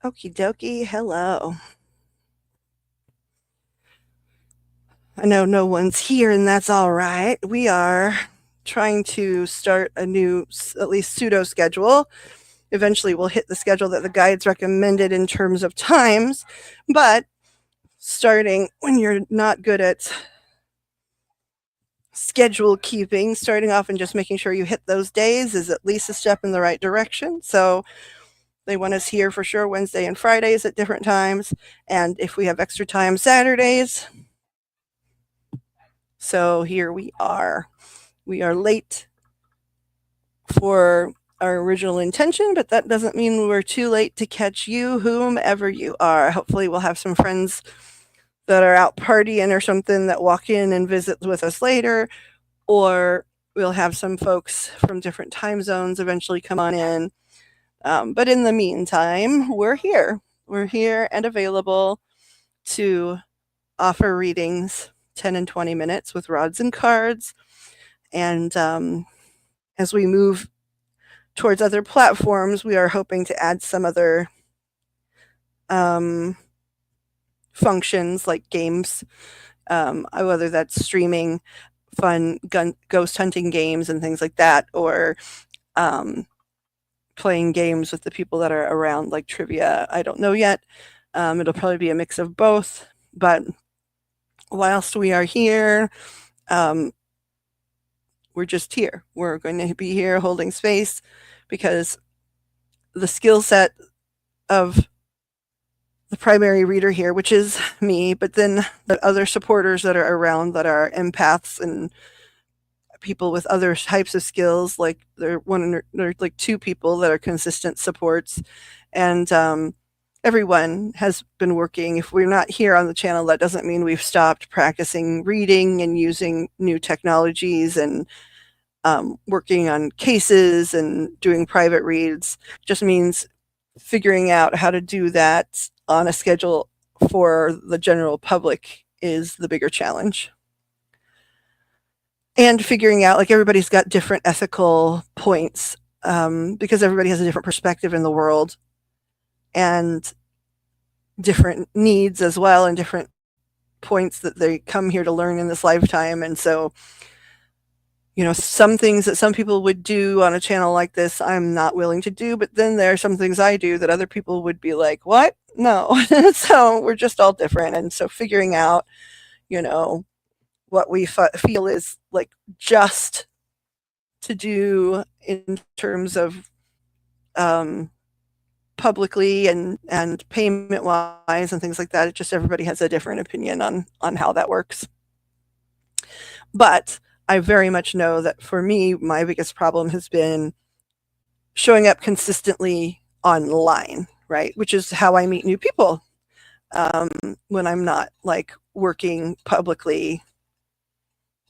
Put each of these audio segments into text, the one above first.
Okie dokie, hello. I know no one's here, and that's all right. We are trying to start a new, at least pseudo schedule. Eventually, we'll hit the schedule that the guides recommended in terms of times, but starting when you're not good at schedule keeping, starting off and just making sure you hit those days is at least a step in the right direction. So, they want us here for sure Wednesday and Fridays at different times. And if we have extra time, Saturdays. So here we are. We are late for our original intention, but that doesn't mean we're too late to catch you, whomever you are. Hopefully, we'll have some friends that are out partying or something that walk in and visit with us later, or we'll have some folks from different time zones eventually come on in. But in the meantime, we're here. We're here and available to offer readings 10 and 20 minutes with rods and cards. And as we move towards other platforms, we are hoping to add some other functions like games, whether that's streaming fun ghost hunting games and things like that, or playing games with the people that are around, like trivia. I don't know yet. It'll probably be a mix of both. But whilst we are here, we're just here. We're going to be here holding space because the skill set of the primary reader here, which is me, but then the other supporters that are around that are empaths and people with other types of skills, like there are like two people that are consistent supports, and everyone has been working. If we're not here on the channel, that doesn't mean we've stopped practicing reading and using new technologies and working on cases and doing private reads. Just means figuring out how to do that on a schedule for the general public is the bigger challenge. And figuring out, like, everybody's got different ethical points, because everybody has a different perspective in the world and different needs as well, and different points that they come here to learn in this lifetime. And so, some things that some people would do on a channel like this, I'm not willing to do. But then there are some things I do that other people would be like, what? No. So we're just all different. And so figuring out, what we feel is like just to do in terms of publicly and payment wise and things like that. It just, everybody has a different opinion on how that works. But I very much know that for me, my biggest problem has been showing up consistently online, right? Which is how I meet new people, when I'm not like working publicly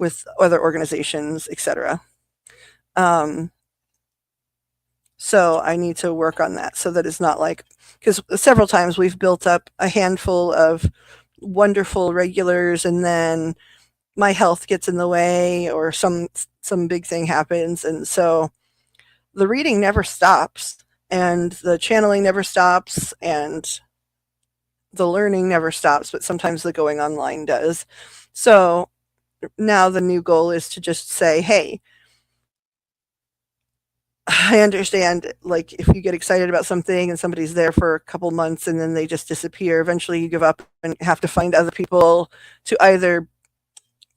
with other organizations, etc. So I need to work on that so that it's not like, because several times we've built up a handful of wonderful regulars, and then my health gets in the way or some big thing happens, and so the reading never stops and the channeling never stops and the learning never stops, but sometimes the going online does. So now the new goal is to just say, hey, I understand, like, if you get excited about something and somebody's there for a couple months and then they just disappear, eventually you give up and have to find other people to either,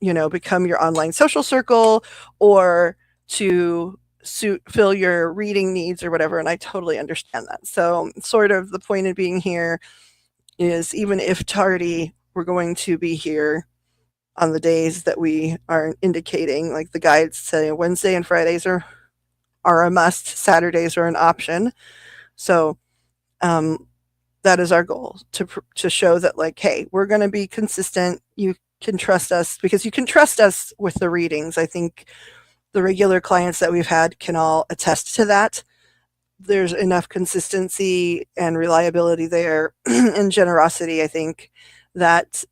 become your online social circle or to fill your reading needs or whatever. And I totally understand that. So sort of the point of being here is, even if tardy, we're going to be here on the days that we are indicating. Like the guides say, Wednesday and Fridays are a must. Saturdays are an option. So that is our goal, to show that, like, hey, we're going to be consistent. You can trust us because you can trust us with the readings. I think the regular clients that we've had can all attest to that. There's enough consistency and reliability there and generosity, I think, that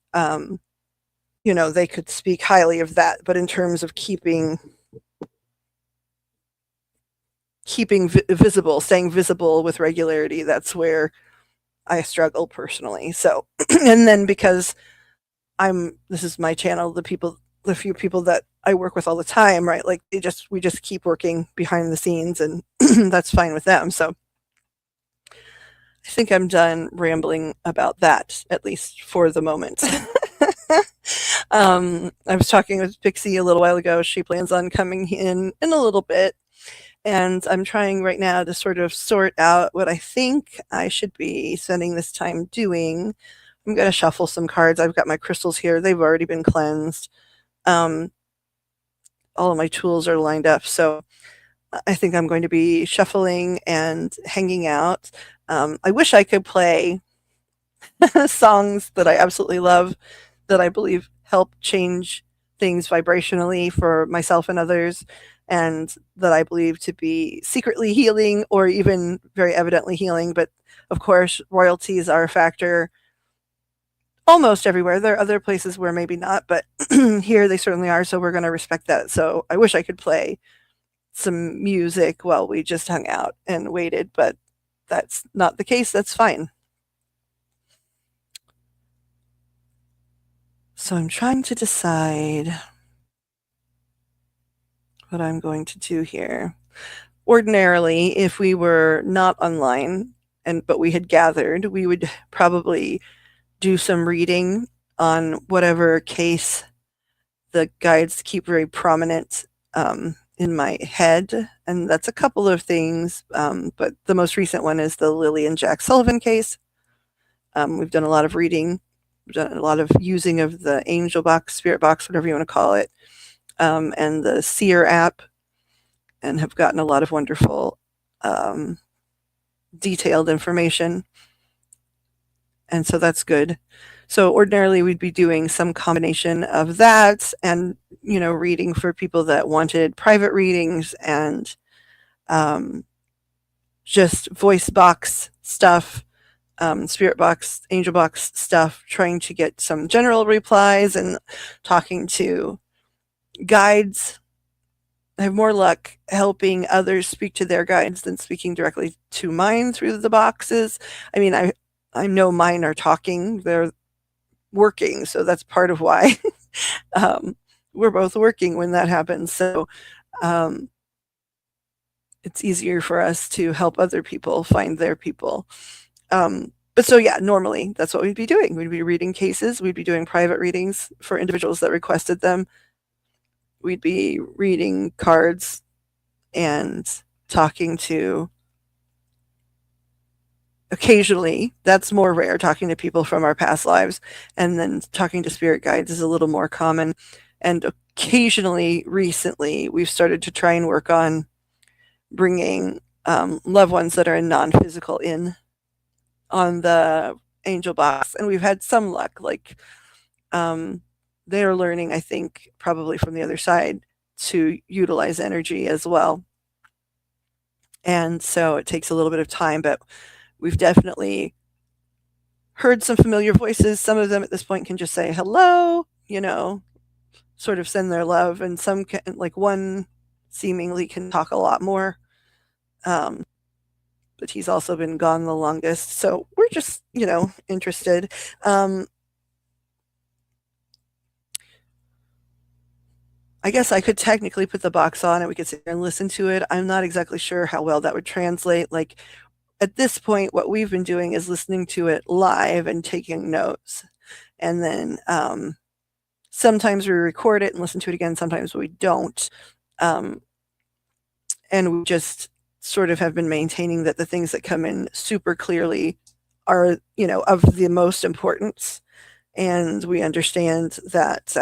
they could speak highly of that. But in terms of keeping visible, staying visible with regularity, that's where I struggle personally. So, and then because this is my channel, the few people that I work with all the time, right? Like we just keep working behind the scenes, and that's fine with them. So I think I'm done rambling about that, at least for the moment. I was talking with Pixie a little while ago. She plans on coming in a little bit, and I'm trying right now to sort of sort out what I think I should be spending this time doing. I'm going to shuffle some cards. I've got my crystals here. They've already been cleansed. Um, all of my tools are lined up. So I think I'm going to be shuffling and hanging out. I wish I could play songs that I absolutely love, that I believe help change things vibrationally for myself and others, and that I believe to be secretly healing or even very evidently healing. But of course, royalties are a factor almost everywhere. There are other places where maybe not, but here they certainly are. So we're going to respect that. So I wish I could play some music while we just hung out and waited, but that's not the case. That's fine. So I'm trying to decide what I'm going to do here. Ordinarily, if we were not online but we had gathered, we would probably do some reading on whatever case the guides keep very prominent in my head, and that's a couple of things. But the most recent one is the Lily and Jack Sullivan case. We've done a lot of reading. We've done a lot of using of the angel box, spirit box, whatever you want to call it, and the Seer app, and have gotten a lot of wonderful detailed information. And so that's good. So ordinarily we'd be doing some combination of that and, reading for people that wanted private readings and just voice box stuff, spirit box, angel box stuff, trying to get some general replies and talking to guides. I have more luck helping others speak to their guides than speaking directly to mine through the boxes. I mean, I know mine are talking, they're working, so that's part of why we're both working when that happens. So it's easier for us to help other people find their people. But so yeah, normally that's what we'd be doing. We'd be reading cases, we'd be doing private readings for individuals that requested them. We'd be reading cards and talking to, occasionally, that's more rare, talking to people from our past lives, and then talking to spirit guides is a little more common. And occasionally, recently, we've started to try and work on bringing loved ones that are in non-physical in on the angel box, and we've had some luck. Like they're learning, I think, probably from the other side, to utilize energy as well. And so it takes a little bit of time, but we've definitely heard some familiar voices. Some of them at this point can just say hello, sort of send their love, and some can, like one seemingly can talk a lot more. But he's also been gone the longest. So we're just, interested. I guess I could technically put the box on and we could sit there and listen to it. I'm not exactly sure how well that would translate. Like at this point, what we've been doing is listening to it live and taking notes. And then sometimes we record it and listen to it again. Sometimes we don't. And we just sort of have been maintaining that the things that come in super clearly are, of the most importance. And we understand that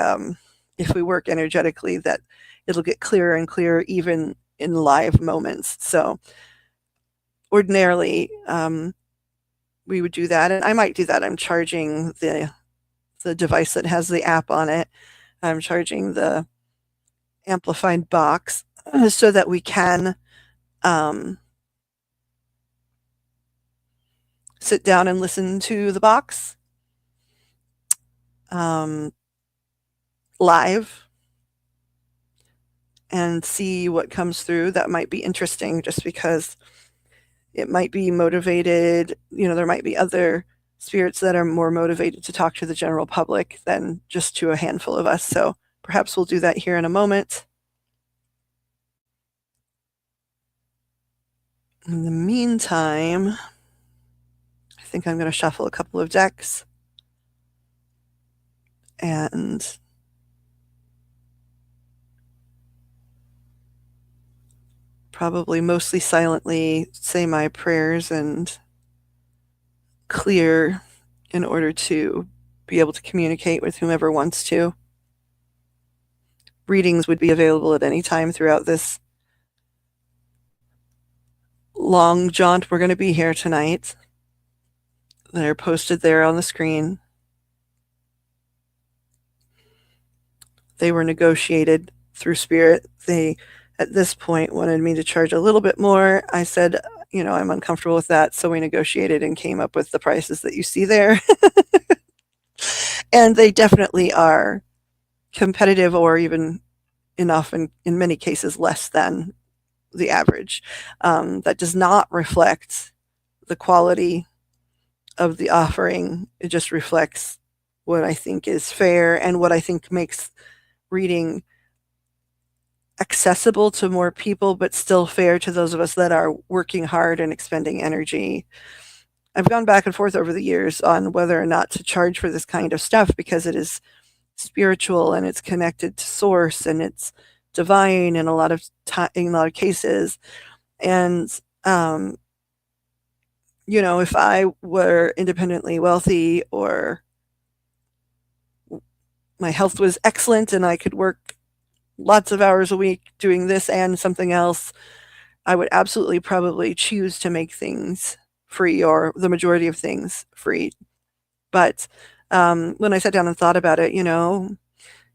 if we work energetically, that it'll get clearer and clearer even in live moments. So ordinarily, we would do that, and I might do that. I'm charging the device that has the app on it. I'm charging the amplified box so that we can sit down and listen to the box live and see what comes through. That might be interesting, just because it might be motivated, there might be other spirits that are more motivated to talk to the general public than just to a handful of us. So perhaps we'll do that here in a moment. In the meantime, I think I'm going to shuffle a couple of decks and probably mostly silently say my prayers and clear in order to be able to communicate with whomever wants to. Readings would be available at any time throughout this long jaunt we're going to be here tonight. They're posted there on the screen. They were negotiated through Spirit. They, at this point, wanted me to charge a little bit more. I said, I'm uncomfortable with that, so we negotiated and came up with the prices that you see there. And they definitely are competitive, or even enough, in many cases, less than the average. That does not reflect the quality of the offering. It just reflects what I think is fair and what I think makes reading accessible to more people, but still fair to those of us that are working hard and expending energy. I've gone back and forth over the years on whether or not to charge for this kind of stuff, because it is spiritual and it's connected to source and it's divine in a lot of cases. And if I were independently wealthy, or my health was excellent and I could work lots of hours a week doing this and something else, I would absolutely probably choose to make things free, or the majority of things free. But when I sat down and thought about it,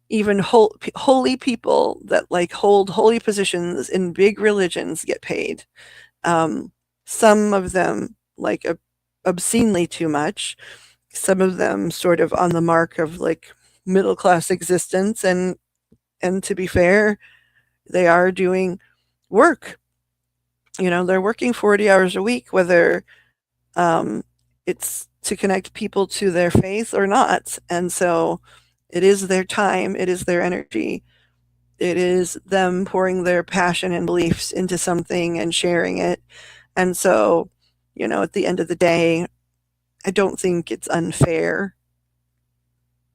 even holy people that hold holy positions in big religions get paid. Some of them obscenely too much. Some of them sort of on the mark of middle class existence, and to be fair, they are doing work. They're working 40 hours a week, whether it's to connect people to their faith or not. And so it is their time, it is their energy, it is them pouring their passion and beliefs into something and sharing it. And so, at the end of the day, I don't think it's unfair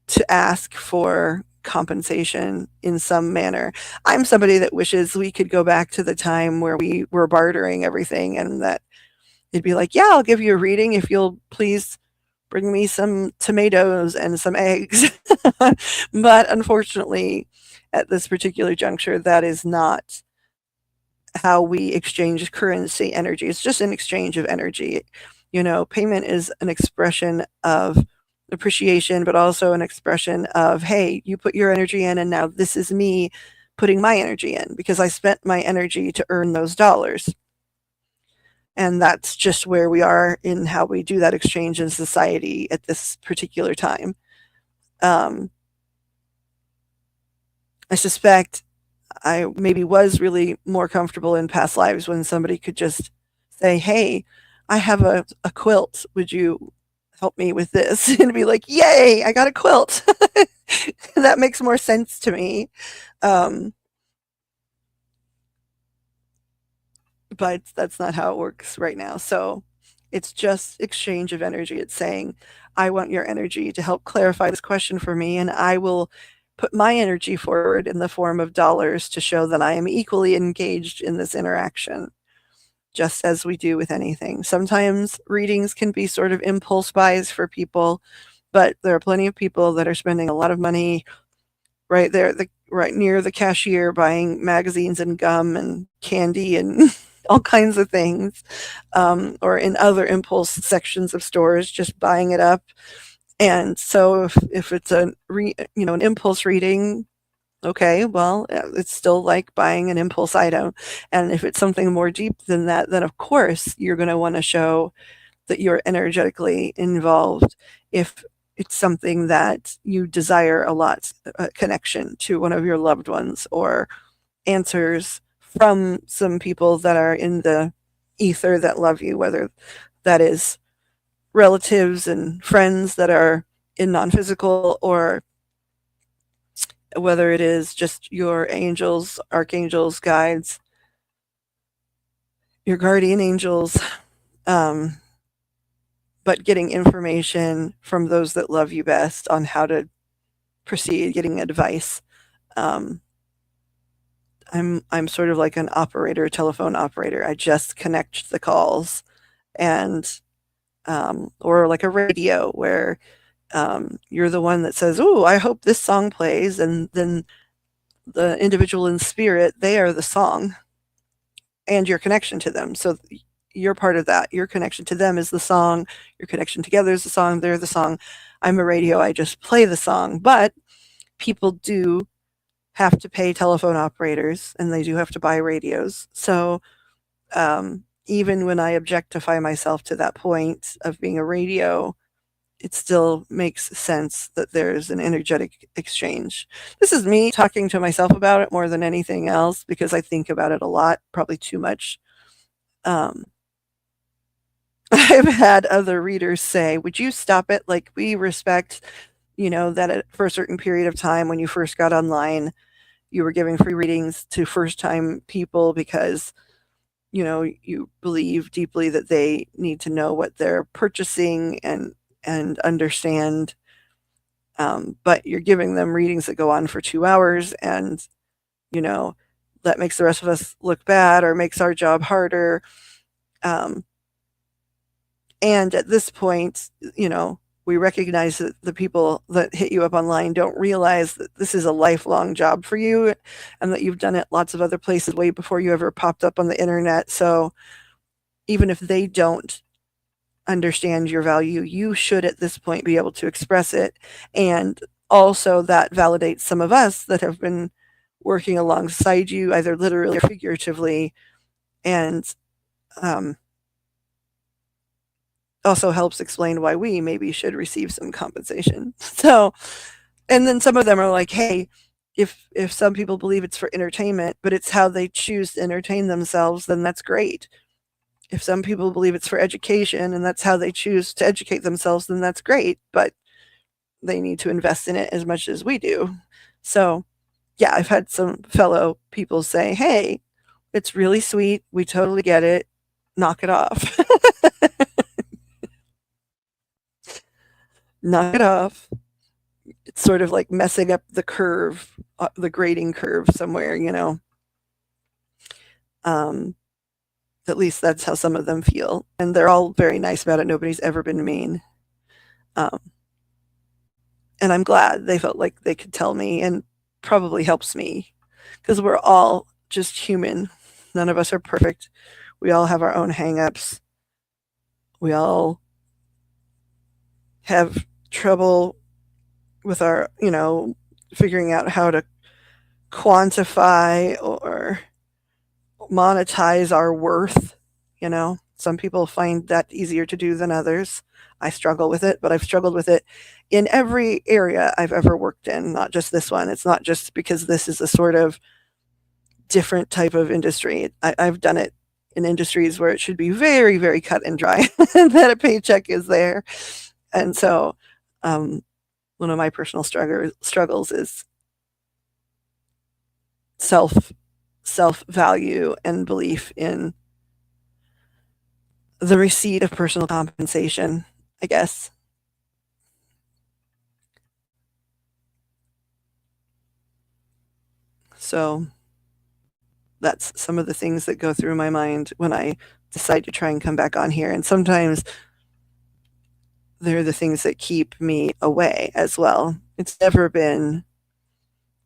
to ask for compensation in some manner. I'm somebody that wishes we could go back to the time where we were bartering everything, and that it'd be like, yeah, I'll give you a reading if you'll please bring me some tomatoes and some eggs. But unfortunately, at this particular juncture, that is not how we exchange currency energy. It's just an exchange of energy. Payment is an expression of appreciation, but also an expression of, hey, you put your energy in, and now this is me putting my energy in, because I spent my energy to earn those dollars. And that's just where we are in how we do that exchange in society at this particular time. I suspect I maybe was really more comfortable in past lives when somebody could just say, hey, I have a quilt. Would you help me with this? And be like, yay, I got a quilt. That makes more sense to me. But that's not how it works right now. So it's just exchange of energy. It's saying, I want your energy to help clarify this question for me, and I will put my energy forward in the form of dollars to show that I am equally engaged in this interaction, just as we do with anything. Sometimes readings can be sort of impulse buys for people, but there are plenty of people that are spending a lot of money right there, right near the cashier, buying magazines and gum and candy and all kinds of things, or in other impulse sections of stores, just buying it up. And so if it's an impulse reading, okay, well, it's still like buying an impulse item. And if it's something more deep than that, then of course you're going to want to show that you're energetically involved. If it's something that you desire a lot, a connection to one of your loved ones, or answers from some people that are in the ether that love you, whether that is relatives and friends that are in non-physical, or whether it is just your angels, archangels, guides, your guardian angels, um, but getting information from those that love you best on how to proceed, getting advice. Um, I'm sort of like an operator, a telephone operator. I just connect the calls, and or like a radio where you're the one that says, "Oh, I hope this song plays," and then the individual in spirit, they are the song and your connection to them. So you're part of that. Your connection to them is the song. Your connection together is the song. They're the song. I'm a radio. I just play the song. But people do have to pay telephone operators, and they do have to buy radios. So even when I objectify myself to that point of being a radio, it still makes sense that there's an energetic exchange. This is me talking to myself about it more than anything else because I think about it a lot, probably too much. Um, I've had other readers say, "Would you stop it? Like, we respect, that for a certain period of time when you first got online, you were giving free readings to first time people because, you believe deeply that they need to know what they're purchasing and understand. But you're giving them readings that go on for 2 hours, and you know that makes the rest of us look bad or makes our job harder. Um, and at this point, we recognize that the people that hit you up online don't realize that this is a lifelong job for you, and that you've done it lots of other places way before you ever popped up on the internet. So even if they don't understand your value, you should at this point be able to express it. And also, that validates some of us that have been working alongside you, either literally or figuratively, and um, also helps explain why we maybe should receive some compensation. So, and then some of them are like, hey, if some people believe it's for entertainment, but it's how they choose to entertain themselves, then that's great. If some people believe it's for education and that's how they choose to educate themselves, then that's great, but they need to invest in it as much as we do. So, yeah, I've had some fellow people say, "Hey, it's really sweet. We totally get it. Knock it off." Knock it off. It's sort of like messing up the curve, the grading curve somewhere. Um, at least that's how some of them feel. And they're all very nice about it. Nobody's ever been mean. Um, and I'm glad they felt like they could tell me, and probably helps me because we're all just human. None of us are perfect. We all have our own hangups. We all have trouble with our, figuring out how to quantify or monetize our worth. Some people find that easier to do than others. I struggle with it, but I've struggled with it in every area I've ever worked in, not just this one. It's not just because this is a sort of different type of industry. I've done it in industries where it should be very, very cut and dry, that a paycheck is there. And so, one of my personal struggles is self value and belief in the receipt of personal compensation, I guess. So that's some of the things that go through my mind when I decide to try and come back on here. And sometimes they're the things that keep me away as well. It's never been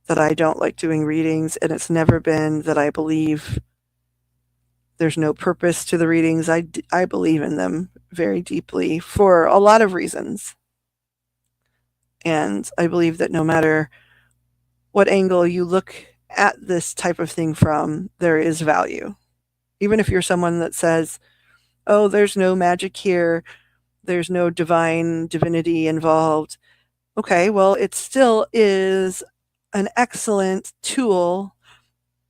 that I don't like doing readings, and it's never been that I believe there's no purpose to the readings. I believe in them very deeply for a lot of reasons. And I believe that no matter what angle you look at this type of thing from, there is value. Even if you're someone that says, "Oh, there's no magic here, there's no divinity involved." Okay, well, it still is an excellent tool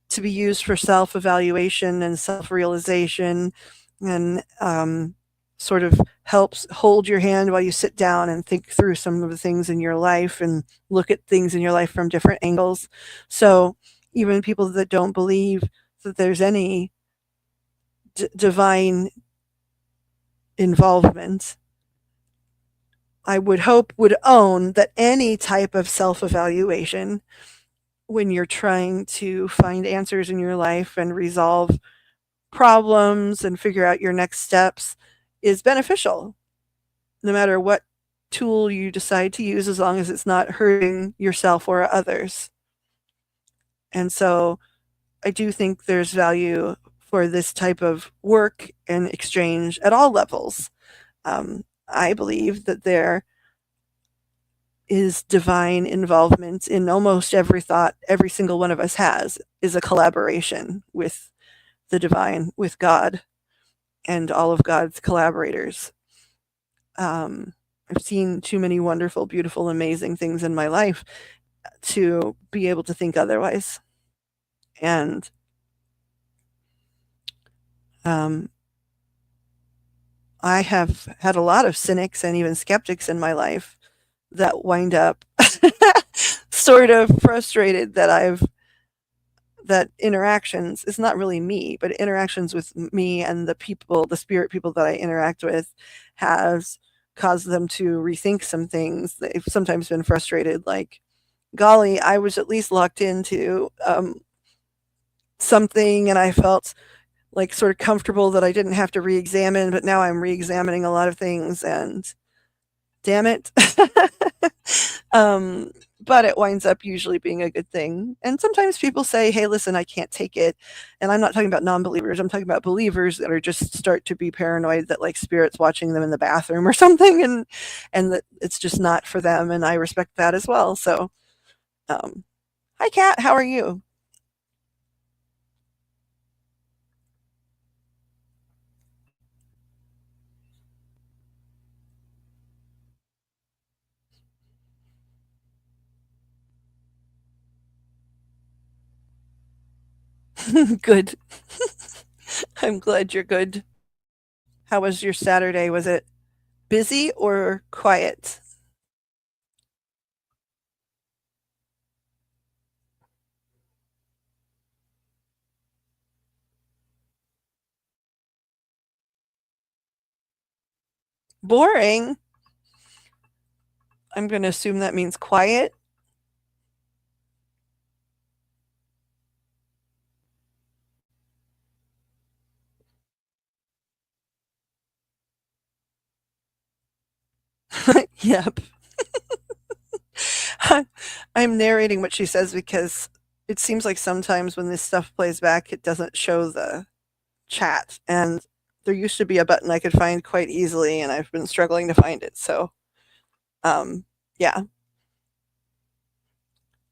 to be used for self evaluation and self realization, and sort of helps hold your hand while you sit down and think through some of the things in your life and look at things in your life from different angles. So even people that don't believe that there's any divine involvement, I would hope would own that any type of self evaluation when you're trying to find answers in your life and resolve problems and figure out your next steps is beneficial, no matter what tool you decide to use, as long as it's not hurting yourself or others. And so I do think there's value for this type of work and exchange at all levels. I believe that there is divine involvement in almost every thought every single one of us has, is a collaboration with the divine, with God and all of God's collaborators. I've seen too many wonderful, beautiful, amazing things in my life to be able to think otherwise. And I have had a lot of cynics and even skeptics in my life that wind up sort of frustrated that interactions, it's not really me, but interactions with me and the people, the spirit people that I interact with, has caused them to rethink some things. They've sometimes been frustrated, like, golly, I was at least locked into something, and I felt like sort of comfortable that I didn't have to re-examine, but now I'm re-examining a lot of things, and damn it. But it winds up usually being a good thing. And sometimes people say, hey, listen, I can't take it. And I'm not talking about non-believers. I'm talking about believers that are just start to be paranoid that like spirits watching them in the bathroom or something, and that it's just not for them. And I respect that as well. So, hi, Kat. How are you? Good. I'm glad you're good. How was your Saturday? Was it busy or quiet? Boring. I'm going to assume that means quiet. Yep. I'm narrating what she says because it seems like sometimes when this stuff plays back, it doesn't show the chat. And there used to be a button I could find quite easily, and I've been struggling to find it. So, um, yeah.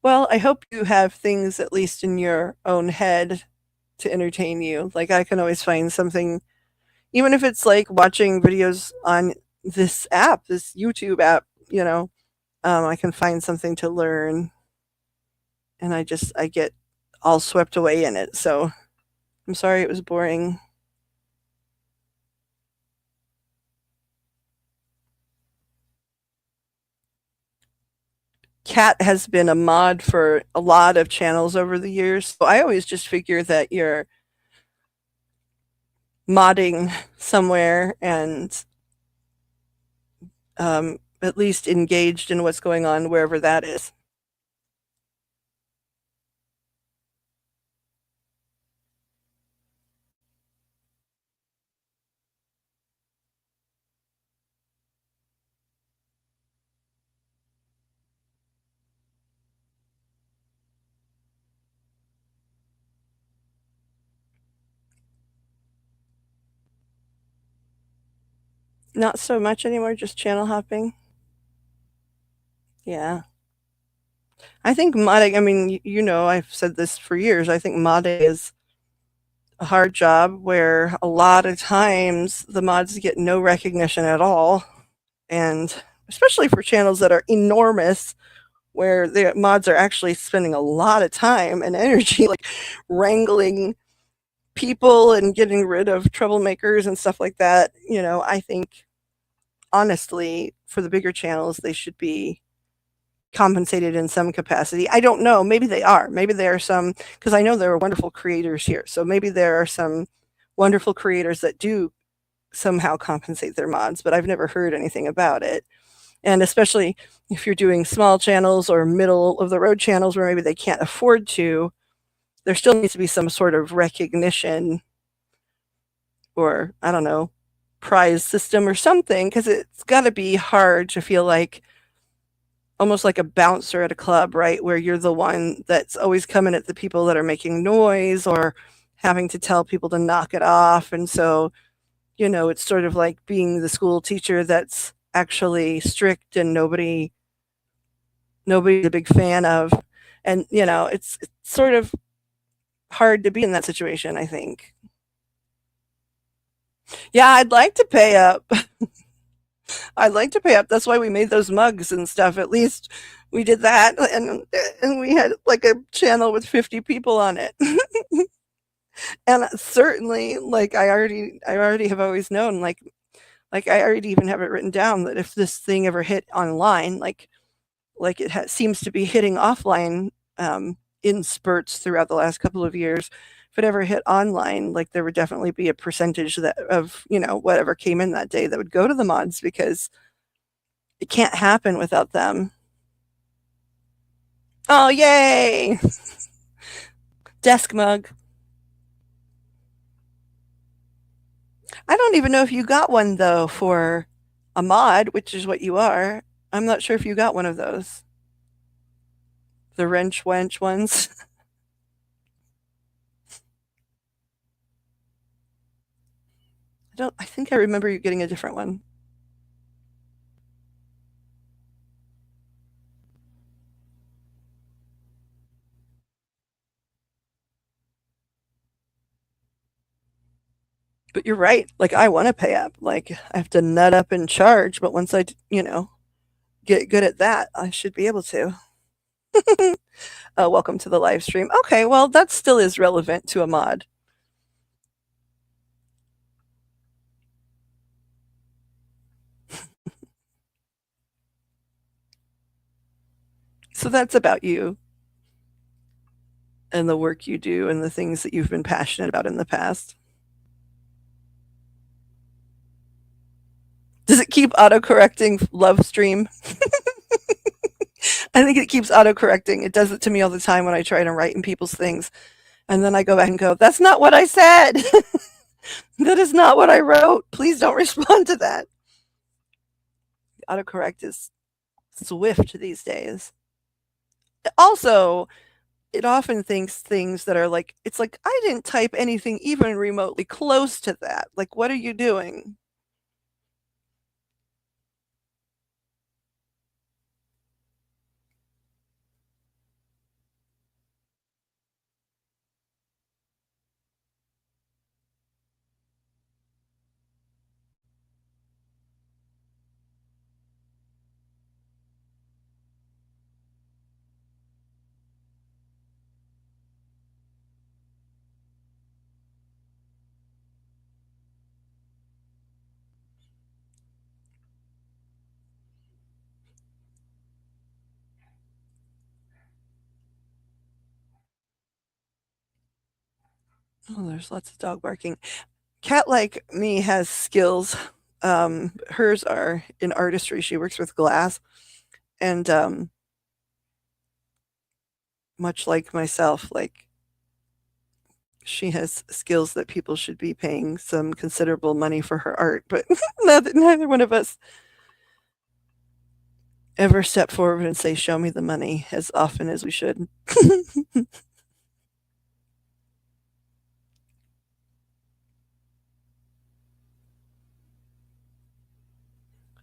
Well, I hope you have things at least in your own head to entertain you. Like I can always find something, even if it's like watching videos on this app, this YouTube app, I can find something to learn, and I get all swept away in it. So I'm sorry it was boring. Kat has been a mod for a lot of channels over the years. So I always just figure that you're modding somewhere and at least engaged in what's going on wherever that is. Not so much anymore, just channel hopping. Yeah. I think modding, I mean, I've said this for years. I think modding is a hard job where a lot of times the mods get no recognition at all. And especially for channels that are enormous, where the mods are actually spending a lot of time and energy like wrangling people and getting rid of troublemakers and stuff like that, I think honestly, for the bigger channels, they should be compensated in some capacity. I don't know. Maybe they are. Maybe there are some, because I know there are wonderful creators here. So maybe there are some wonderful creators that do somehow compensate their mods, but I've never heard anything about it. And especially if you're doing small channels or middle of the road channels where maybe they can't afford to, there still needs to be some sort of recognition or, I don't know, prize system or something, because it's got to be hard to feel like almost like a bouncer at a club, right? Where you're the one that's always coming at the people that are making noise or having to tell people to knock it off. And so, it's sort of like being the school teacher that's actually strict and nobody's a big fan of. And, it's sort of hard to be in that situation, I think. Yeah, I'd like to pay up. I'd like to pay up. That's why we made those mugs and stuff. At least we did that, and we had like a channel with 50 people on it. And certainly, like I already have always known, like I already even have it written down that if this thing ever hit online, like it seems to be hitting offline in spurts throughout the last couple of years. If it ever hit online, like there would definitely be a percentage that of whatever came in that day that would go to the mods because it can't happen without them. Oh, yay! Desk mug. I don't even know if you got one though for a mod, which is what you are. I'm not sure if you got one of those. The wrench wench ones. I think I remember you getting a different one. But you're right. Like I want to pay up. Like I have to nut up and charge, but once I get good at that, I should be able to. Welcome to the live stream. Okay, well that still is relevant to a mod. So that's about you and the work you do and the things that you've been passionate about in the past. Does it keep auto-correcting love stream? I think it keeps auto-correcting. It does it to me all the time when I try to write in people's things. And then I go back and go, that's not what I said. That is not what I wrote. Please don't respond to that. Autocorrect is swift these days. Also, it often thinks things that are like, it's like, I didn't type anything even remotely close to that. Like, what are you doing? Oh, there's lots of dog barking. Cat like me has skills. Hers are in artistry. She works with glass. And much like myself, like she has skills that people should be paying some considerable money for her art, but neither one of us ever step forward and say, show me the money as often as we should.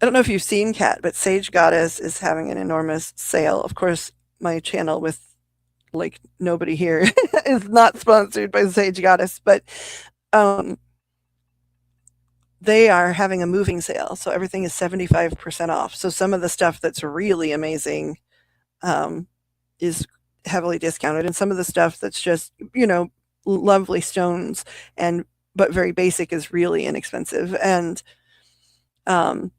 I don't know if you've seen Cat, but Sage Goddess is having an enormous sale. Of course, my channel with like nobody here is not sponsored by Sage Goddess, but um, they are having a moving sale. So everything is 75% off. So some of the stuff that's really amazing is heavily discounted. And some of the stuff that's just, lovely stones, and but very basic is really inexpensive. And um,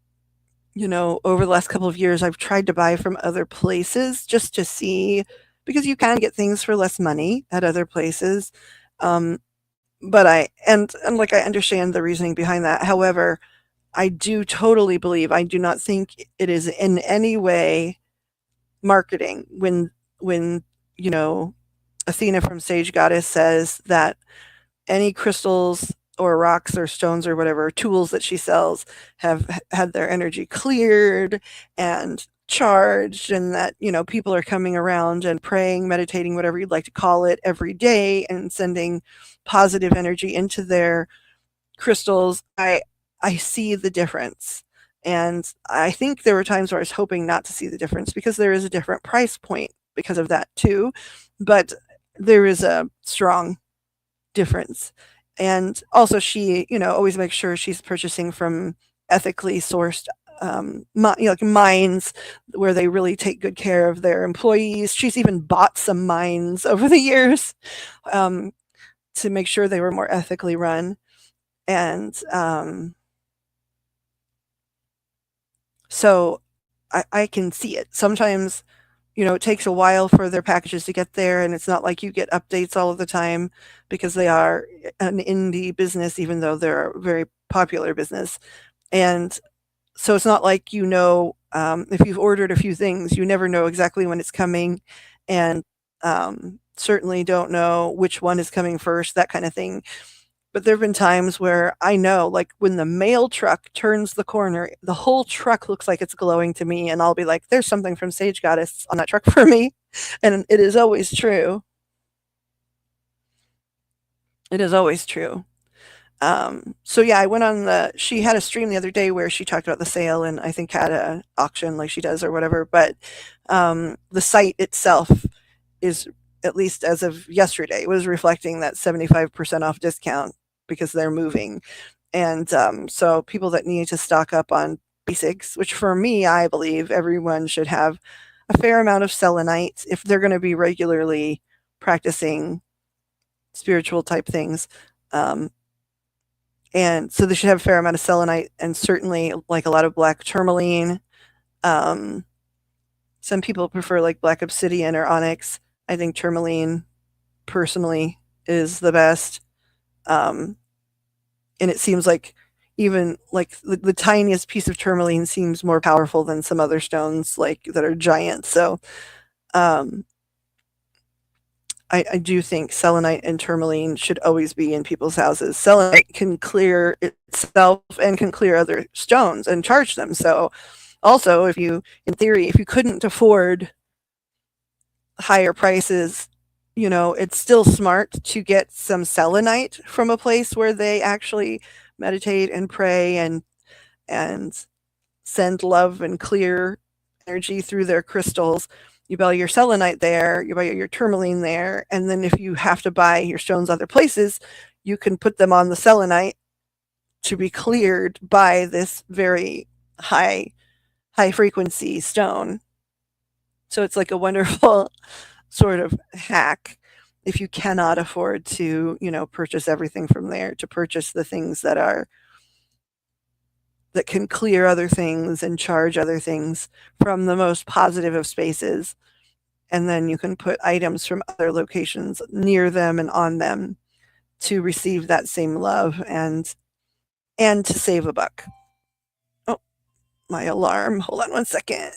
over the last couple of years, I've tried to buy from other places just to see, because you can get things for less money at other places. Um, but and like I understand the reasoning behind that. However, I do totally believe, I do not think it is in any way marketing when you know Athena from Sage Goddess says that any crystals or rocks or stones or whatever tools that she sells have had their energy cleared and charged, and that people are coming around and praying, meditating, whatever you'd like to call it, every day, and sending positive energy into their crystals. I see the difference. And I think there were times where I was hoping not to see the difference, because there is a different price point because of that too. But there is a strong difference. And also, she, always makes sure she's purchasing from ethically sourced, like mines where they really take good care of their employees. She's even bought some mines over the years, um, to make sure they were more ethically run. And so I can see it. Sometimes, it takes a while for their packages to get there, and it's not like you get updates all of the time, because they are an indie business, even though they're a very popular business. And so it's not like, if you've ordered a few things, you never know exactly when it's coming, and certainly don't know which one is coming first, that kind of thing. But there have been times where I know, like when the mail truck turns the corner, the whole truck looks like it's glowing to me, and I'll be like, "There's something from Sage Goddess on that truck for me," and it is always true. It is always true. So yeah, I went on the. She had a stream the other day where she talked about the sale, and I think had a auction like she does or whatever. But the site itself is, at least as of yesterday, was reflecting that 75% off discount because they're moving. And so people that need to stock up on basics, which for me, I believe everyone should have a fair amount of selenite if they're going to be regularly practicing spiritual type things. Um, and so they should have a fair amount of selenite, and certainly like a lot of black tourmaline. Um, some people prefer like black obsidian or onyx. I think tourmaline personally is the best. Um, and it seems like even like the tiniest piece of tourmaline seems more powerful than some other stones like that are giant. So um, I do think selenite and tourmaline should always be in people's houses. Selenite can clear itself and can clear other stones and charge them. So also, if you, in theory, if you couldn't afford higher prices, it's still smart to get some selenite from a place where they actually meditate and pray and send love and clear energy through their crystals. You buy your selenite there, you buy your tourmaline there, and then if you have to buy your stones other places, you can put them on the selenite to be cleared by this very high frequency stone. So it's like a wonderful sort of hack if you cannot afford to, purchase everything from there, to purchase the things that can clear other things and charge other things from the most positive of spaces. And then you can put items from other locations near them and on them to receive that same love and to save a buck. Oh, my alarm. Hold on one second.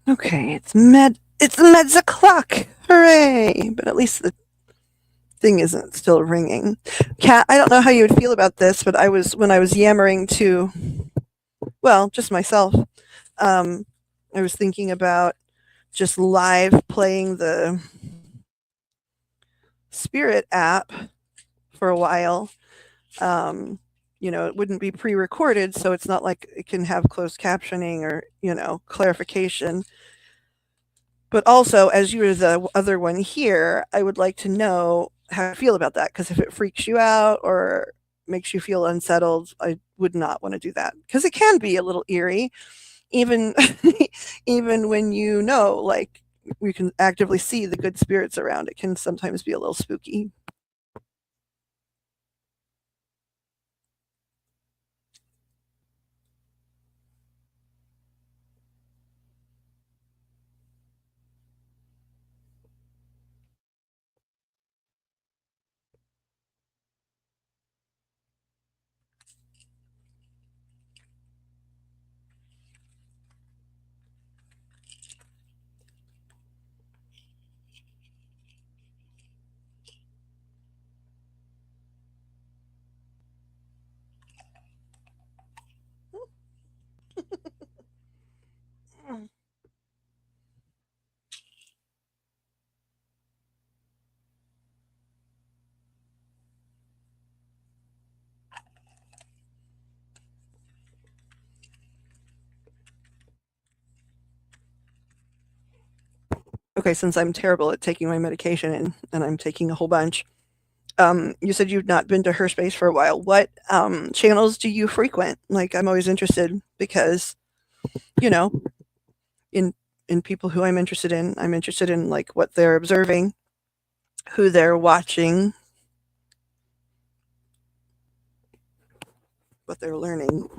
Okay, it's meds o'clock. Hooray! But at least the thing isn't still ringing. Kat, I don't know how you would feel about this, but when I was yammering to, well, just myself, um, I was thinking about just live playing the Spirit app for a while. Um, it wouldn't be pre-recorded, so it's not like it can have closed captioning or, clarification. But also, as you're the other one here, I would like to know how you feel about that, because if it freaks you out or makes you feel unsettled, I would not want to do that, because it can be a little eerie, even even when like we can actively see the good spirits around. It can sometimes be a little spooky. Okay, since I'm terrible at taking my medication and I'm taking a whole bunch, you said you've not been to her space for a while. What channels do you frequent? Like, I'm always interested because, you know, in people who I'm interested in, I'm interested in like what they're observing, who they're watching, what they're learning.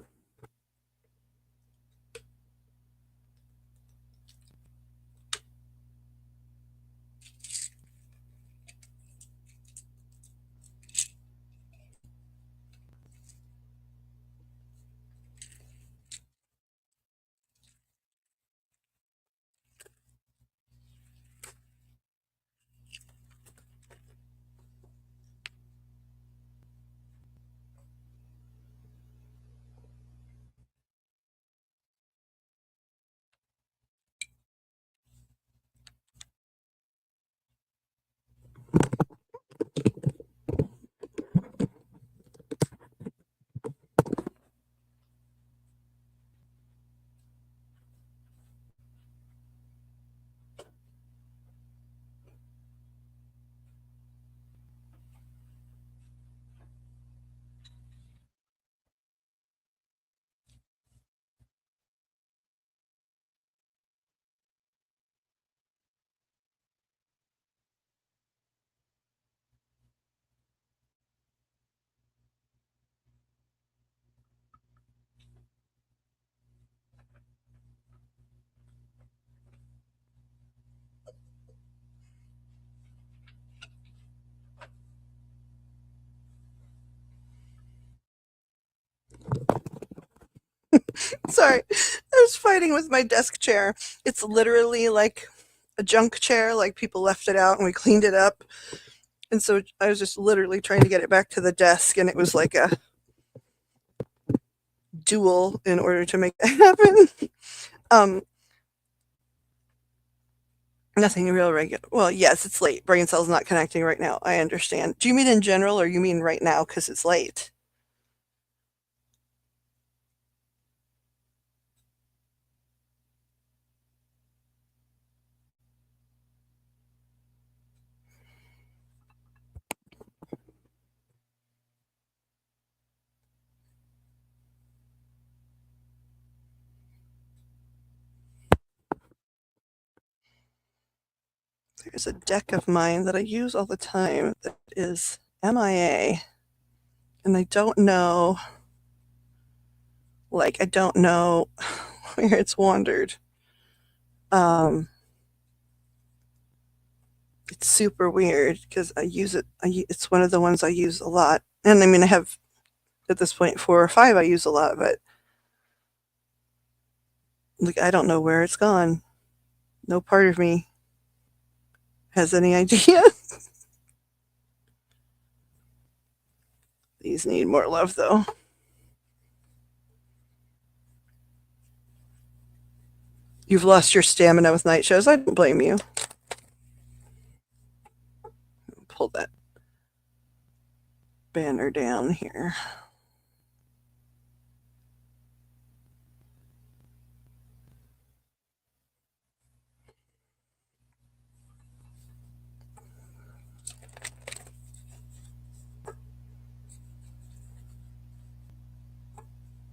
Sorry, I was fighting with my desk chair. It's literally like a junk chair, like people left it out and we cleaned it up. And so I was just literally trying to get it back to the desk, and it was like a duel in order to make that happen. Um, Nothing real regular. Well, yes, it's late. Brain cells not connecting right now. I understand. Do you mean in general, or you mean right now because it's late? There's a deck of mine that I use all the time that is MIA, and I don't know, like, I don't know where it's wandered. Um, it's super weird because I use it. It's one of the ones I use a lot, and I mean, I have at this point 4 or 5 I use a lot, but like, I don't know where it's gone. No part of me has any idea. These need more love, though. You've lost your stamina with night shows. I don't blame you. Pull that banner down here.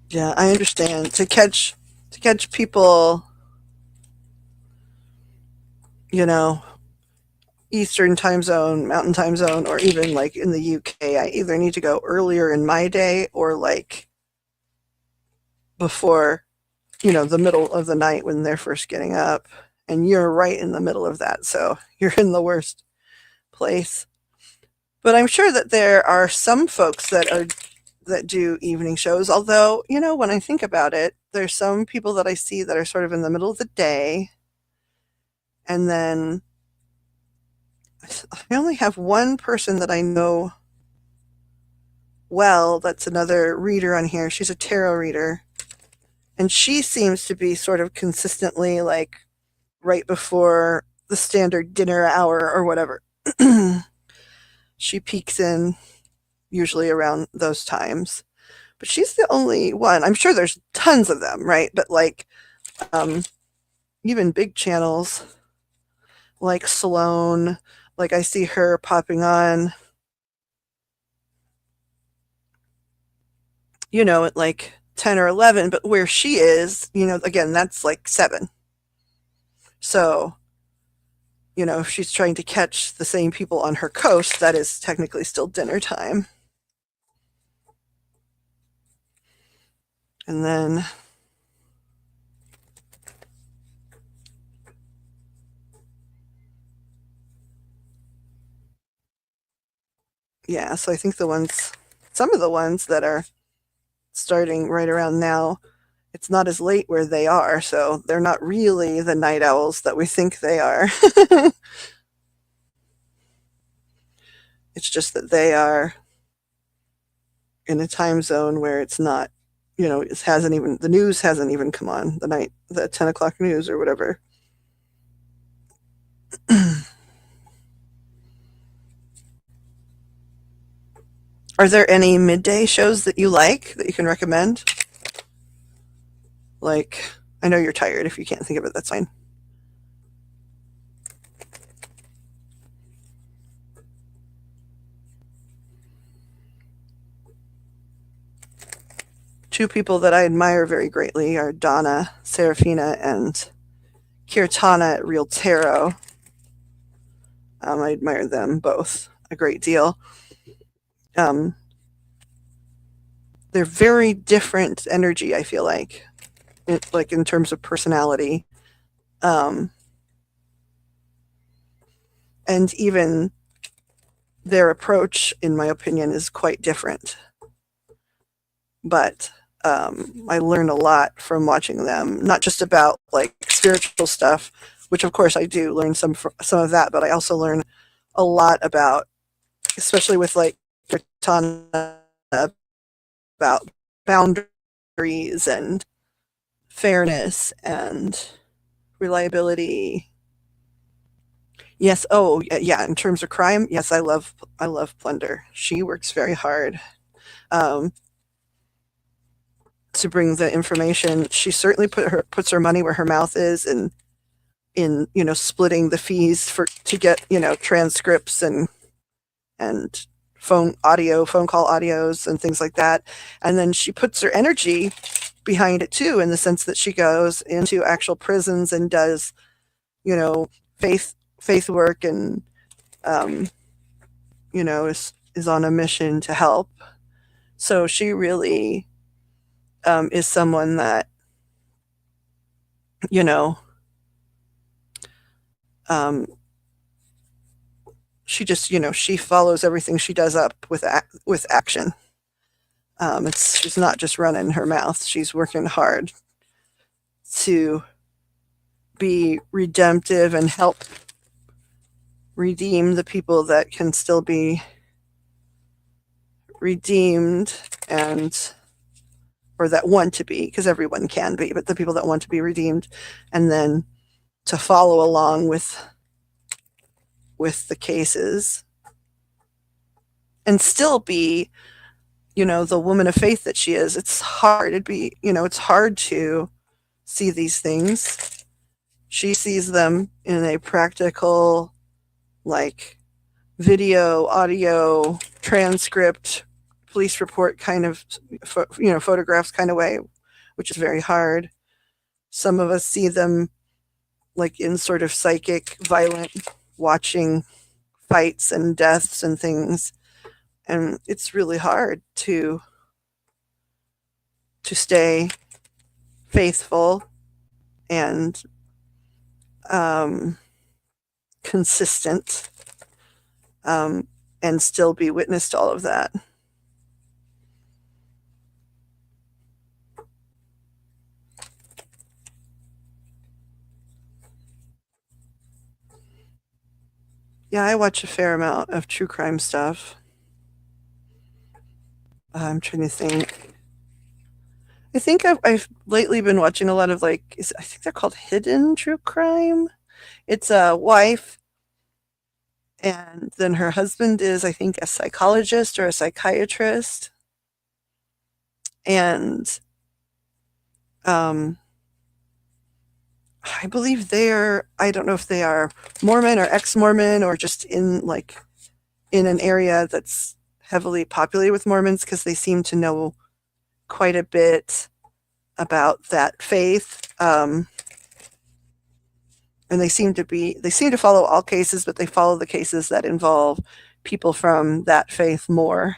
Yeah, I understand. To catch people, you know, Eastern time zone, Mountain time zone, or even like in the UK, I either need to go earlier in my day or like before, the middle of the night when they're first getting up. And you're right in the middle of that, so you're in the worst place. But I'm sure that there are some folks that do evening shows. Although, when I think about it, there's some people that I see that are sort of in the middle of the day, and then I only have one person that I know well that's another reader on here. She's a tarot reader, and she seems to be sort of consistently like right before the standard dinner hour or whatever. She peeks in usually around those times. But she's the only one. I'm sure there's tons of them, right? But like um, even big channels like Sloane, like I see her popping on, at like 10 or 11, but where she is, again, that's like 7. So, if she's trying to catch the same people on her coast, that is technically still dinner time. And then yeah, so I think some of the ones that are starting right around now, it's not as late where they are, so they're not really the night owls that we think they are. It's just that they are in a time zone where it's not, the news hasn't even come on, the 10 o'clock news or whatever. Are there any midday shows that you like that you can recommend? Like, I know you're tired. If you can't think of it, that's fine. Two people that I admire very greatly are Donna Serafina and Kirtana at Real Tarot. I admire them both a great deal. Um, they're very different energy, I feel like, in terms of personality. Um, and even their approach, in my opinion, is quite different. But I learn a lot from watching them, not just about like spiritual stuff, which of course I do learn some of that, but I also learn a lot about, especially with like Kirtana, about boundaries and fairness and reliability. Yes. Oh, yeah. In terms of crime, yes, I love Plunder. She works very hard um, to bring the information. She certainly puts her money where her mouth is, and in splitting the fees to get transcripts and phone call audios and things like that. And then she puts her energy behind it too, in the sense that she goes into actual prisons and does faith work, and um, is on a mission to help. So she really is someone that you know um, she just she follows everything she does up with action. She's not just running her mouth; she's working hard to be redemptive and help redeem the people that can still be redeemed, and or that want to be, because everyone can be, but the people that want to be redeemed, and then to follow along with the cases and still be, the woman of faith that she is. It's hard. It's hard to see these things. She sees them in a practical, like, video, audio, transcript, police report kind of, photographs kind of way, which is very hard. Some of us see them like in sort of psychic, violent, watching fights and deaths and things. And it's really hard to stay faithful and consistent, and still be witness to all of that. Yeah, I watch a fair amount of true crime stuff. I'm trying to think. I think I've lately been watching a lot of, like, I think they're called hidden true crime. It's a wife, and then her husband is, I think, a psychologist or a psychiatrist. And I believe I don't know if they are Mormon or ex-Mormon or just in an area that's heavily populated with Mormons, because they seem to know quite a bit about that faith. And they seem to follow all cases, but they follow the cases that involve people from that faith more.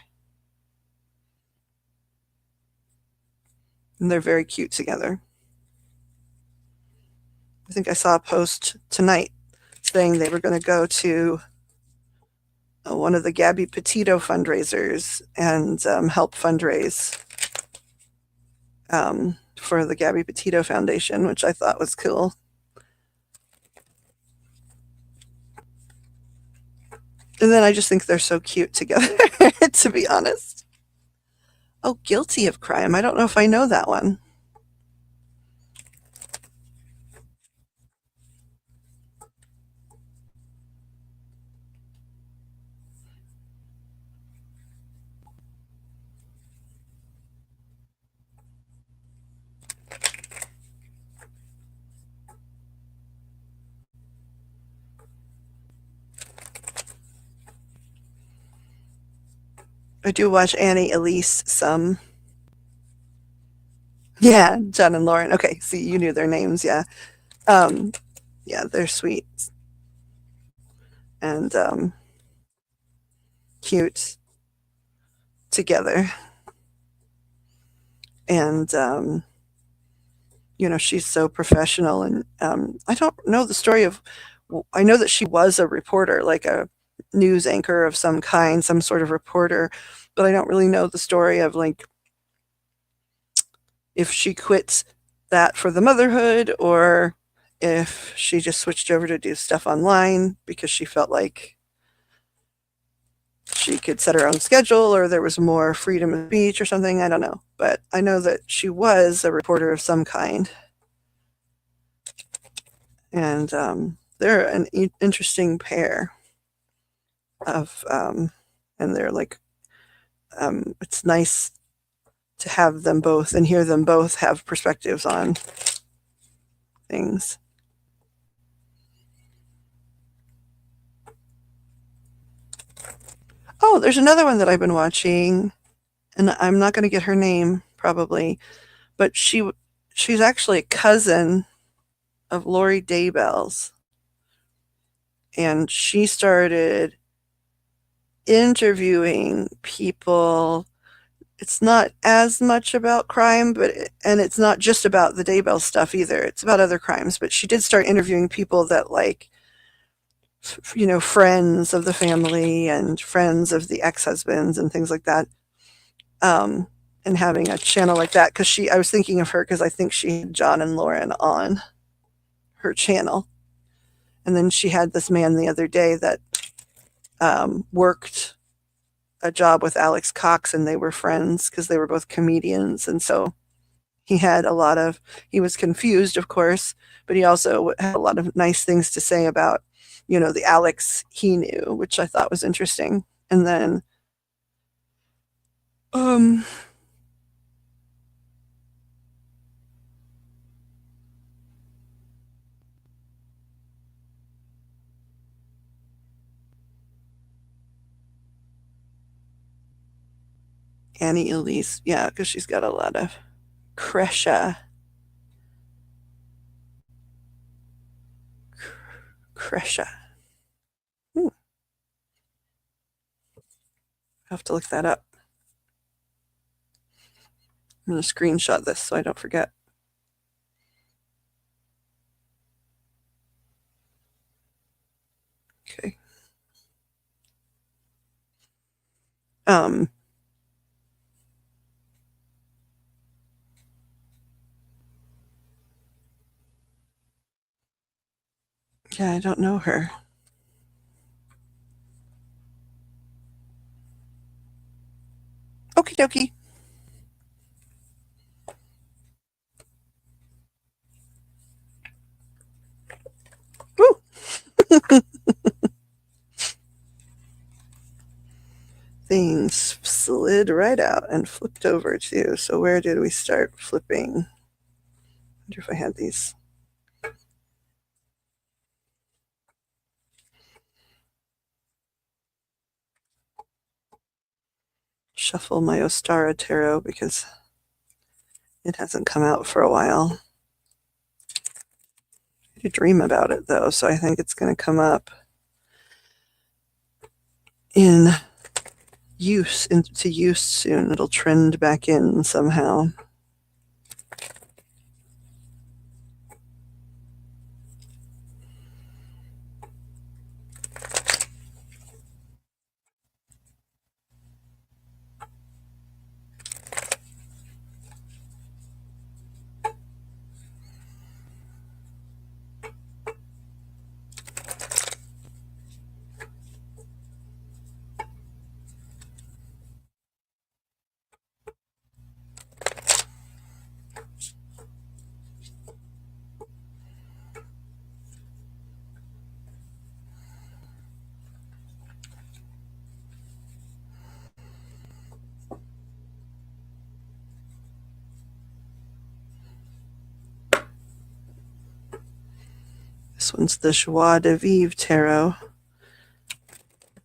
And they're very cute together. I think I saw a post tonight saying they were going to go to one of the Gabby Petito fundraisers and help fundraise for the Gabby Petito Foundation, which I thought was cool. And then I just think they're so cute together, to be honest. Oh, Guilty of Crime. I don't know if I know that one. I do watch Annie Elise some. Yeah, John and Lauren. Okay, see, you knew their names, yeah. Yeah, they're sweet and cute together. And she's so professional, and I don't know the story of. I know that she was a reporter, like a news anchor of some kind, some sort of reporter, but I don't really know the story of, like, if she quit that for the motherhood, or if she just switched over to do stuff online because she felt like she could set her own schedule, or there was more freedom of speech or something. I don't know. But I know that she was a reporter of some kind. And they're an interesting pair of, and they're like, it's nice to have them both and hear them both have perspectives on things. Oh, there's another one that I've been watching, and I'm not going to get her name probably, but she's actually a cousin of Lori Daybell's, and she started interviewing people. It's not as much about crime, and it's not just about the Daybell stuff either. It's about other crimes, but she did start interviewing people that, like, friends of the family and friends of the ex-husbands and things like that. And having a channel like that, because I was thinking of her because I think she had John and Lauren on her channel. And then she had this man the other day that worked a job with Alex Cox, and they were friends because they were both comedians. And so he was confused, of course, but he also had a lot of nice things to say about, the Alex he knew, which I thought was interesting. And then, um, Annie Elise, yeah, because she's got a lot of Kresha. Kresha. I have to look that up. I'm going to screenshot this so I don't forget. Okay. Um, yeah, I don't know her. Okie dokie. Woo! Things slid right out and flipped over too. So where did we start flipping? I wonder if I had these. Shuffle my Ostara tarot because it hasn't come out for a while. I dream about it though, so I think it's going to come up into use soon. It'll trend back in somehow. This one's the Joie de Vivre tarot.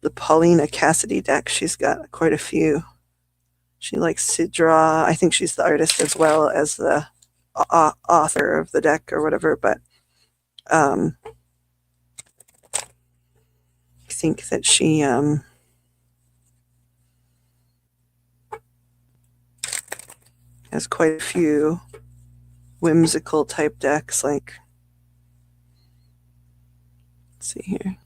The Paulina Cassidy deck. She's got quite a few. She likes to draw. I think she's the artist as well as the author of the deck or whatever, but I think that she has quite a few whimsical type decks. Like, let's see here.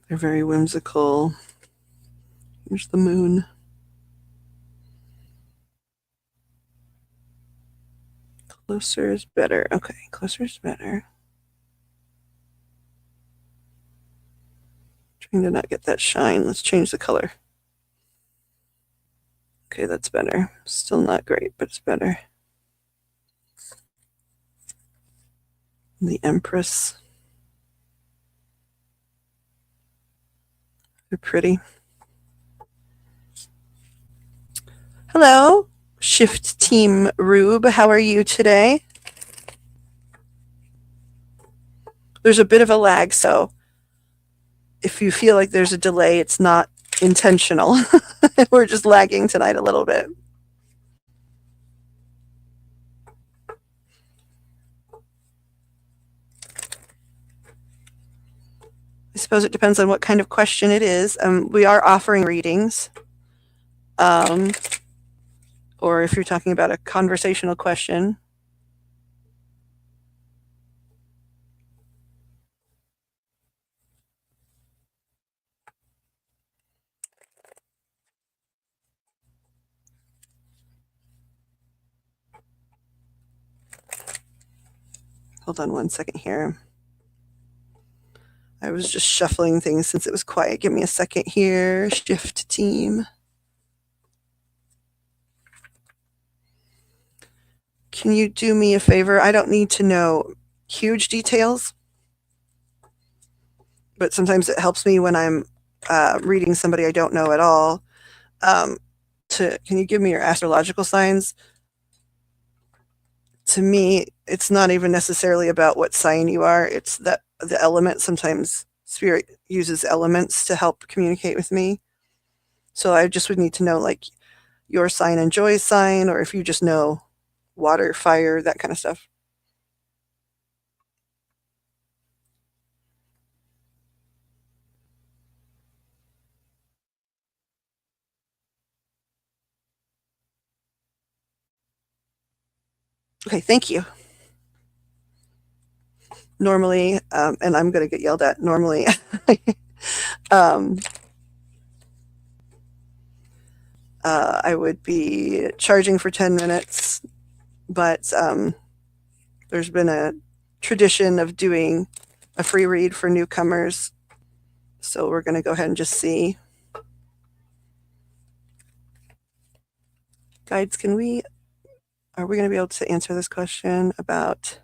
They're very whimsical. Here's the moon. Closer is better. Okay, closer is better. Trying to not get that shine. Let's change the color. Okay, that's better. Still not great, but it's better. The Empress. They're pretty. Hello, Shift Team Rube. How are you today? There's a bit of a lag, so if you feel like there's a delay, it's not intentional. We're just lagging tonight a little bit. I suppose it depends on what kind of question it is. We are offering readings. Or if you're talking about a conversational question. Hold on one second here. I was just shuffling things since it was quiet. Give me a second here. Shift team. Can you do me a favor? I don't need to know huge details, but sometimes it helps me when I'm reading somebody I don't know at all. Can you give me your astrological signs? To me, it's not even necessarily about what sign you are. It's that the element. Sometimes spirit uses elements to help communicate with me. So I just would need to know like your sign and Joy's sign, or if you just know water, fire, that kind of stuff. Okay, thank you. Normally, and I'm going to get yelled at, normally, um, I would be charging for 10 minutes, but there's been a tradition of doing a free read for newcomers. So we're going to go ahead and just see. Guides, are we going to be able to answer this question about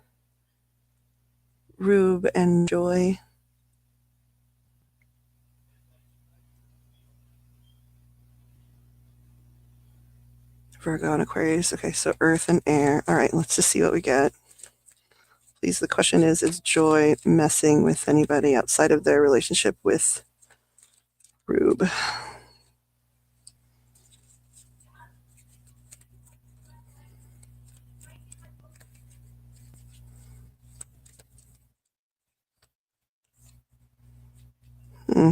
Rube and Joy? Virgo and Aquarius. Okay, so earth and air. All right, let's just see what we get. Please, the question is Joy messing with anybody outside of their relationship with Rube? Hmm.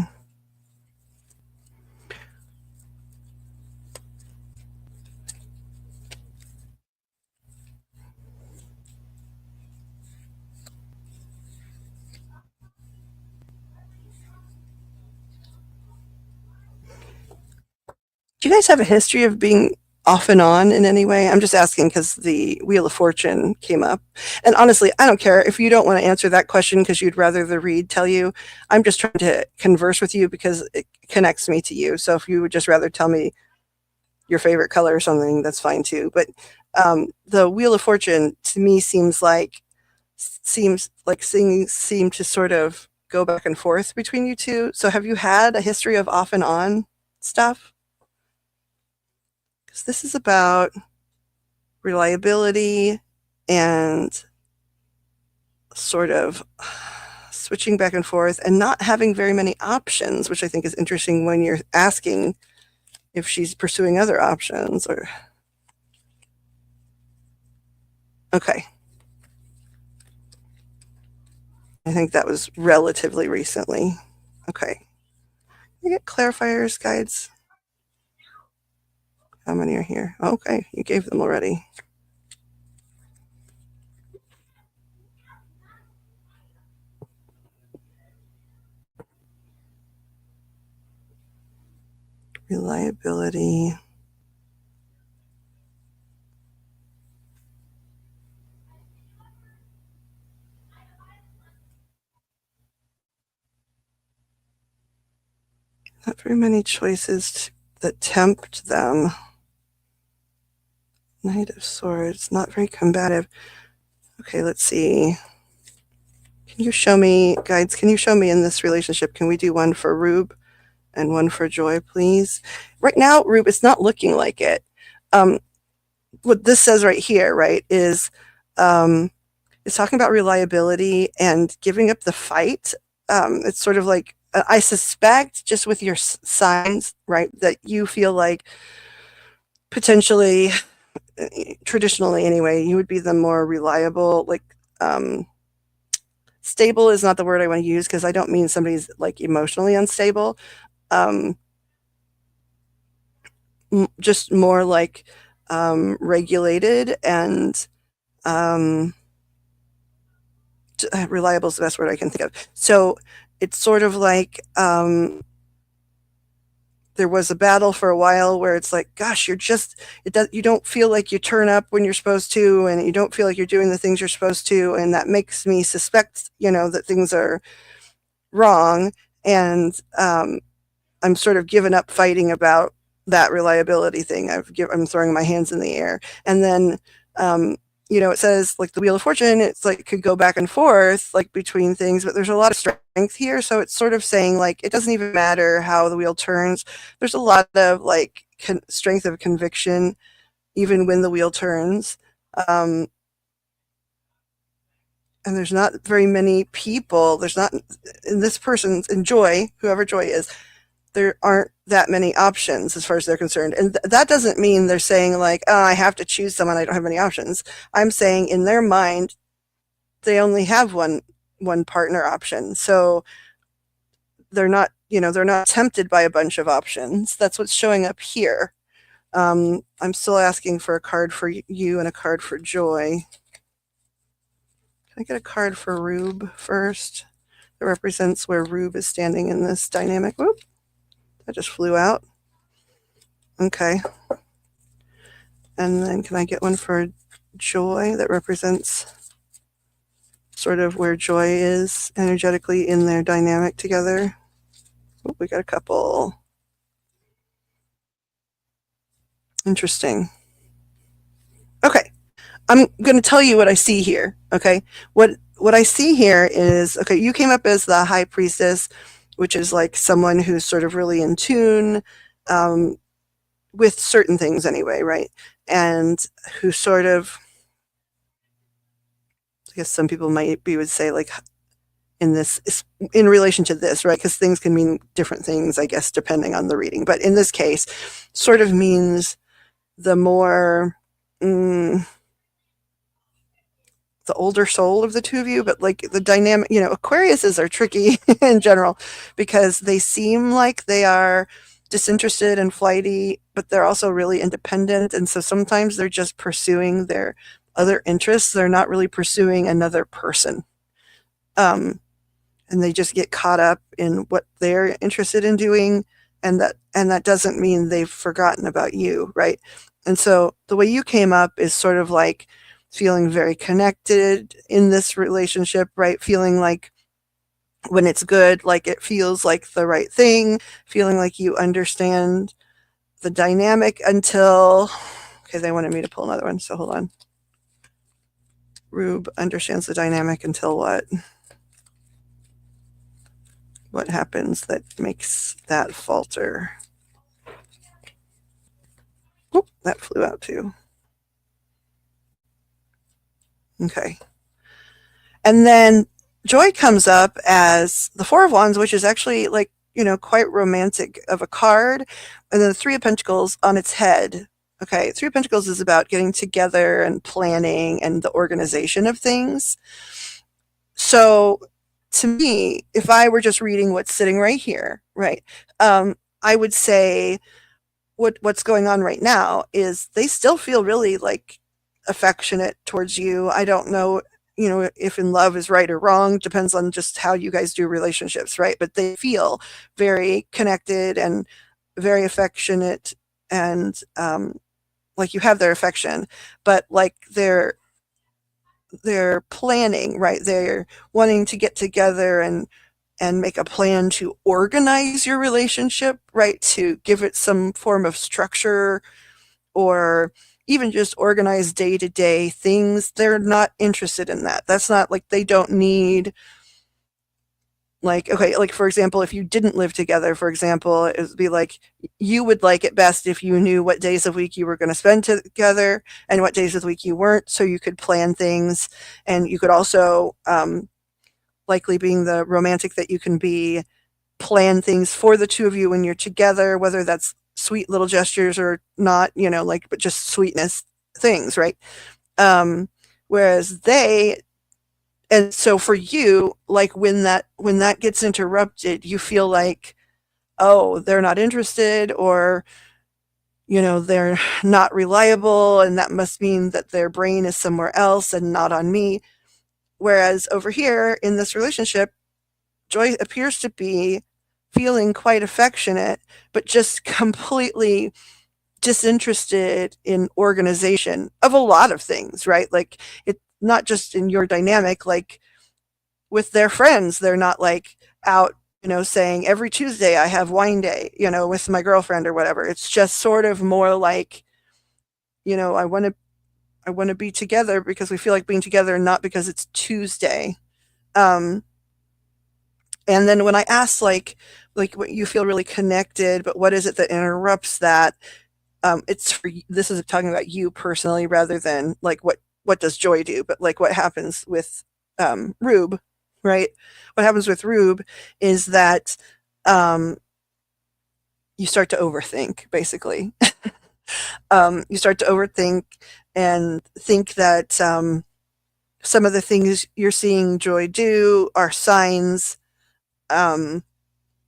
Do you guys have a history of being off and on in any way? I'm just asking because the Wheel of Fortune came up. And honestly, I don't care if you don't want to answer that question because you'd rather the read tell you. I'm just trying to converse with you because it connects me to you. So if you would just rather tell me your favorite color or something, that's fine too. But the Wheel of Fortune to me seems like things seem to sort of go back and forth between you two. So have you had a history of off and on stuff? Because this is about reliability and sort of switching back and forth and not having very many options, which I think is interesting when you're asking if she's pursuing other options or. Okay. I think that was relatively recently. Okay. You get clarifiers, guides. How many are here? Okay, you gave them already. Reliability. Not very many choices that tempt them. Knight of Swords, not very combative. Okay, let's see. Can you show me, guides, can you show me in this relationship, can we do one for Rube and one for Joy, please? Right now, Rube, it's not looking like it. What this says right here, right, is it's talking about reliability and giving up the fight. It's sort of like, I suspect, just with your signs, right, that you feel like potentially, traditionally anyway, you would be the more reliable, like, stable is not the word I want to use because I don't mean somebody's like emotionally unstable. Just more like regulated and reliable is the best word I can think of. So it's sort of like there was a battle for a while where it's like, gosh, you don't feel like you turn up when you're supposed to, and you don't feel like you're doing the things you're supposed to, and that makes me suspect, that things are wrong. And I'm sort of given up fighting about that reliability thing. I'm throwing my hands in the air. And then, it says like the Wheel of Fortune, it's like could go back and forth like between things, but there's a lot of strength here. So it's sort of saying like, it doesn't even matter how the wheel turns. There's a lot of like strength of conviction, even when the wheel turns. And there's not very many people. There's not in this person's in Joy, whoever Joy is, there aren't that many options as far as they're concerned. And that doesn't mean they're saying like, oh, I have to choose someone, I don't have any options. I'm saying in their mind, they only have one partner option. So they're not tempted by a bunch of options. That's what's showing up here. I'm still asking for a card for you and a card for Joy. Can I get a card for Rube first? That represents where Rube is standing in this dynamic. Whoop. That just flew out. Okay. And then can I get one for Joy that represents sort of where Joy is energetically in their dynamic together? Oh, we got a couple. Interesting. Okay. I'm going to tell you what I see here. Okay. What I see here is, okay, you came up as the High Priestess, which is like someone who's sort of really in tune with certain things anyway, right? And who sort of, I guess some people would say like in relation to this, right? Because things can mean different things, I guess, depending on the reading. But in this case, sort of means the more the older soul of the two of you, but like the dynamic, Aquariuses are tricky in general because they seem like they are disinterested and flighty, but they're also really independent. And so sometimes they're just pursuing their other interests. They're not really pursuing another person. And they just get caught up in what they're interested in doing. And that doesn't mean they've forgotten about you, right? And so the way you came up is sort of like feeling very connected in this relationship, right? Feeling like when it's good, like it feels like the right thing, feeling like you understand the dynamic until, okay, they wanted me to pull another one, so hold on. Rube understands the dynamic until what? What happens that makes that falter? Oh, that flew out too. Okay. And then Joy comes up as the Four of Wands, which is actually like, quite romantic of a card. And then the Three of Pentacles on its head. Okay. Three of Pentacles is about getting together and planning and the organization of things. So to me, if I were just reading what's sitting right here, right, I would say what's going on right now is they still feel really like affectionate towards you. I don't know, if in love is right or wrong, depends on just how you guys do relationships, right? But they feel very connected and very affectionate and like you have their affection, but like they're planning, right? They're wanting to get together and make a plan to organize your relationship, right? To give it some form of structure or even just organize day-to-day things. They're not interested in that. That's not like they don't need, like, okay, like for example, if you didn't live together, for example, it would be like you would like it best if you knew what days of the week you were going to spend together and what days of the week you weren't, so you could plan things. And you could also, likely being the romantic that you can be, plan things for the two of you when you're together, whether that's sweet little gestures or not, but just sweetness things, right? Whereas and so for you, like when that gets interrupted, you feel like, oh, they're not interested, or they're not reliable, and that must mean that their brain is somewhere else and not on me. Whereas over here in this relationship, Joy appears to be feeling quite affectionate, but just completely disinterested in organization of a lot of things, right? Like, it's not just in your dynamic, like with their friends, they're not like out, saying every Tuesday I have wine day, with my girlfriend or whatever. It's just sort of more like, I want to be together because we feel like being together, not because it's Tuesday. Um, and then when I asked, like what you feel really connected, but what is it that interrupts that? It's for this is talking about you personally rather than like what does Joy do, but like what happens with Rube, right? What happens with Rube is that um, you start to overthink, basically. You start to overthink and think that some of the things you're seeing Joy do are signs um,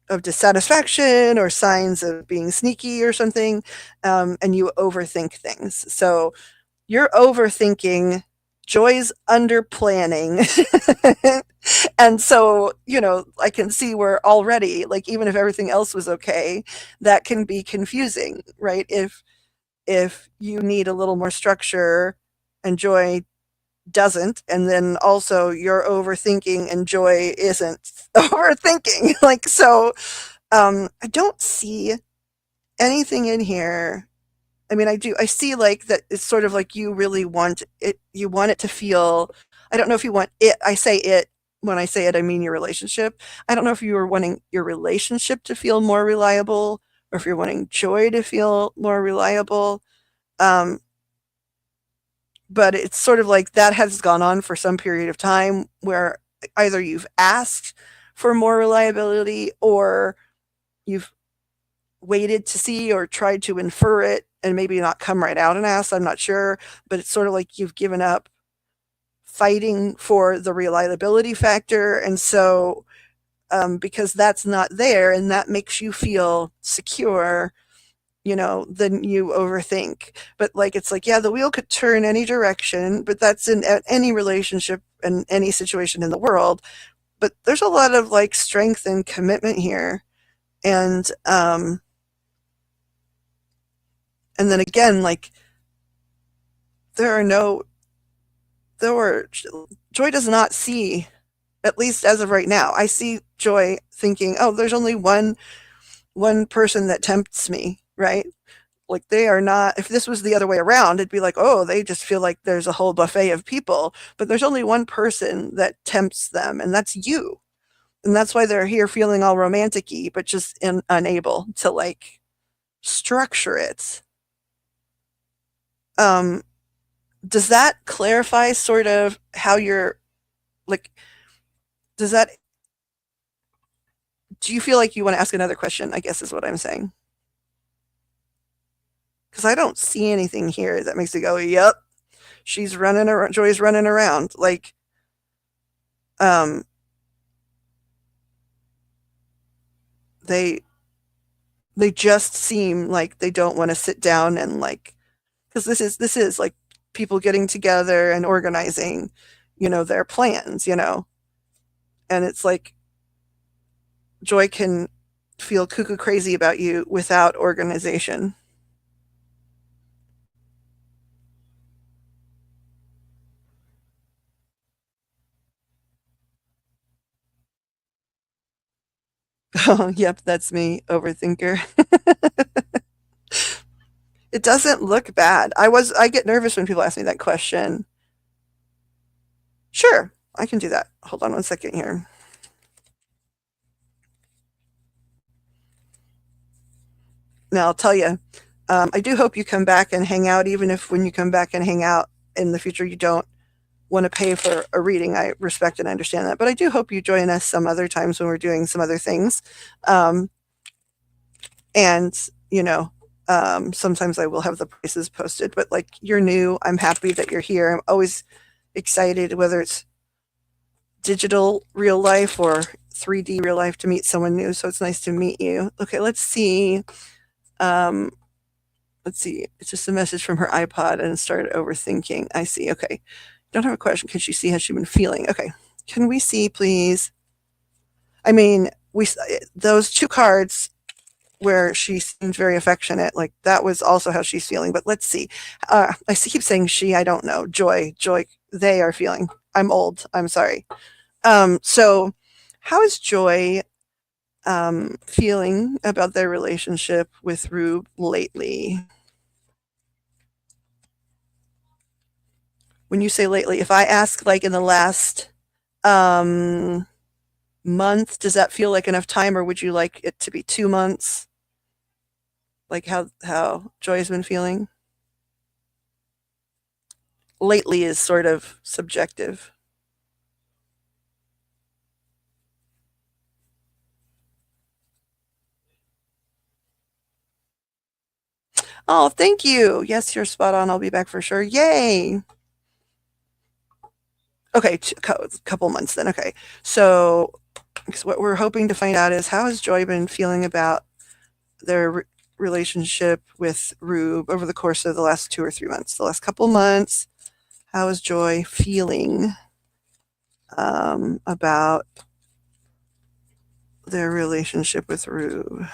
of dissatisfaction or signs of being sneaky or something, and you overthink things. So you're overthinking, Joy's under planning. And so, I can see where already, like, even if everything else was okay, that can be confusing, right? If you need a little more structure and Joy doesn't, and then also you're overthinking and Joy isn't overthinking. Like, so I don't see anything in here. I mean, I see like that it's sort of like you really want it, you want it to feel, I don't know if you want it, I say it, when I say it, I mean your relationship. I don't know if you were wanting your relationship to feel more reliable or if you're wanting Joy to feel more reliable. Um, but it's sort of like that has gone on for some period of time where either you've asked for more reliability or you've waited to see or tried to infer it and maybe not come right out and ask. I'm not sure, but it's sort of like you've given up fighting for the reliability factor. And so, because that's not there and that makes you feel secure, then you overthink. But like, it's like, yeah, the wheel could turn any direction, but that's in any relationship and any situation in the world. But there's a lot of like strength and commitment here. And and then again, like there are no, there were, Joy does not see, at least as of right now, I see Joy thinking, oh, there's only one person that tempts me, right? Like they are not, if this was the other way around, it'd be like, oh, they just feel like there's a whole buffet of people, but there's only one person that tempts them, and that's you. And that's why they're here feeling all romantic-y, but just unable to like structure it. Um, does that clarify sort of how you're like, does that, do you feel like you want to ask another question, I guess is what I'm saying? Because I don't see anything here that makes it go, yep, she's running around, Joy's running around. Like, um, they they just seem like they don't want to sit down and like, because this is like people getting together and organizing, their plans, and it's like Joy can feel cuckoo crazy about you without organization. Oh, yep, that's me, overthinker. It doesn't look bad. I get nervous when people ask me that question. Sure, I can do that. Hold on one second here. Now I'll tell you, I do hope you come back and hang out, even if when you come back and hang out in the future you don't want to pay for a reading. I respect and understand that, but I do hope you join us some other times when we're doing some other things. Um, and sometimes I will have the prices posted, but like you're new, I'm happy that you're here. I'm always excited, whether it's digital real life or 3D real life, to meet someone new. So it's nice to meet you. Okay, let's see. Um, let's see. It's just a message from her iPod and started overthinking. I see. Okay. Don't have a question. Can she see how she's been feeling? Okay. Can we see, please? I mean, we those two cards where she seemed very affectionate, like that was also how she's feeling. But let's see. I keep saying she. I don't know. Joy. They are feeling. I'm old. I'm sorry. So, how is Joy feeling about their relationship with Rube lately? When you say lately, if I ask like in the last um, month, does that feel like enough time, or would you like it to be 2 months? Like how Joy's been feeling lately is sort of subjective. Oh, thank you. Yes, you're spot on. I'll be back for sure. Yay. Okay, couple months then. Okay. So, what we're hoping to find out is how has Joy been feeling about their relationship with Rube over the course of the last 2 or 3 months? The last couple months, how is Joy feeling about their relationship with Rube?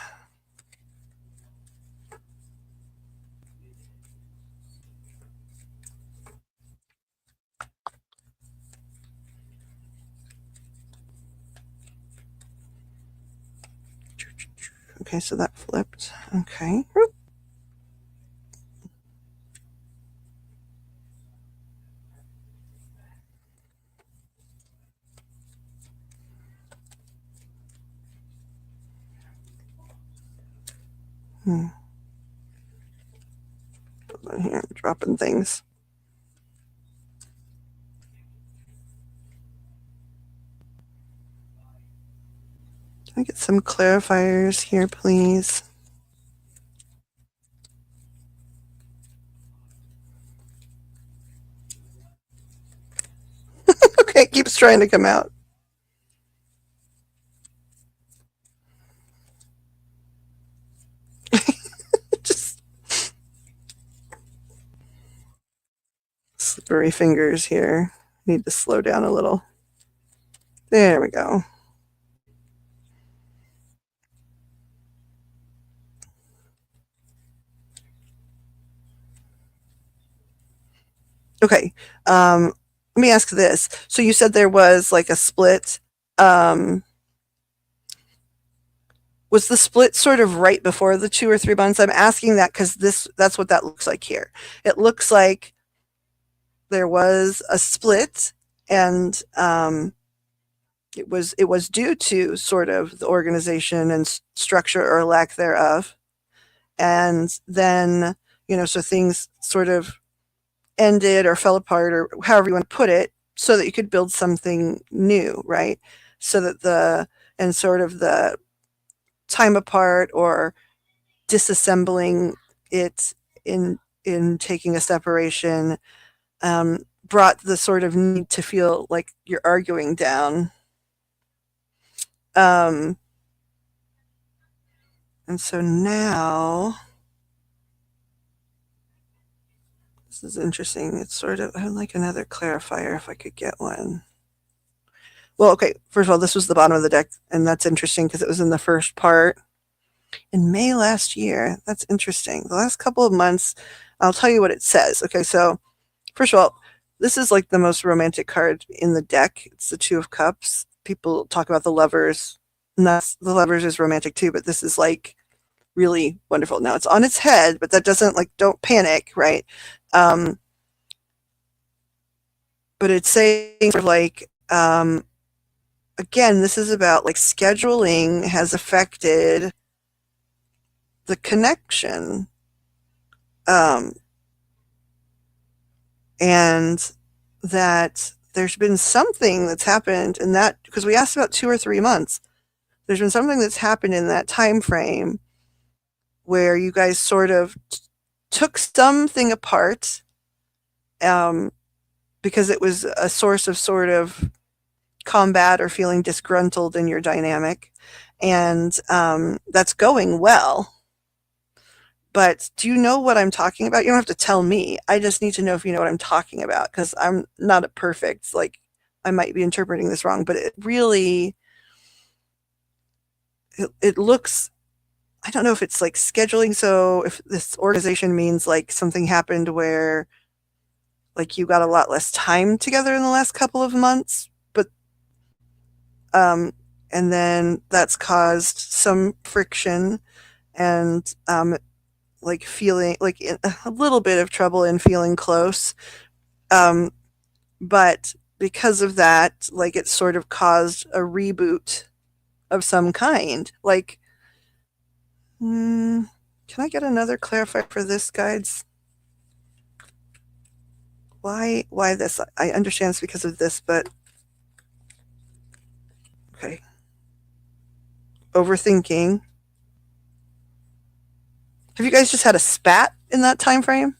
Okay, so that flipped. Okay. Hmm. Here, dropping things. Can I get some clarifiers here, please? Okay, it keeps trying to come out. Just slippery fingers here. Need to slow down a little. There we go. Okay. Let me ask this. So you said there was like a split. Um, was the split sort of right before the 2 or 3 months? I'm asking that because that's what that looks like here. It looks like there was a split, and it was due to sort of the organization and structure or lack thereof. And then, so things sort of ended or fell apart or however you want to put it, so that you could build something new, right? So that and sort of the time apart or disassembling it in taking a separation brought the sort of need to feel like you're arguing down. Um, and so now, this is interesting. It's sort of, I would like another clarifier if I could get one. Well, okay, first of all, this was the bottom of the deck, and that's interesting because it was in the first part in May last year. That's interesting. The last couple of months, I'll tell you what it says. Okay, so first of all, this is like the most romantic card in the deck. It's the Two of Cups. People talk about the Lovers, and the Lovers is romantic too, but this is like really wonderful. Now it's on its head, but that doesn't like don't panic, right? Um, but it's saying sort of like again, this is about like scheduling has affected the connection. Um, and that there's been something that's happened in that, because we asked about 2 or 3 months. There's been something that's happened in that time frame where you guys sort of took something apart because it was a source of sort of combat or feeling disgruntled in your dynamic, and that's going well. But do you know what I'm talking about? You don't have to tell me. I just need to know if you know what I'm talking about, because I'm not a perfect, like, I might be interpreting this wrong, but it really, it looks, I don't know if it's like scheduling. So if this organization means like something happened where like you got a lot less time together in the last couple of months, but um, and then that's caused some friction and like feeling like a little bit of trouble in feeling close. Um, but because of that, like it sort of caused a reboot of some kind. Like, can I get another clarifier for this, guides? Why this? I understand it's because of this, but okay. Overthinking. Have you guys just had a spat in that time frame?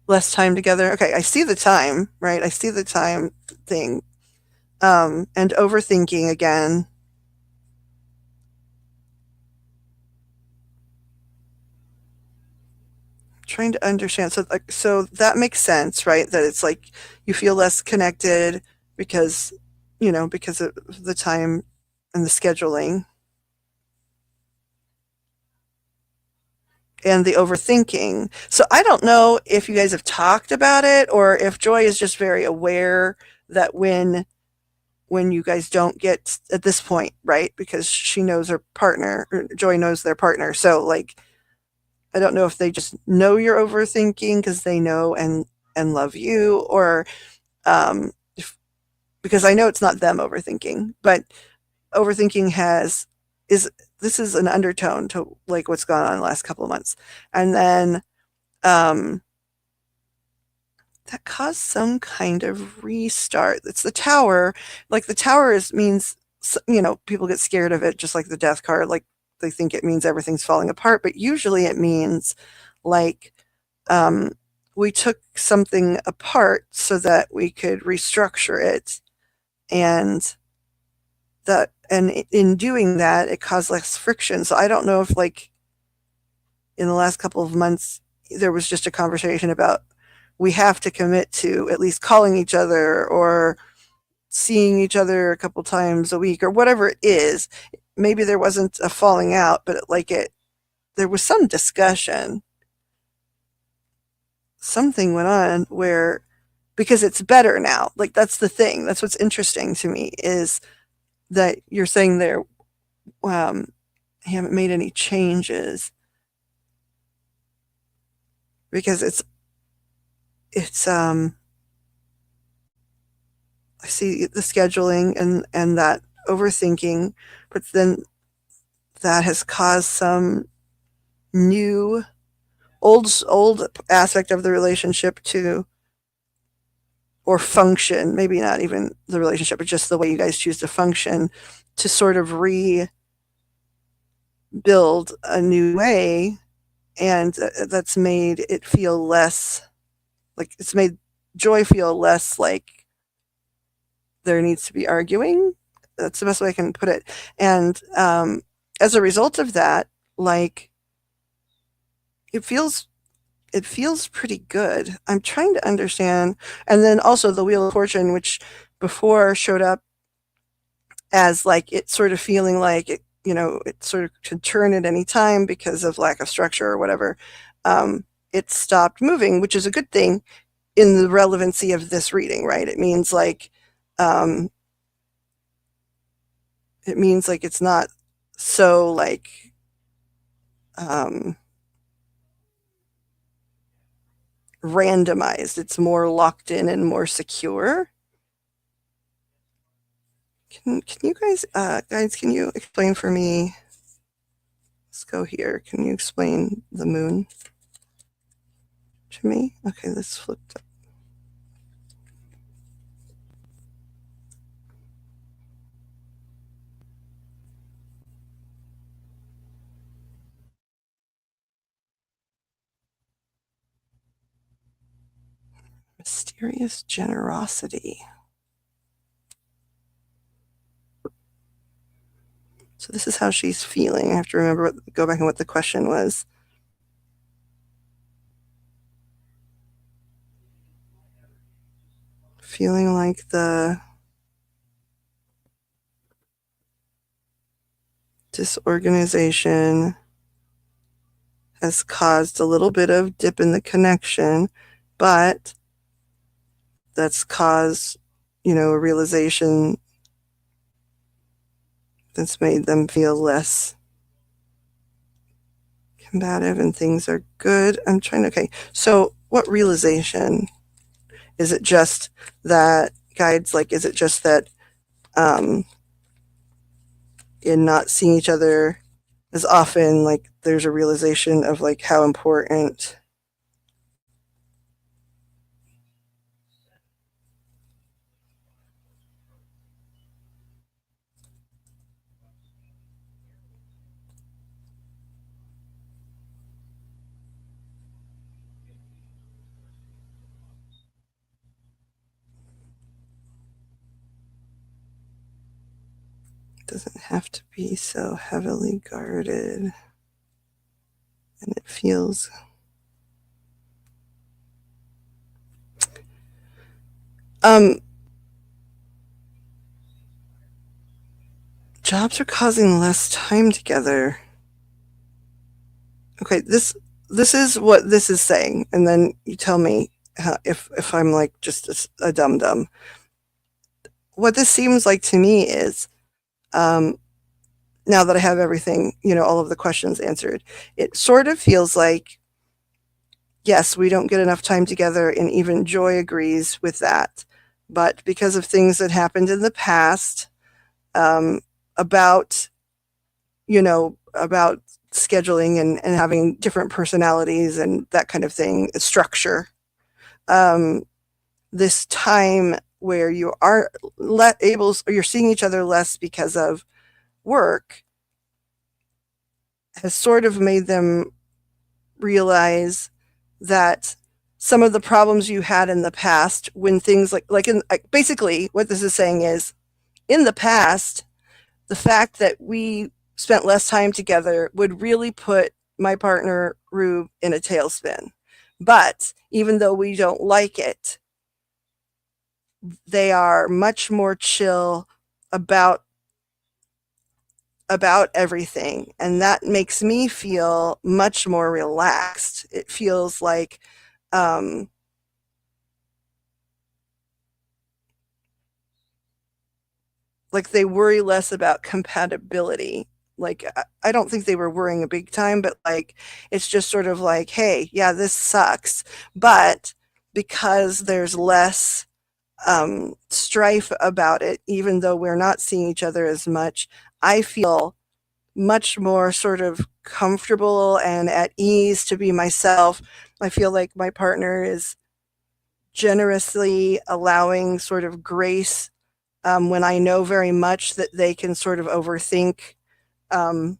Less time together. Okay, I see the time, right? I see the time thing. And overthinking again. Trying to understand. So, like, so that makes sense, right? That it's like you feel less connected because, because of the time and the scheduling and the overthinking. So I don't know if you guys have talked about it or if Joy is just very aware that when you guys don't get at this point, right? Because she knows her partner, or Joy knows their partner. So like I don't know if they just know you're overthinking because they know and love you, or if, because I know it's not them overthinking, but overthinking has is this is an undertone to like what's gone on in the last couple of months, and then um, that caused some kind of restart. It's the tower, like the tower is means people get scared of it, just like the death card, like they think it means everything's falling apart, but usually it means like um, we took something apart so that we could restructure it, and that and in doing that it caused less friction. So I don't know if like in the last couple of months there was just a conversation about we have to commit to at least calling each other or seeing each other a couple times a week or whatever it is. Maybe there wasn't a falling out, but there was some discussion. Something went on where because it's better now. Like that's the thing. That's what's interesting to me is that you're saying there um, haven't made any changes because it's I see the scheduling and that overthinking, but then that has caused some new old aspect of the relationship to or function, maybe not even the relationship, but just the way you guys choose to function to sort of rebuild a new way, and that's made it feel less like it's made Joy feel less like there needs to be arguing. That's the best way I can put it. And as a result of that, like it feels it feels pretty good. I'm trying to understand. And then also the Wheel of Fortune, which before showed up as like it sort of feeling like it sort of could turn at any time because of lack of structure or whatever. It stopped moving, which is a good thing in the relevancy of this reading, right? Um, it means like it's not so like um, randomized. It's more locked in and more secure. Can you guys, can you explain for me? Let's go here. Can you explain the moon to me? Okay, let's flip that. Mysterious generosity. So this is how she's feeling. I have to go back and what the question was. Feeling like disorganization has caused a little bit of dip in the connection, but that's caused, a realization that's made them feel less combative and things are good. Okay, so what realization? Is it just that guides, like, is it just that um, in not seeing each other as often, like, there's a realization of, like, how important it doesn't have to be so heavily guarded, and it feels jobs are causing less time together. Okay, this is what this is saying, and then you tell me if I'm like just a dum dum. What this seems like to me is, um, now that I have everything, all of the questions answered, it sort of feels like, yes, we don't get enough time together, and even Joy agrees with that. But because of things that happened in the past, um, about, about scheduling and having different personalities and that kind of thing, structure, um, this time where you are able, or you're seeing each other less because of work, has sort of made them realize that some of the problems you had in the past, when things basically what this is saying is, in the past, the fact that we spent less time together would really put my partner Rube in a tailspin. But even though we don't like it, they are much more chill about everything, and that makes me feel much more relaxed. It feels um like they worry less about compatibility. Like, I don't think they were worrying a big time, but like, it's just sort of like, hey, yeah, this sucks, but because there's less strife about it, even though we're not seeing each other as much, I feel much more sort of comfortable and at ease to be myself. I feel like my partner is generously allowing sort of grace, when I know very much that they can sort of overthink, um,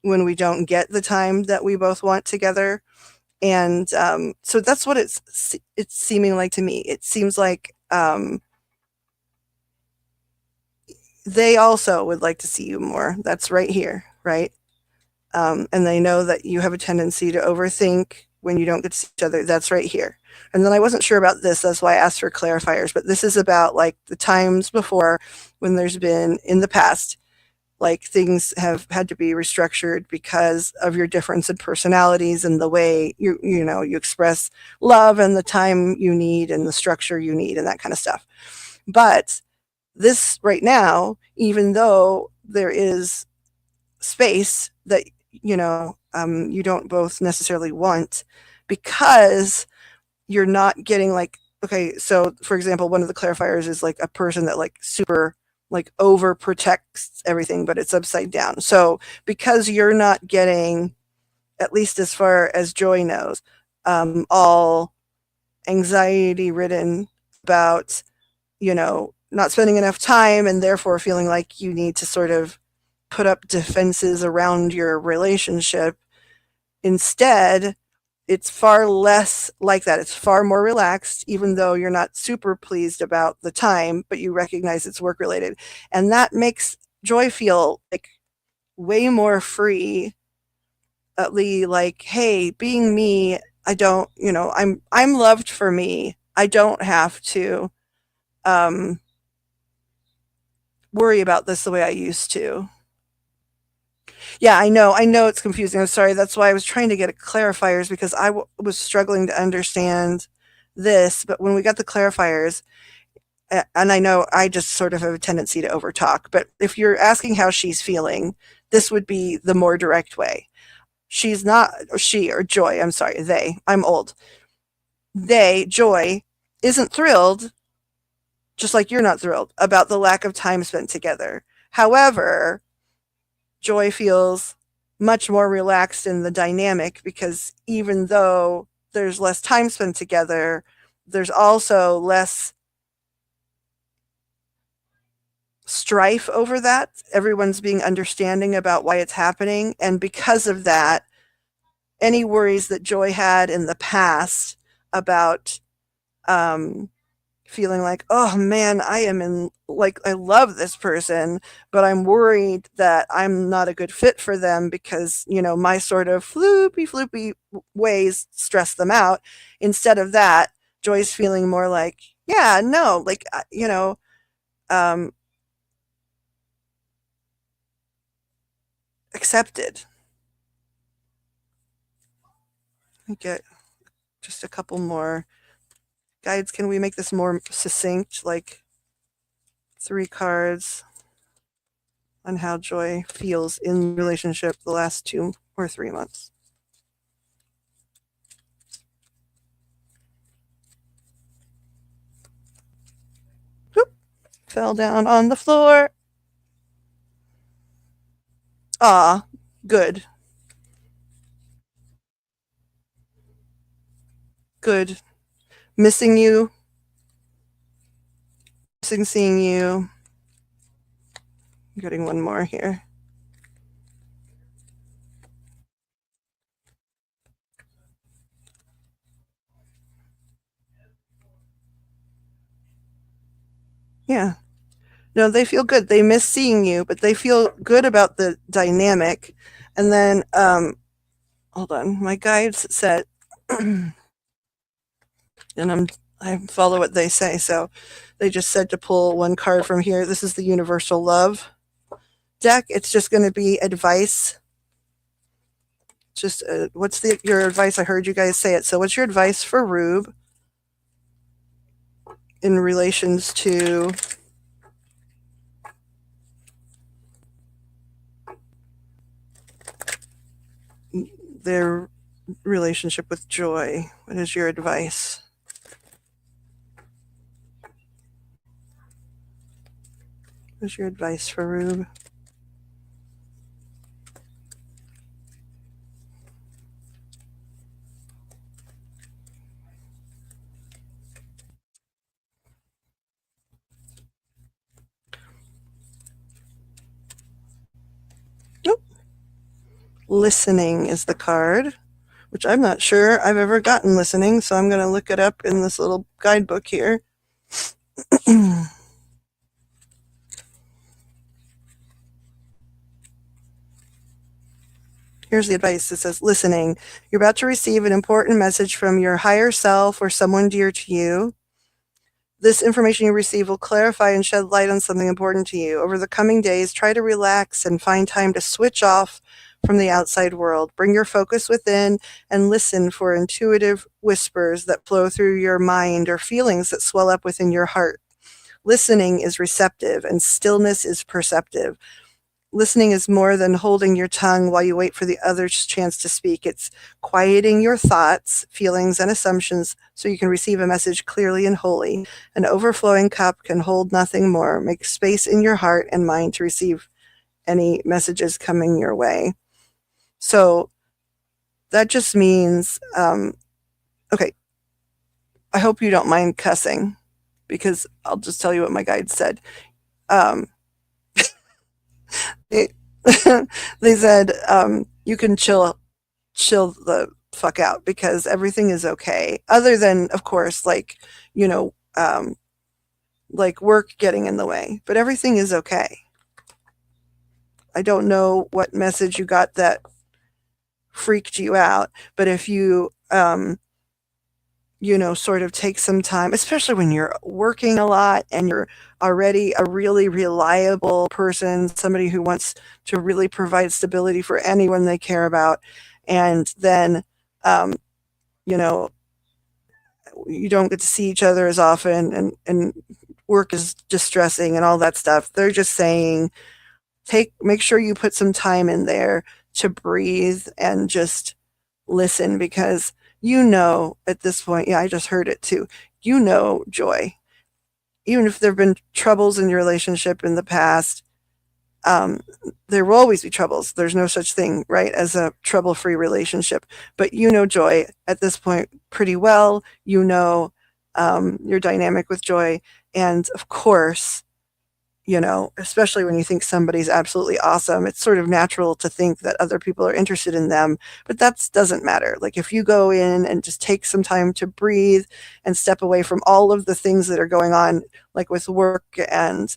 when we don't get the time that we both want together. And so that's what it's seeming like to me. It seems like, they also would like to see you more. That's right here, right? And they know that you have a tendency to overthink when you don't get to see each other. That's right here. And then I wasn't sure about this. That's why I asked for clarifiers. But this is about like the times before, when there's been in the past, like things have had to be restructured because of your difference in personalities and the way you express love and the time you need and the structure you need and that kind of stuff. But this right now, even though there is space that you don't both necessarily want, because you're not getting like, okay, so for example, one of the clarifiers is like a person that like super like overprotects everything, but it's upside down. So because you're not getting, at least as far as Joy knows, all anxiety ridden about, not spending enough time, and therefore feeling like you need to sort of put up defenses around your relationship. Instead, it's far less like that. It's far more relaxed, even though you're not super pleased about the time, but you recognize it's work related. And that makes Joy feel like way more free, like, hey, being me, I don't, I'm loved for me. I don't have to um worry about this the way I used to. Yeah, I know it's confusing. I'm sorry. That's why I was trying to get clarifiers because was struggling to understand this. But when we got the clarifiers, and I know I just sort of have a tendency to overtalk, but if you're asking how she's feeling, this would be the more direct way. She's not, or she or Joy, I'm sorry, they, I'm old. Joy, isn't thrilled, just like you're not thrilled, about the lack of time spent together. However, Joy feels much more relaxed in the dynamic because even though there's less time spent together, there's also less strife over that. Everyone's being understanding about why it's happening. And because of that, any worries that Joy had in the past about um, feeling like, oh man, I am in, like, I love this person, but I'm worried that I'm not a good fit for them because, my sort of floopy ways stress them out. Instead of that, Joy's feeling more like, yeah, no, like, um, accepted. I get just a couple more guides. Can we make this more succinct? Like 3 cards on how Joy feels in relationship the last 2 or 3 months. Whoop, fell down on the floor. Ah, good. Good. Missing you. Missing seeing you. I'm getting one more here. Yeah. No, they feel good. They miss seeing you, but they feel good about the dynamic. And then, hold on, my guides said, and I follow what they say. So they just said to pull one card from here. This is the Universal Love deck. It's just going to be advice. Just what's your advice? I heard you guys say it. So what's your advice for Rube in relations to their relationship with Joy? What is your advice? What's your advice for Rube? Nope. Listening is the card, which I'm not sure I've ever gotten listening, so I'm going to look it up in this little guidebook here. Here's the advice. It says, listening. You're about to receive an important message from your higher self or someone dear to you. This information you receive will clarify and shed light on something important to you. Over the coming days, try to relax and find time to switch off from the outside world. Bring your focus within and listen for intuitive whispers that flow through your mind or feelings that swell up within your heart. Listening is receptive and stillness is perceptive. Listening is more than holding your tongue while you wait for the other's chance to speak. It's quieting your thoughts, feelings, and assumptions so you can receive a message clearly and wholly. An overflowing cup can hold nothing more. Make space in your heart and mind to receive any messages coming your way. So that just means, okay, I hope you don't mind cussing because I'll just tell you what my guide said. They, they said you can chill the fuck out because everything is okay. Other than, of course, like work getting in the way, but everything is okay. I don't know what message you got that freaked you out, but if you sort of take some time, especially when you're working a lot and you're already a really reliable person, somebody who wants to really provide stability for anyone they care about. And then, um, you know, you don't get to see each other as often, and work is distressing and all that stuff. They're just saying, make sure you put some time in there to breathe and just listen, because at this point, yeah, I just heard it too. Joy, even if there have been troubles in your relationship in the past, um, there will always be troubles. There's no such thing, right, as a trouble-free relationship. But Joy at this point pretty well. Your dynamic with Joy, and of course, especially when you think somebody's absolutely awesome, it's sort of natural to think that other people are interested in them, but that doesn't matter. Like, if you go in and just take some time to breathe and step away from all of the things that are going on, like with work and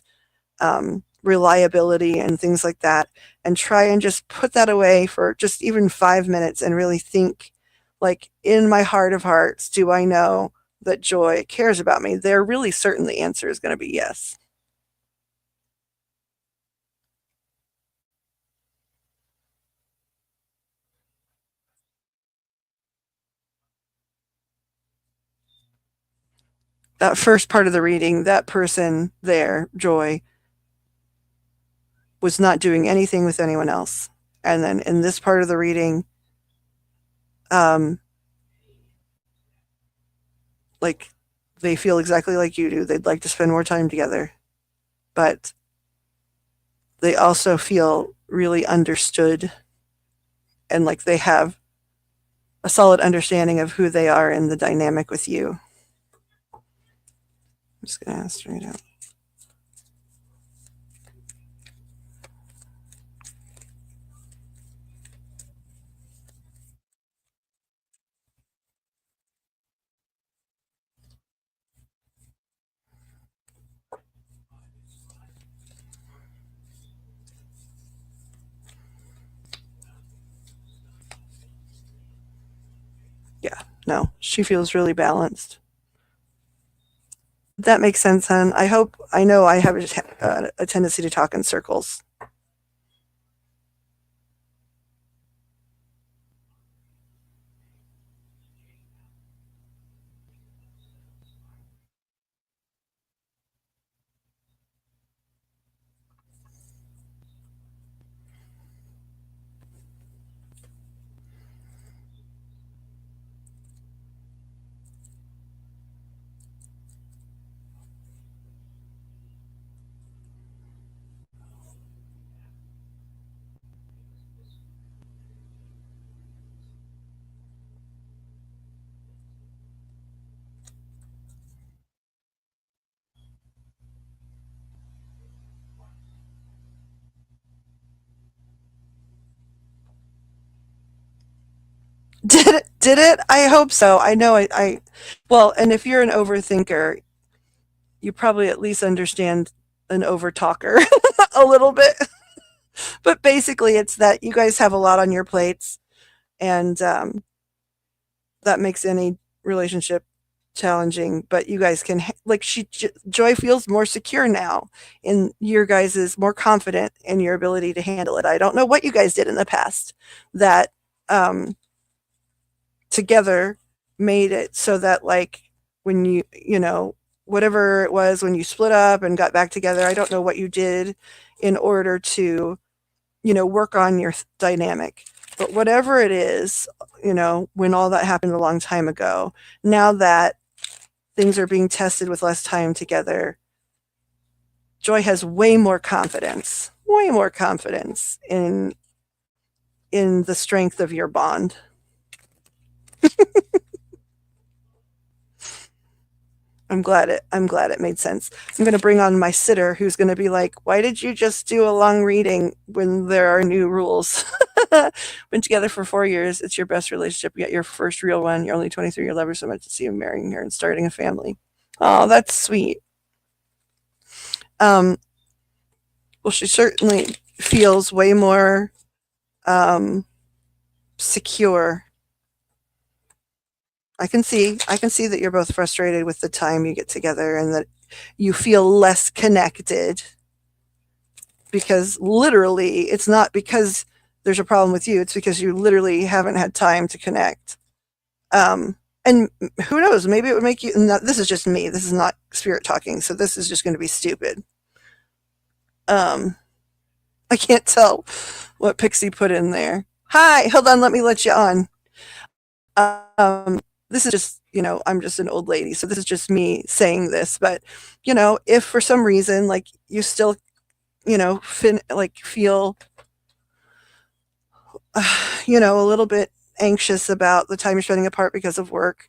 reliability and things like that, and try and just put that away for just even 5 minutes and really think, like, in my heart of hearts, do I know that Joy cares about me? There really certain the answer is going to be yes. That first part of the reading, that person there, Joy, was not doing anything with anyone else. And then in this part of the reading, um, like, they feel exactly like you do. They'd like to spend more time together, but they also feel really understood, and like they have a solid understanding of who they are in the dynamic with you. I'm just going to ask straight out. Yeah, no, she feels really balanced. That makes sense, hon. I know I have a tendency to talk in circles. Did it? I hope so. I know well, and if you're an overthinker, you probably at least understand an overtalker a little bit. But basically, it's that you guys have a lot on your plates, and that makes any relationship challenging. But you guys can, like, Joy feels more secure now, in your guys is more confident in your ability to handle it. I don't know what you guys did in the past that um, together made it so that, like, when whatever it was when you split up and got back together, I don't know what you did in order to work on your dynamic. But whatever it is, when all that happened a long time ago, now that things are being tested with less time together, Joy has way more confidence in the strength of your bond. I'm glad it made sense. I'm going to bring on my sitter, who's going to be like, "Why did you just do a long reading when there are new rules?" Been together for 4 years. It's your best relationship yet, your first real one. You're only 23. You love her so much to see you marrying her and starting a family. Oh, that's sweet. Um, well, she certainly feels way more um, secure I can see that you're both frustrated with the time you get together and that you feel less connected because literally it's not because there's a problem with you, it's because you literally haven't had time to connect. And who knows, maybe it would make you not, this is just me, this is not spirit talking, so this is just going to be stupid. Um, I can't tell what Pixie put in there. Hi, hold on, let me let you on. This is just, I'm just an old lady, so this is just me saying this. But, if for some reason, like, you still, feel, a little bit anxious about the time you're spending apart because of work,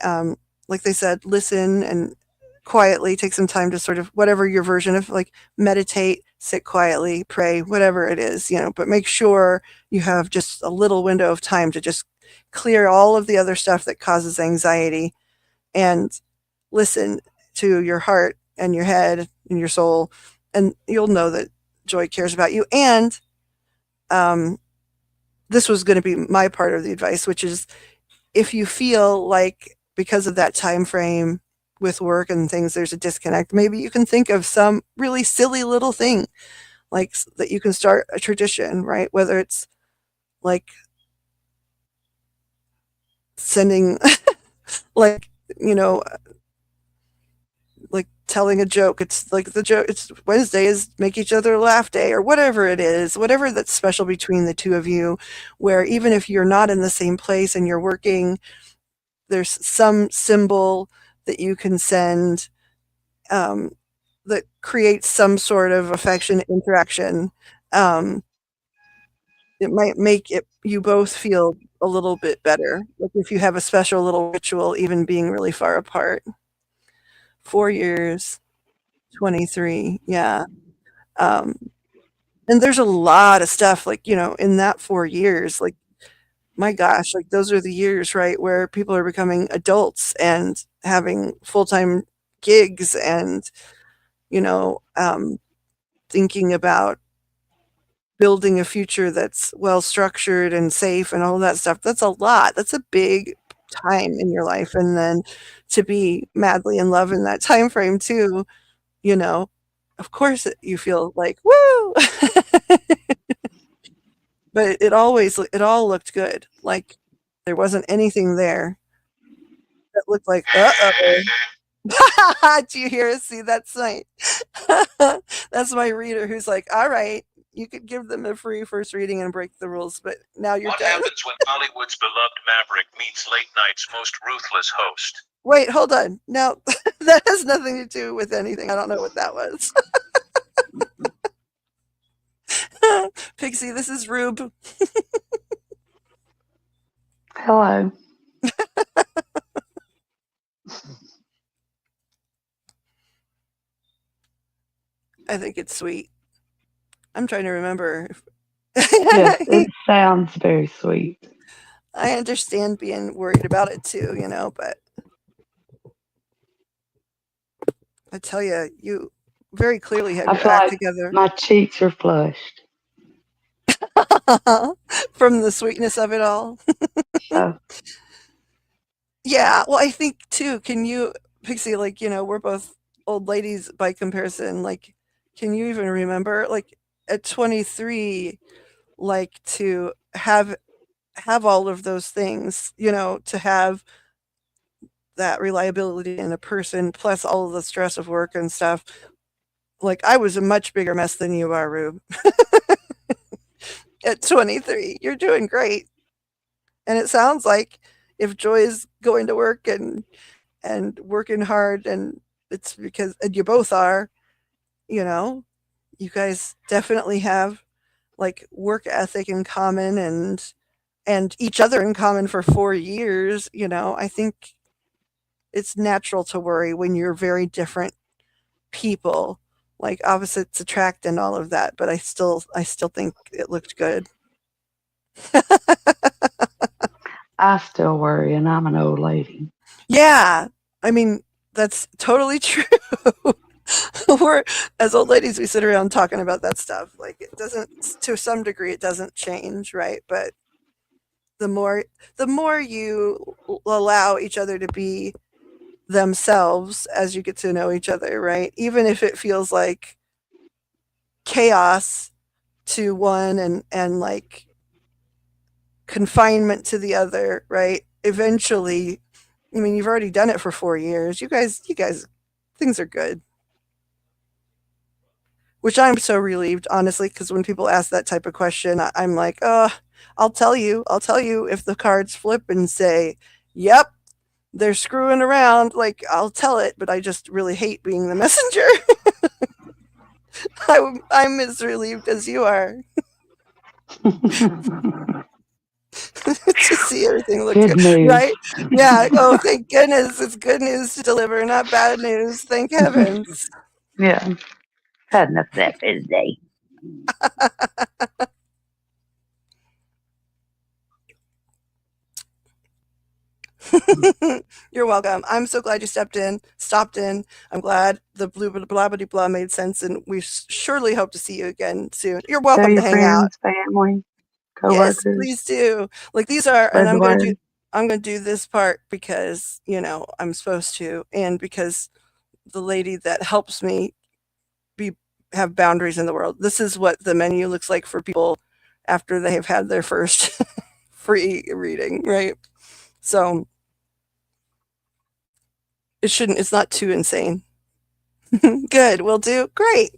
um, like they said, listen and quietly take some time to sort of whatever your version of like meditate, sit quietly, pray, whatever it is, but make sure you have just a little window of time to just clear all of the other stuff that causes anxiety and listen to your heart and your head and your soul. And you'll know that joy cares about you. And um, this was going to be my part of the advice, which is if you feel like because of that time frame with work and things there's a disconnect, maybe you can think of some really silly little thing like that you can start a tradition, right? Whether it's like sending like, you know, like telling a joke. It's like the joke, it's Wednesday is make each other laugh day or whatever it is, whatever that's special between the two of you, where even if you're not in the same place and you're working, there's some symbol that you can send um, that creates some sort of affection interaction. Um, it might make it you both feel a little bit better. Like if you have a special little ritual, even being really far apart. 4 years, 23, yeah. Um, and there's a lot of stuff like in that 4 years, like my gosh, like those are the years, right, where people are becoming adults and having full time gigs and you know, um, thinking about building a future that's well structured and safe and all that stuff. That's a lot. That's a big time in your life. And then to be madly in love in that time frame too, you know, of course you feel like, woo! But it all looked good. Like there wasn't anything there that looked like, uh-oh. Do you hear us? See, that's my that's my reader who's like, all right, you could give them a free first reading and break the rules, but now you're What done. happens when Hollywood's beloved maverick meets late night's most ruthless host? Wait, hold on. No, that has nothing to do with anything. I don't know what that was. Pixie, this is Rube. Hello. I think it's sweet. I'm trying to remember. Yes, it sounds very sweet. I understand being worried about it too, but I tell you, you very clearly have I your feel act like together. my cheeks are flushed. From the sweetness of it all. So, Yeah, well, I think too, can you Pixie, like, we're both old ladies by comparison, like, can you even remember, like, at 23, like, to have all of those things, to have that reliability in a person plus all of the stress of work and stuff. Like, I was a much bigger mess than you are, Rube. At 23, you're doing great. And it sounds like if Joy is going to work and working hard and it's because and you both are, you know, you guys definitely have like work ethic in common and each other in common for 4 years, I think it's natural to worry when you're very different people, like opposites attract and all of that, but I still think it looked good. I still worry, and I'm an old lady. Yeah. I mean, that's totally true. We're as old ladies, we sit around talking about that stuff. Like it doesn't, to some degree, it doesn't change, right? But the more you allow each other to be themselves as you get to know each other, right? Even if it feels like chaos to one and like confinement to the other, right? Eventually, I mean, you've already done it for 4 years. You guys, things are good. Which I'm so relieved, honestly, because when people ask that type of question, I'm like, I'll tell you. I'll tell you if the cards flip and say, yep, they're screwing around. Like, I'll tell it, but I just really hate being the messenger. I'm as relieved as you are to see everything look Good good, news. right? Yeah. Oh, thank goodness. It's good news to deliver, not bad news. Thank heavens. Yeah. Had enough of that for today. You're welcome. I'm so glad you stopped in. I'm glad the blue blah blah blah made sense, and we surely hope to see you again soon. You're Tell welcome to your hang out. friends, family, Yes, coworkers, please do. Like these are, and spread the word. I'm gonna do this part because I'm supposed to, and because the lady that helps me be have boundaries in the world. This is what the menu looks like for people after they have had their first free reading, right? So it's not too insane. Good, we'll do. Great.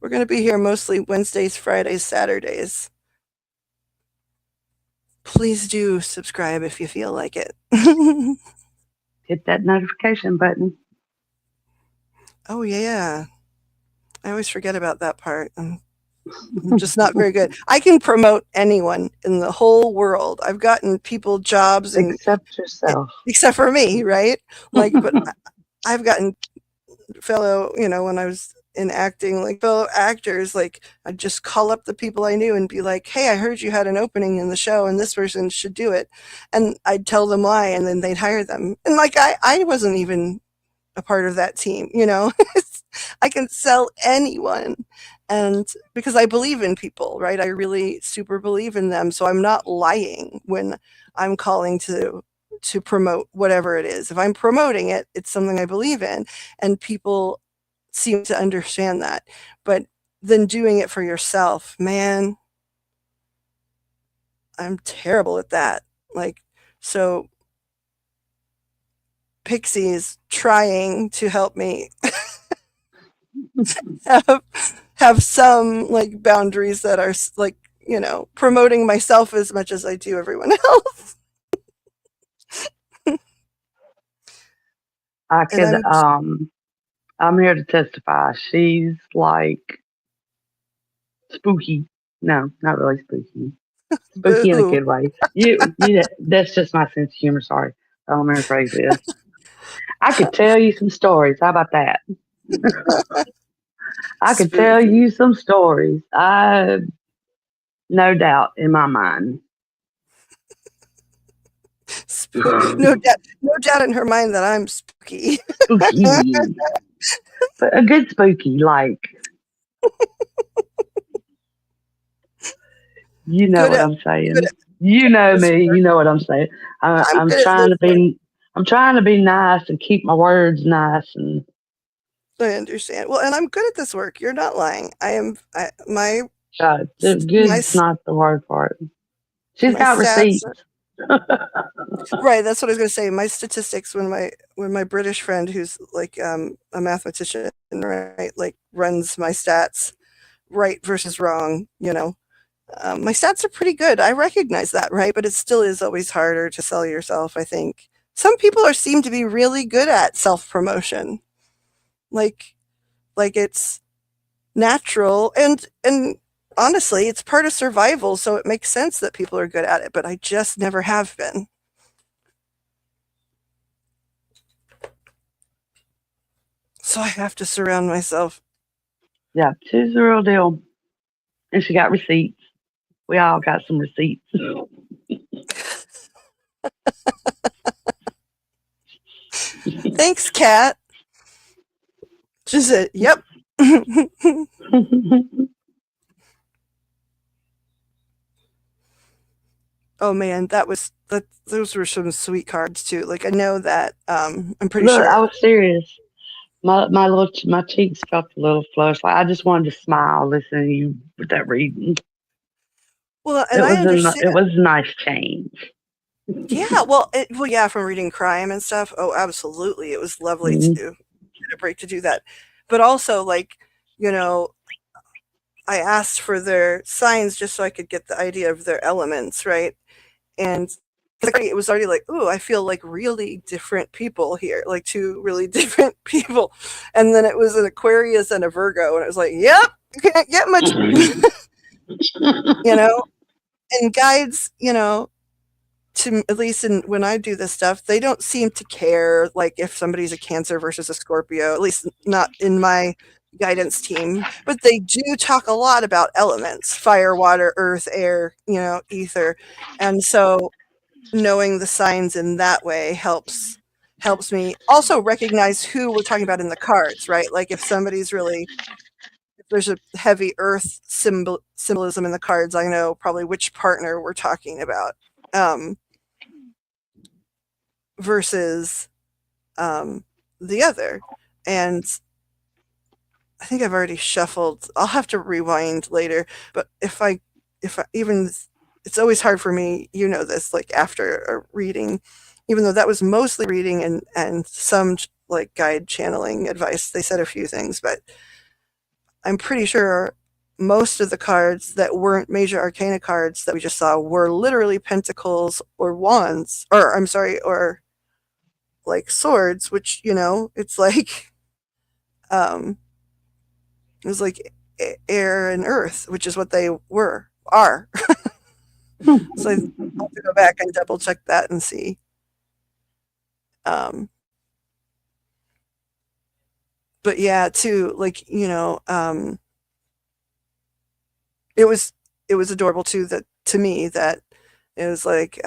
We're going to be here mostly Wednesdays, Fridays, Saturdays. Please do subscribe if you feel like it. Hit that notification button. Oh, yeah. I always forget about that part. I'm just not very good. I can promote anyone in the whole world. I've gotten people jobs and Accept yourself. except for me, right? Like, but I've gotten fellow, when I was in acting, like fellow actors, like I'd just call up the people I knew and be like, hey, I heard you had an opening in the show and this person should do it. And I'd tell them why, and then they'd hire them. And like, I wasn't even a part of that team, I can sell anyone. And because I believe in people, right? I really super believe in them. So I'm not lying when I'm calling to promote whatever it is. If I'm promoting it, it's something I believe in, and people seem to understand that. But then doing it for yourself, man, I'm terrible at that. Like, so Pixie is trying to help me have, have some like boundaries that are like, promoting myself as much as I do everyone else. I And could I'm here to testify. She's like spooky. No, not really spooky. Spooky in a boo. good way. That's just my sense of humor. Sorry. I don't remember phrase this. I could tell you some stories. How about that? I could tell Spooky. you some stories. I no doubt in my mind. No doubt in her mind that I'm spooky. Spooky. But a good spooky, like you know Good what at I'm good saying. at You know this me, work. you know what I'm saying. I'm I'm good at trying this to work. be nice and keep my words nice and I understand. Well, and I'm good at this work. You're not lying. I am. My good's not the word for it. She's my got stats. receipts. Right. That's what I was going to say. My statistics when my British friend who's like a mathematician, right, like runs my stats, right versus wrong. My stats are pretty good. I recognize that, right? But it still is always harder to sell yourself. I think some people seem to be really good at self promotion. Like it's natural and honestly it's part of survival, so it makes sense that people are good at it, but I just never have been. So I have to surround myself. Yeah, she's the real deal. And she got receipts. We all got some receipts. Thanks, Kat. She said, yep. Oh man, those were some sweet cards too. Like I know that I'm pretty Look, I sure. was serious. My cheeks felt a little flushed. Like I just wanted to smile listening to you with that reading. Well, and I It understand. was a nice change. Yeah, well, yeah, from reading crime and stuff. Oh, absolutely, it was lovely Mm. to get a break to do that. But also, like, you know, I asked for their signs just so I could get the idea of their elements, right? And it was already like, ooh, I feel like really different people here, like two really different people. And then it was an Aquarius and a Virgo, and it was like, yep, you can't get much, you know. And guides, to at least when I do this stuff, they don't seem to care like if somebody's a Cancer versus a Scorpio, at least not in my guidance team, but they do talk a lot about elements, fire, water, earth, air, ether. And so knowing the signs in that way helps me also recognize who we're talking about in the cards, right? Like if there's a heavy earth symbolism in the cards, I know probably which partner we're talking about. Versus the other. And I think I've already shuffled. I'll have to rewind later. But if I even, it's always hard for me, this, like after a reading, even though that was mostly reading and some like guide channeling advice. They said a few things, but I'm pretty sure most of the cards that weren't major arcana cards that we just saw were literally pentacles or wands, or I'm sorry, or like swords, which it's like um it was like air and earth, which is what they are. So I have to go back and double check that and see. um but yeah, too, like, it was adorable too, that to me, that it was like,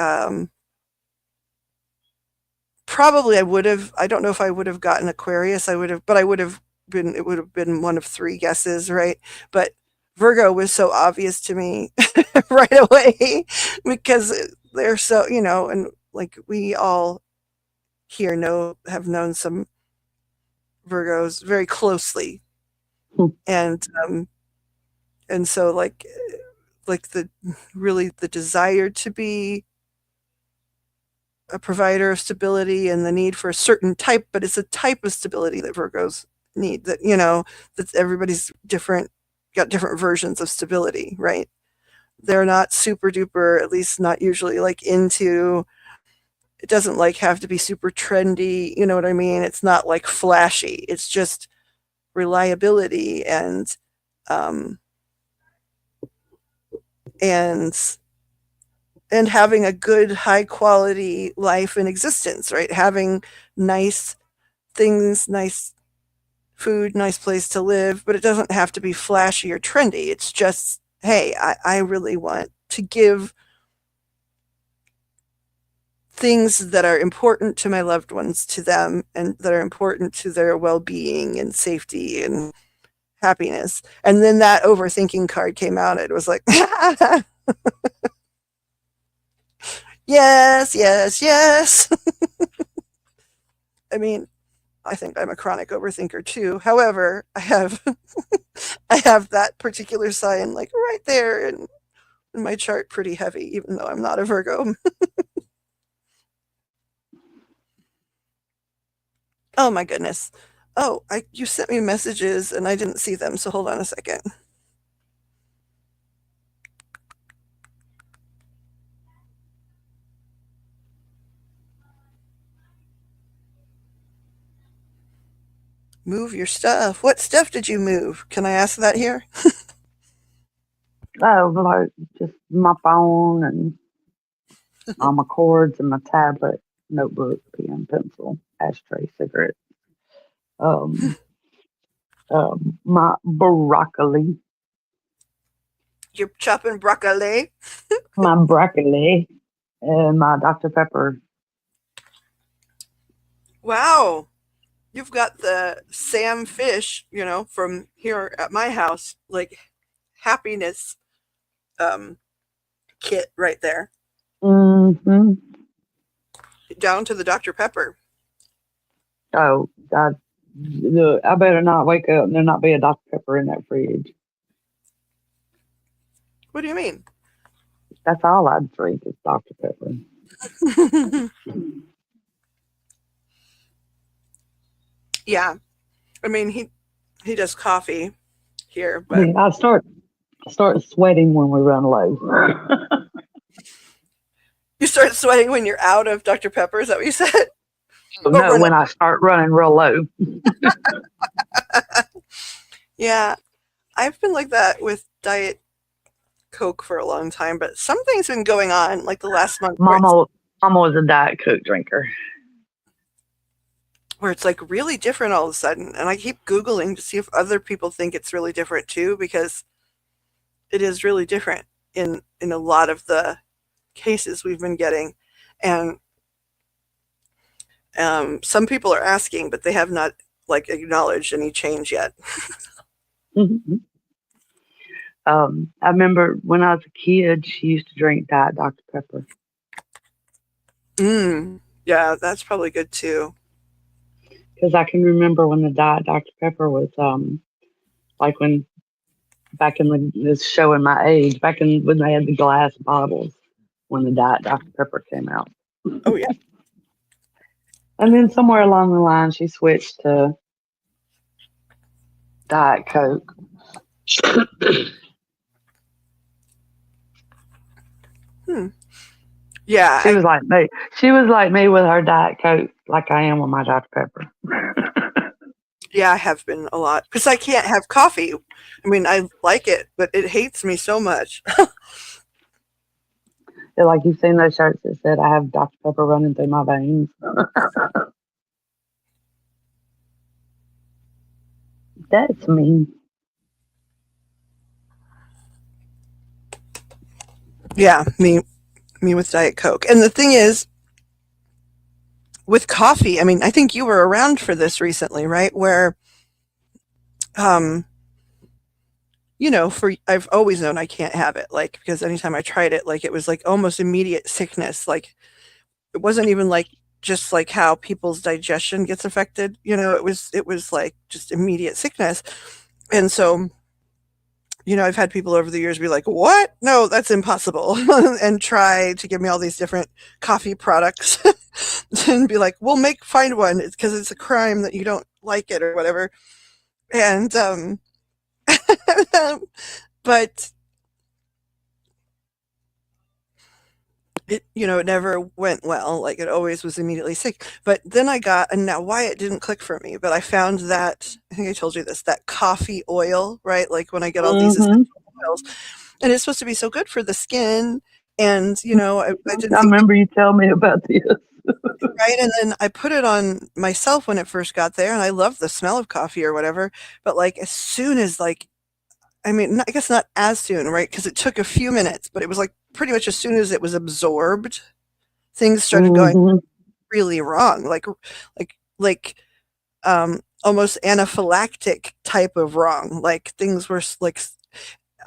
probably I don't know if I would have gotten Aquarius. I would have been, it would have been one of three guesses, right? But Virgo was so obvious to me right away because they're so, and like we all here have known some Virgos very closely. And and so like the really the desire to be a provider of stability and the need for a certain type, but it's a type of stability that Virgos need, that, that everybody's different, got different versions of stability, right? They're not super duper, at least not usually, like into, it doesn't like have to be super trendy, you know what I mean? It's not like flashy. It's just reliability um and and having a good high quality life and existence, right? Having nice things, nice food, nice place to live, but it doesn't have to be flashy or trendy. It's just, hey, I really want to give things that are important to my loved ones to them, and that are important to their well-being and safety and happiness. And then that overthinking card came out. It was like, yes, yes, yes. I mean, I think I'm a chronic overthinker too. However, I have I have that particular sign like right there in my chart, pretty heavy, even though I'm not a Virgo. Oh my goodness. Oh, you sent me messages and I didn't see them, so hold on a second. Move your stuff. What stuff did you move? Can I ask that here? Oh, like just my phone and all my cords and my tablet, notebook, pen, pencil, ashtray, cigarette, um, my broccoli, You're chopping broccoli. my broccoli, and my Dr. Pepper. Wow. You've got the Sam Fish, from here at my house, like happiness um kit right there. Mm-hmm. Down to the Dr. Pepper. Oh, God. Look, I better not wake up and there not be a Dr. Pepper in that fridge. What do you mean? That's all I'd drink is Dr. Pepper. Yeah. I mean, he does coffee here, I but mean, I start sweating when we run low. you start sweating when you're out of Dr. Pepper. Is that what you said? Or No, when I start running real low. Yeah, I've been like that with Diet Coke for a long time, but something's been going on like the last month Mama was a Diet Coke drinker. where it's like really different all of a sudden. And I keep Googling to see if other people think it's really different too, because it is really different in a lot of the cases we've been getting. And some people are asking, but they have not like acknowledged any change yet. Mhm. I remember when I was a kid, she used to drink Diet Dr. Pepper. Yeah, that's probably good too. Because I can remember when the Diet Dr. Pepper was, like when, back in this showing my age, back in when they had the glass bottles, when the Diet Dr. Pepper came out. Oh yeah. And then somewhere along the line, she switched to Diet Coke. Yeah, She was like me. She was like me with her Diet Coke, like I am with my Dr. Pepper. yeah, I have been a lot because I can't have coffee. I mean, I like it, but it hates me so much. Like you've seen those shirts that said, I have Dr. Pepper running through my veins. That's me. Yeah, me with Diet Coke. And the thing is, with coffee, I mean, I think you were around for this recently, right? Where, um, for I've always known I can't have it, like because anytime I tried it, like it was like almost immediate sickness. Like it wasn't even like just like how people's digestion gets affected. It was like just immediate sickness. And so, I've had people over the years be like, "What? No, that's impossible," and try to give me all these different coffee products, and be like, "Find one. It's because it's a crime that you don't like it or whatever." And but it never went well. Like it always was immediately sick. But then and now why it didn't click for me, but I found that I think I told you this, that coffee oil, right? Like when I get all these essential Mm-hmm. oils, and it's supposed to be so good for the skin. And I didn't I think remember you telling me about this. right. And then I put it on myself when it first got there, and I love the smell of coffee or whatever. But like as soon as like I mean, I guess not as soon, right? Because it took a few minutes, but it was like pretty much as soon as it was absorbed, things started going Mm-hmm. really wrong. Almost anaphylactic type of wrong. Like things were like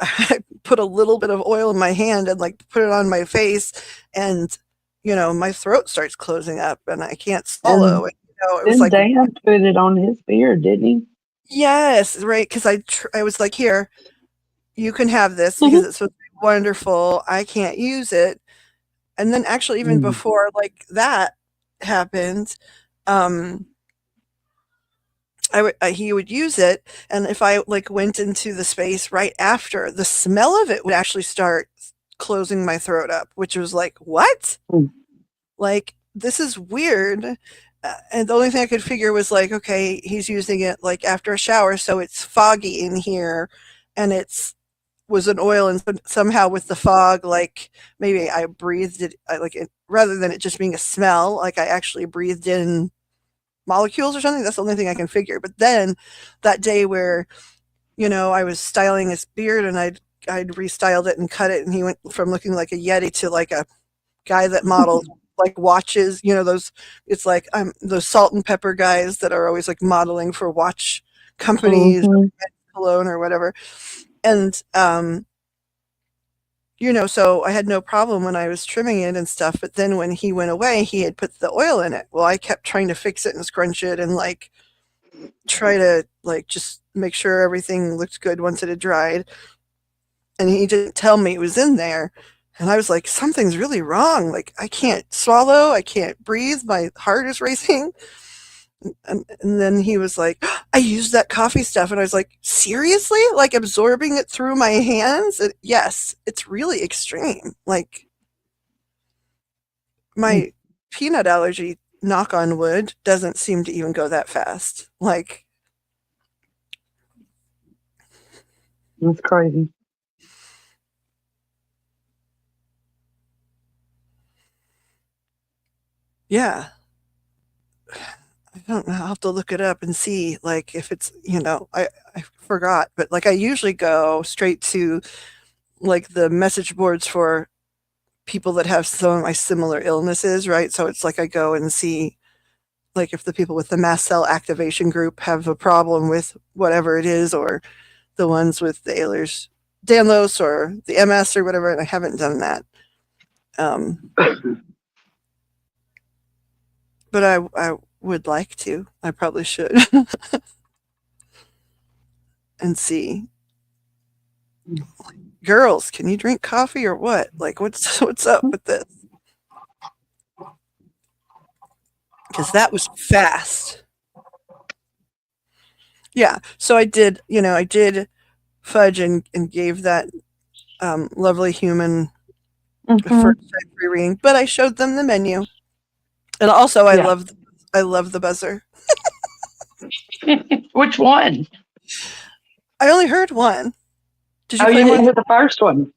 I put a little bit of oil in my hand and like put it on my face, and my throat starts closing up and I can't swallow. And And, it was then like, Dan put it on his beard, didn't he? yes, right, because I was like, here, you can have this because Mm-hmm. it's so wonderful. I can't use it. And then actually, even before like that happened, um, he would use it, and if I like went into the space right after, the smell of it would actually start closing my throat up, which was like, what? Mm-hmm. Like this is weird. And the only thing I could figure was like, okay, he's using it like after a shower, so it's foggy in here, and it's was an oil, and somehow with the fog, like maybe I breathed it, rather than it just being a smell, like I actually breathed in molecules or something. That's the only thing I can figure. But then that day where I was styling his beard, and I'd restyled it and cut it, and he went from looking like a yeti to like a guy that models like watches. Those it's like those salt and pepper guys that are always like modeling for watch companies, or cologne or whatever. And so I had no problem when I was trimming it and stuff, but then when he went away, he had put the oil in it. Well, I kept trying to fix it and scrunch it and like try to like just make sure everything looked good once it had dried. And he didn't tell me it was in there. And I was like, something's really wrong. Like I can't swallow, I can't breathe, my heart is racing. And then he was like, I used that coffee stuff. And I was like, seriously? Like absorbing it through my hands? Yes, it's really extreme. Like my peanut allergy, knock on wood, doesn't seem to even go that fast. Like, That's crazy. yeah. I don't know. I'll have to look it up and see, like, if it's, I forgot, but like I usually go straight to like the message boards for people that have some of my similar illnesses, right? So it's like I go and see like if the people with the mast cell activation group have a problem with whatever it is, or the ones with the Ehlers-Danlos or the MS or whatever, and I haven't done that. But I would like to. I probably should. And see. Girls, can you drink coffee or what? Like, what's up with this? Because that was fast. Yeah. So I did fudge and gave that lovely human first free reading, but I showed them the menu. And also I love the buzzer. Which one? I only heard one. Did you Oh, play you didn't one? hear the first one?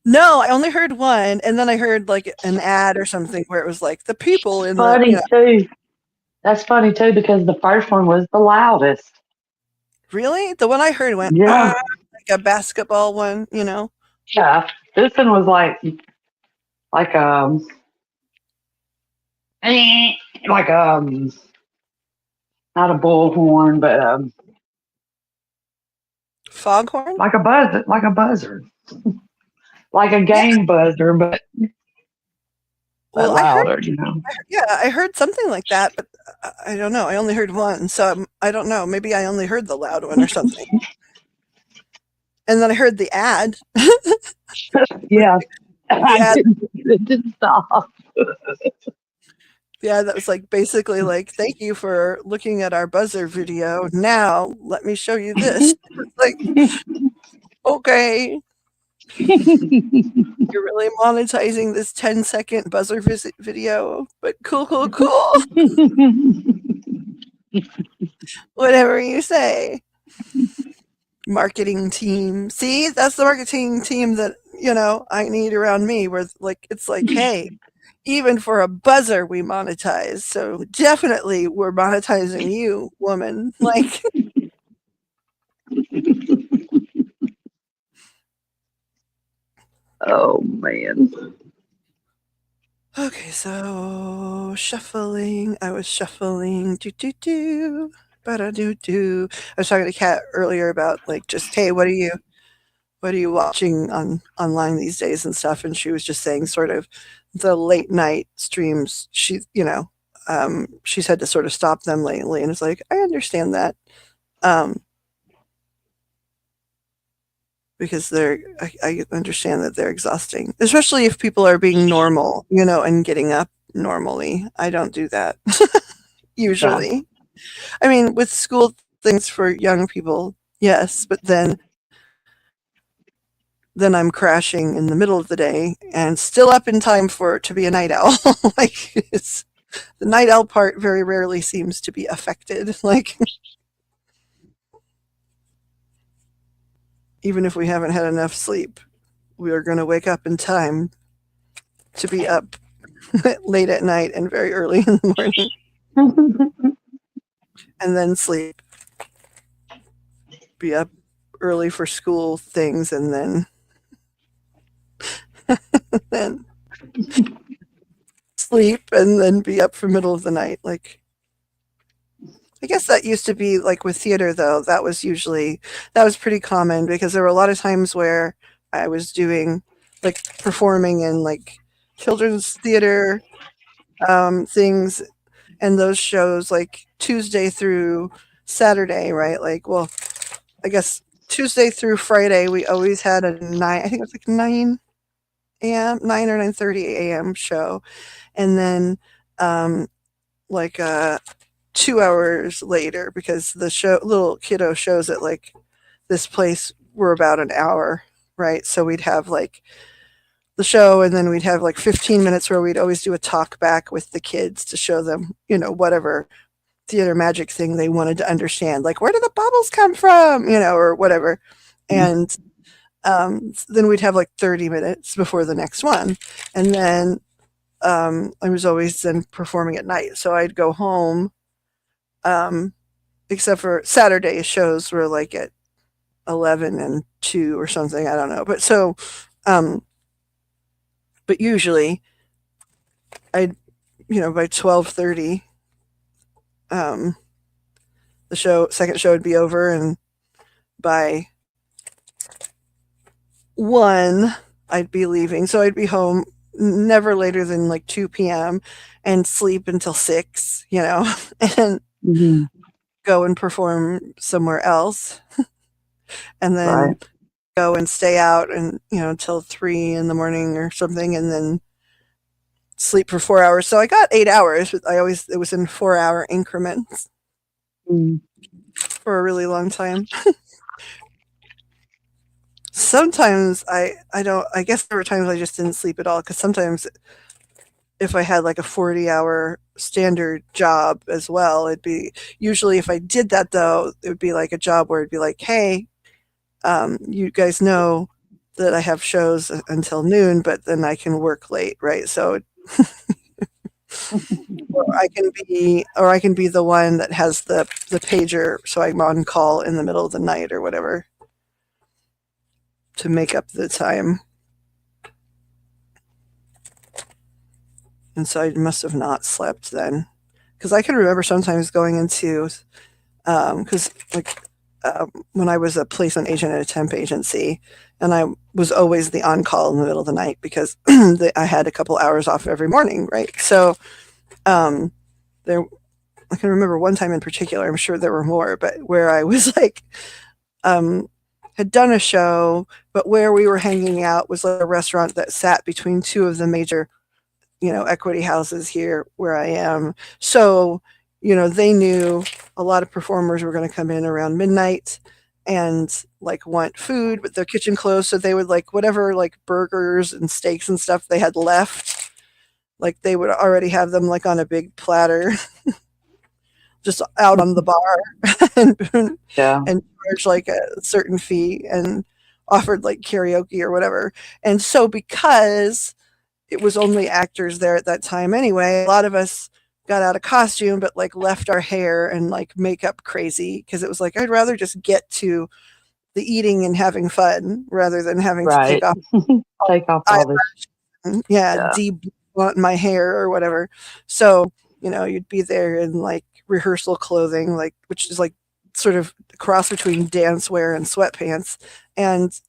No, I only heard one, and then I heard like an ad or something where it was like the people in Funny the too. That's funny too because the first one was the loudest. Really? The one I heard went Yeah, like a basketball one, yeah. This one was like like not a bullhorn, but Foghorn? like a buzzer, like a Yeah. game buzzer, but Well, louder. I heard something like that, but I don't know. I only heard one, so I don't know. Maybe I only heard the loud one or something. And then I heard the ad. Yeah, The ad, it didn't stop. yeah, that was like basically like, thank you for looking at our buzzer video. Now let me show you this. Like, okay, you're really monetizing this 10-second buzzer visit video, but cool. Whatever you say. Marketing team. See, that's the marketing team that, I need around me, where like it's like, hey, even for a buzzer we monetize. So definitely we're monetizing you, woman. Like, Oh man. okay, so shuffling. I was shuffling. Do do do. Ba-da-do-do. I was talking to Kat earlier about like just, hey, what are you watching online these days and stuff, and she was just saying sort of the late night streams, she's had to sort of stop them lately, and it's like I understand that, because I understand that they're exhausting, especially if people are being normal, and getting up normally. I don't do that usually. I mean, with school things for young people, yes, but then I'm crashing in the middle of the day and still up in time to be a night owl. Like, the night owl part very rarely seems to be affected. Like, even if we haven't had enough sleep, we are going to wake up in time to be up late at night and very early in the morning, and then sleep, be up early for school things, and then sleep, and then be up for middle of the night. Like, I guess that used to be like with theater, though. That was pretty common, because there were a lot of times where I was doing like performing in like children's theater things, and those shows like Tuesday through Saturday, right? Like, well, I guess Tuesday through Friday we always had a 9, I think it was like 9 a.m., 9 or 9:30 a.m. show, and then like 2 hours later, because the show little kiddo shows at like this place were about an hour, right? So we'd have like the show, and then we'd have like 15 minutes where we'd always do a talk back with the kids to show them, whatever theater magic thing they wanted to understand, like where do the bubbles come from, or whatever. And then we'd have like 30 minutes before the next one, and then I was always then performing at night, so I'd go home, except for Saturday shows were like at 11 and 2 or something, I don't know, but so but usually I'd, by 12:30, the second show would be over, and by 1 I'd be leaving, so I'd be home never later than like 2 p.m. and sleep until 6, and Mhm. go and perform somewhere else, and then Right. go and stay out and until 3 in the morning or something, and then sleep for 4 hours. So I got 8 hours, but it was in 4-hour increments Mm. for a really long time. Sometimes I guess there were times I just didn't sleep at all, because sometimes if I had like a 40-hour standard job as well, it'd be usually, if I did that though, it would be like a job where it'd be like, hey, you guys know that I have shows until noon, but then I can work late, right? So or I can be the one that has the pager, so I'm on call in the middle of the night or whatever to make up the time. And so I must have not slept then, because I can remember sometimes going into because like when I was a placement agent at a temp agency, and I was always the on call in the middle of the night because I had a couple hours off every morning, right? So there, I can remember one time in particular, I'm sure there were more, but where I was like, had done a show, but where we were hanging out was like a restaurant that sat between two of the major, equity houses here where I am. So, they knew a lot of performers were going to come in around midnight and like want food, but their kitchen closed. So they would like whatever, like burgers and steaks and stuff they had left, like they would already have them like on a big platter just out on the bar and, Yeah. and charge like a certain fee and offered like karaoke or whatever. And so because it was only actors there at that time anyway, a lot of us got out of costume but like left our hair and like makeup crazy, because it was like I'd rather just get to the eating and having fun rather than having to take Right. off Take off all this. Yeah. de-blunt my hair or whatever. So you'd be there in like rehearsal clothing, like, which is like sort of a cross between dance wear and sweatpants, and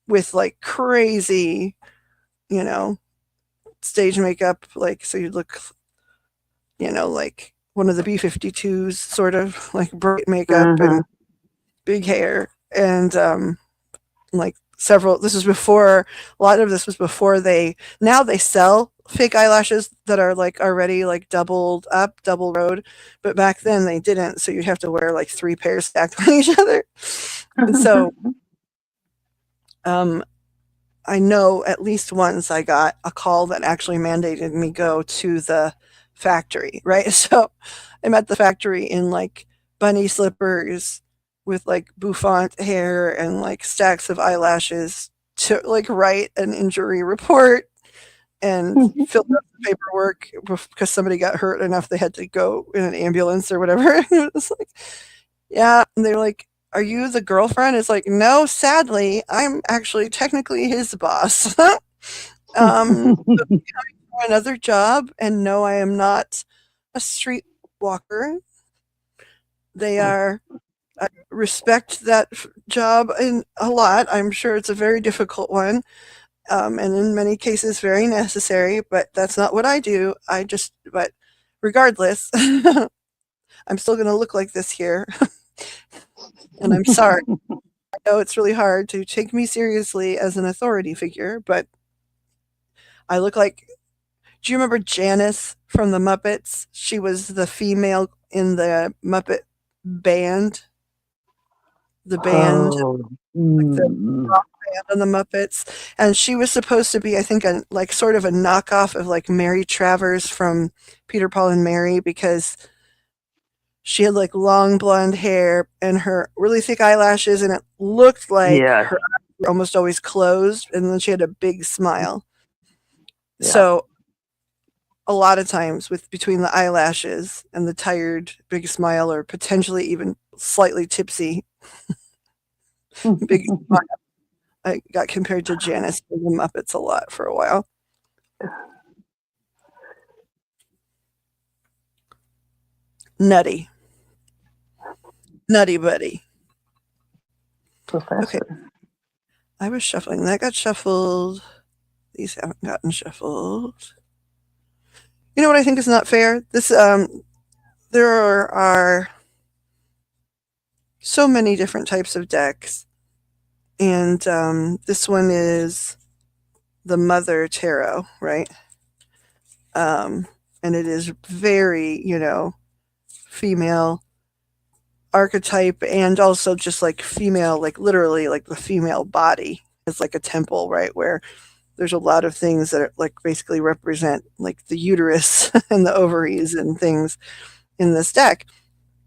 with like crazy stage makeup, like, so you'd look like one of the B-52s, sort of like bright makeup and Uh-huh. big hair, and like several, this was before, a lot of this was before now they sell fake eyelashes that are like already like doubled up, double rowed, but back then they didn't, so you'd have to wear like 3 pairs stacked on each other. And so I know at least once I got a call that actually mandated me go to the factory, right? So I'm at the factory in like bunny slippers with like bouffant hair and like stacks of eyelashes to like write an injury report and fill out the paperwork because somebody got hurt enough they had to go in an ambulance or whatever. It was like, yeah, and they're like, "Are you the girlfriend?" It's like, "No, sadly, I'm actually technically his boss." Another job, and no, I am not a streetwalker. They are. I respect that job in a lot. I'm sure it's a very difficult one. and in many cases very necessary, but that's not what I do. But regardless, I'm still going to look like this here, and I'm sorry. I know it's really hard to take me seriously as an authority figure, but I look like. Do you remember Janice from the Muppets? She was the female in the Muppet band, the band, Oh, like the mm, rock band on the Muppets, and she was supposed to be, I think, a like sort of a knockoff of like Mary Travers from Peter, Paul, and Mary because she had like long blonde hair and her really thick eyelashes, and it looked like yes, her eyes were almost always closed, and then she had a big smile. yeah. So a lot of times with between the eyelashes and the tired big smile or potentially even slightly tipsy big smile, I got compared to Janice from the Muppets a lot for a while. Nutty. Nutty buddy. Okay, Professor. I was shuffling. That got shuffled. These haven't gotten shuffled. You know what I think is not fair? There are so many different types of decks, and this one is the Mother Tarot, right? And it is very, female archetype and also just like female, like literally like the female body is like a temple, right? Where there's a lot of things that are like basically represent like the uterus and the ovaries and things in this deck.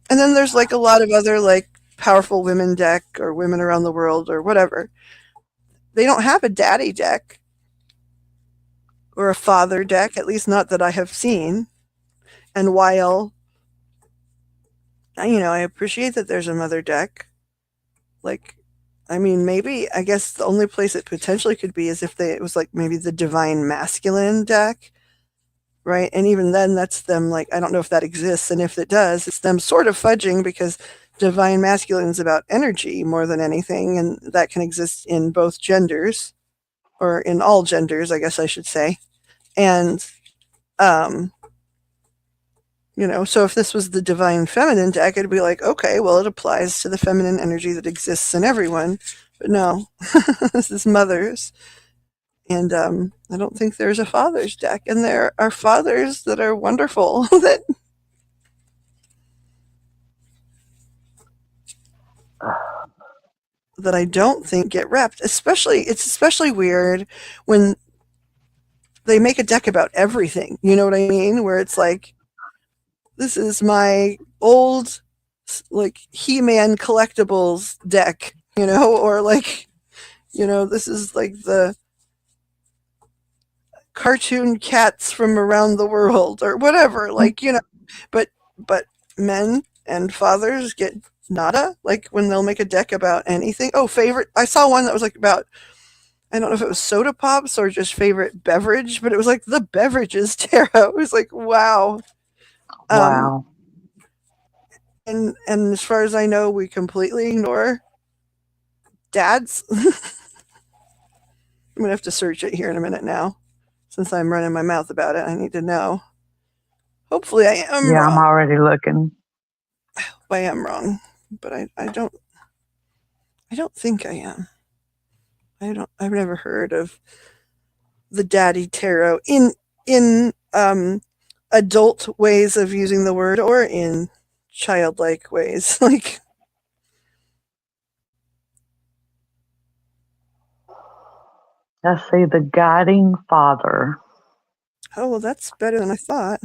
And then there's like a lot of other like powerful women deck or women around the world or whatever. They don't have a daddy deck or a father deck, at least not that I have seen. And while I appreciate that there's a mother deck, like I mean, maybe I guess the only place it potentially could be is if it was like maybe the divine masculine deck, right? And even then, that's them like I don't know if that exists, and if it does, it's them sort of fudging because divine masculine is about energy more than anything, and that can exist in both genders or in all genders, I guess I should say. And um, so if this was the divine feminine deck, it'd be like, okay, well, it applies to the feminine energy that exists in everyone. But no, this is mothers. And I don't think there's a father's deck. And there are fathers that are wonderful that I don't think get repped. It's especially weird when they make a deck about everything. You know what I mean? Where it's like, this is my old like He-Man collectibles deck, or like, this is like the cartoon cats from around the world or whatever, like, but men and fathers get nada, like when they'll make a deck about anything. Oh, favorite. I saw one that was like about, I don't know if it was soda pops or just favorite beverage, but it was like the beverages tarot. It was like, wow. Um, Wow. and as far as I know, we completely ignore dads. I'm gonna have to search it here in a minute now, since I'm running my mouth about it. I need to know. Hopefully, I am Yeah, I'm wrong. already looking. I am wrong, but I don't think I am. I've never heard of the daddy tarot in adult ways of using the word or in childlike ways. Like, Let's see, the guiding father. oh well, that's better than I thought.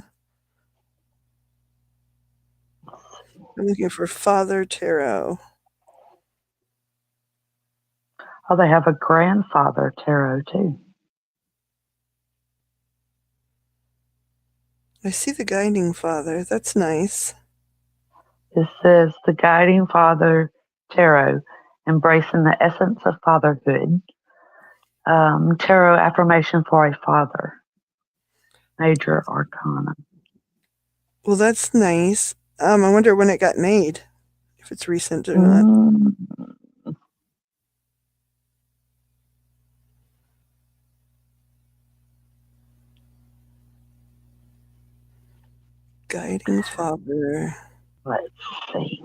I'm looking for Father Tarot. Oh, they have a grandfather tarot too. I see the guiding father. That's nice. It says the guiding father tarot, embracing the essence of fatherhood. Tarot affirmation for a father. Major arcana. Well, that's nice. I wonder when it got made, if it's recent or not. Mm, Guiding father. Let's see.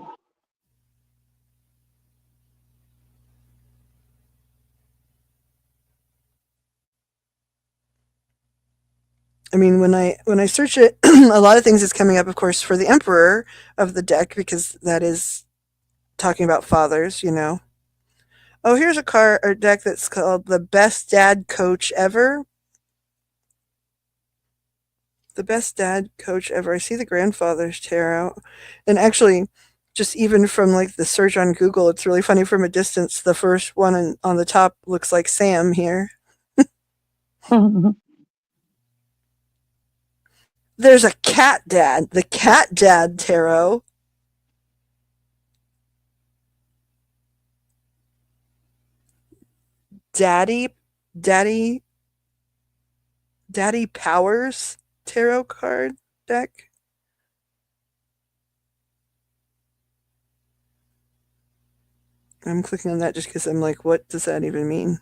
I mean, when I search it, a lot of things is coming up, of course, for the emperor of the deck because that is talking about fathers, you know. Oh, here's a card or deck that's called the Best Dad Coach Ever. The Best Dad Coach Ever. I see the Grandfather's Tarot, and actually, just even from like the search on Google, it's really funny from a distance. The first one on the top looks like Sam here. There's a Cat Dad, the Cat Dad Tarot. Daddy, Daddy, Daddy Powers Tarot card deck. I'm clicking on that just because I'm like, what does that even mean?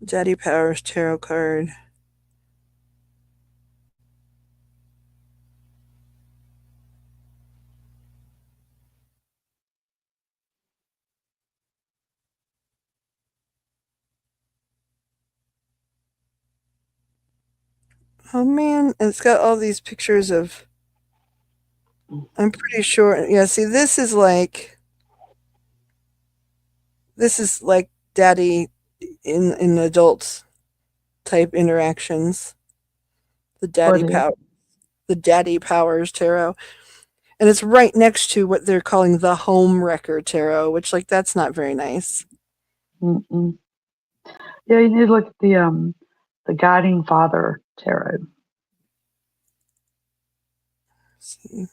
Daddy Powers Tarot card. Oh man, it's got all these pictures of. I'm pretty sure. Yeah, see, this is like daddy in adults type interactions. The What daddy is? power, the Daddy Powers Tarot, and it's right next to what they're calling the Home Wrecker Tarot, which like that's not very nice. Mm-mm. Yeah, you need to look at the Guiding Father tarot. Let's see.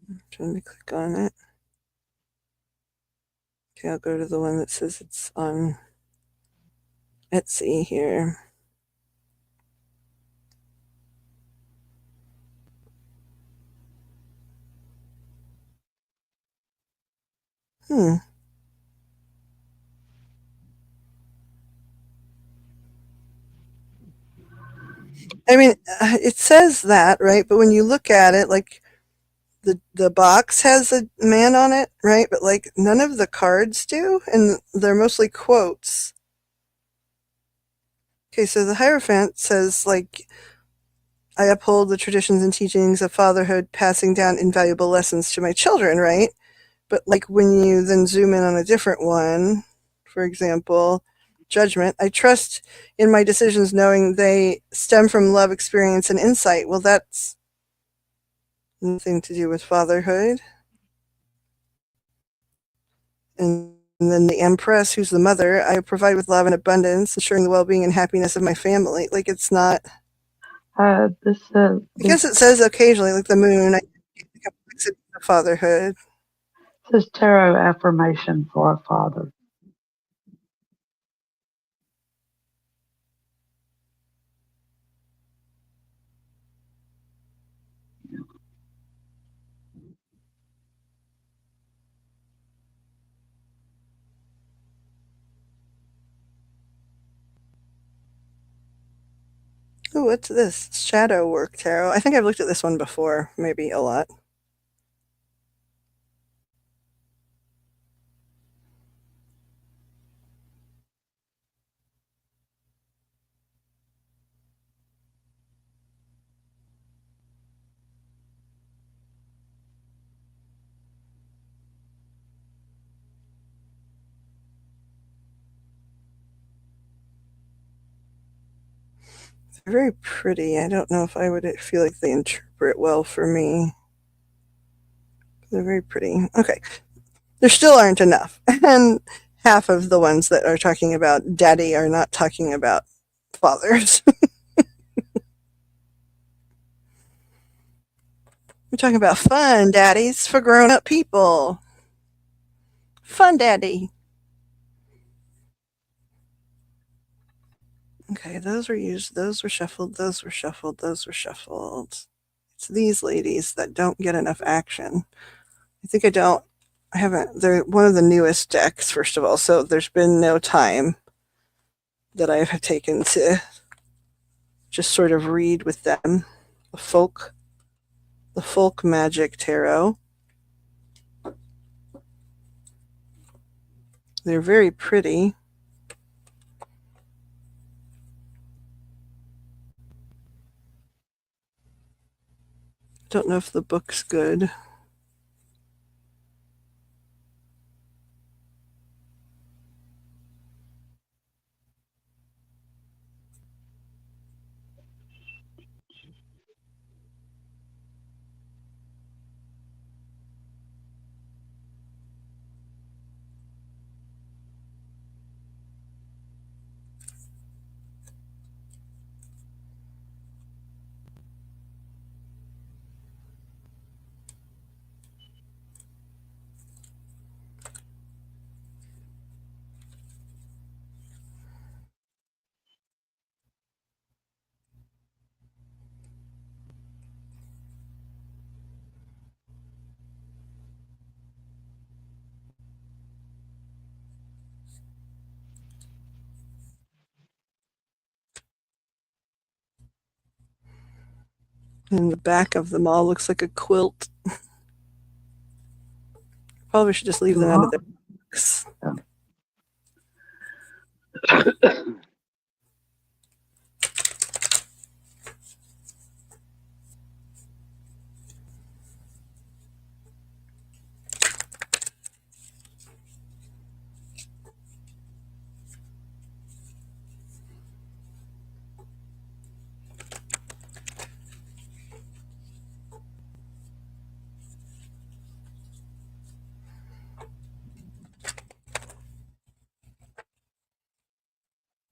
I'm trying to click on it. Okay, I'll go to the one that says it's on Etsy here. Hmm. I mean, it says that, right? But when you look at it, like the box has a man on it, right? But like none of the cards do, and they're mostly quotes. Okay, so the Hierophant says like I uphold the traditions and teachings of fatherhood, passing down invaluable lessons to my children, right? But like when you then zoom in on a different one, for example, judgment, I trust in my decisions knowing they stem from love, experience, and insight. Well, that's nothing to do with fatherhood. And then the Empress, who's the mother, I provide with love and abundance, ensuring the well-being and happiness of my family. Like it's not. This I guess it says occasionally, like the moon. I think it's fatherhood. says tarot affirmation for a father. Oh, what's this? Shadow Work Tarot. I think I've looked at this one before, maybe a lot. They're very pretty. I don't know if I would feel like they interpret well for me. They're very pretty. Okay. There still aren't enough. And half of the ones that are talking about daddy are not talking about fathers. We're talking about fun daddies for grown up people. Fun daddy. Okay, those were used, those were shuffled, those were shuffled, those were shuffled. It's these ladies that don't get enough action. I think I haven't, they're one of the newest decks, first of all, so there's been no time that I've taken to just sort of read with them. The folk magic tarot. They're very pretty. Don't know if the book's good. And the back of them all looks like a quilt. Probably should just leave them out of their books.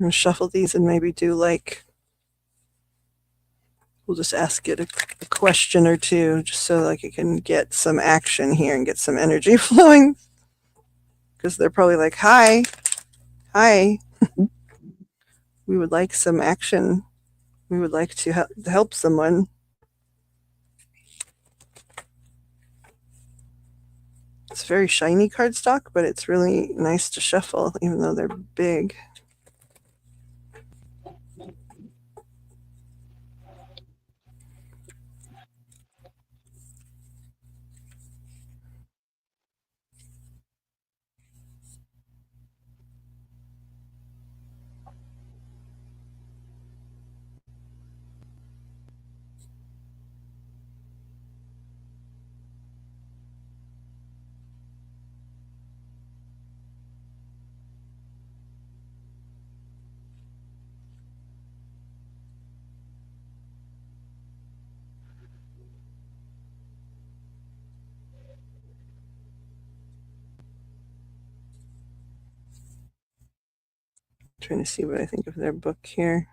I'm gonna shuffle these and maybe do like, we'll just ask it a question or two just so like it can get some action here and get some energy flowing. Because they're probably like, hi, we would like some action. We would like to help someone. It's very shiny cardstock, but it's really nice to shuffle, even though they're big. Trying to see what I think of their book here.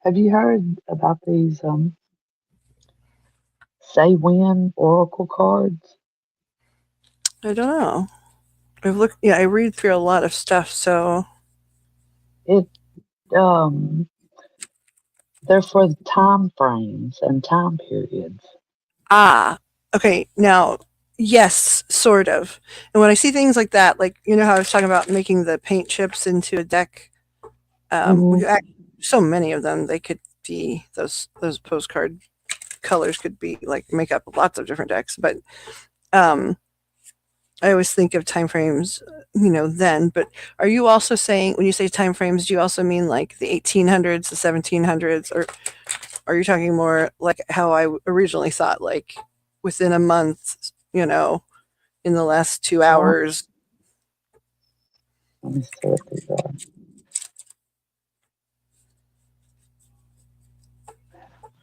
Have you heard about these say when oracle cards? I don't know. I've looked. Yeah, I read through a lot of stuff, so It they're for time frames and time periods. okay. Now, yes, sort of. And when I see things like that, like you know how I was talking about making the paint chips into a deck, so many of them, they could be those postcard colors could be like make up lots of different decks. But I always think of time frames, then. But are you also saying when you say time frames, do you also mean like the 1800s, the 1700s, or are you talking more like how I originally thought, like within a month, in the last 2 hours? Let me see what these are.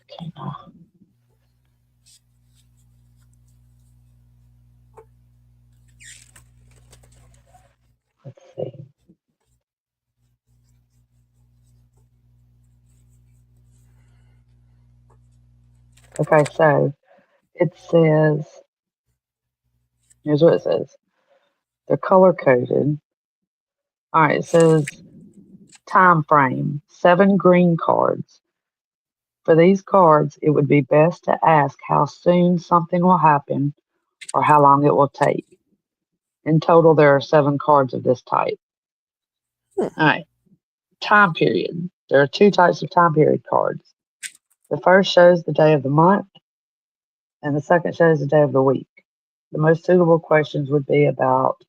Okay, now. Let's see. Okay, so it says, here's what it says. They're color coded. All right, it says time frame, 7 green cards. For these cards, it would be best to ask how soon something will happen or how long it will take. In total, there are 7 cards of this type. All right, time period. There are 2 types of time period cards. The first shows the day of the month, and the second shows the day of the week. The most suitable questions would be about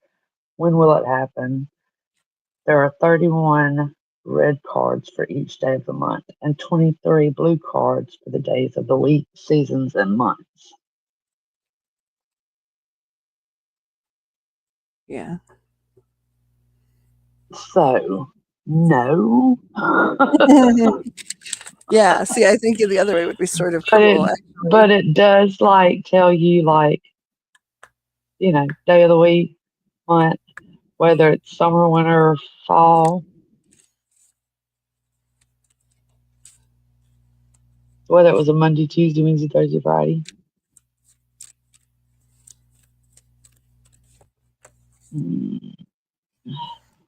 when will it happen. There are 31 red cards for each day of the month and 23 blue cards for the days of the week, seasons, and months. Yeah. So, no. Yeah. See, I think the other way would be sort of but it cool. Actually. but it does like tell you like, you know, day of the week, month, whether it's summer, winter, or fall, whether it was a Monday, Tuesday, Wednesday, Thursday, Friday.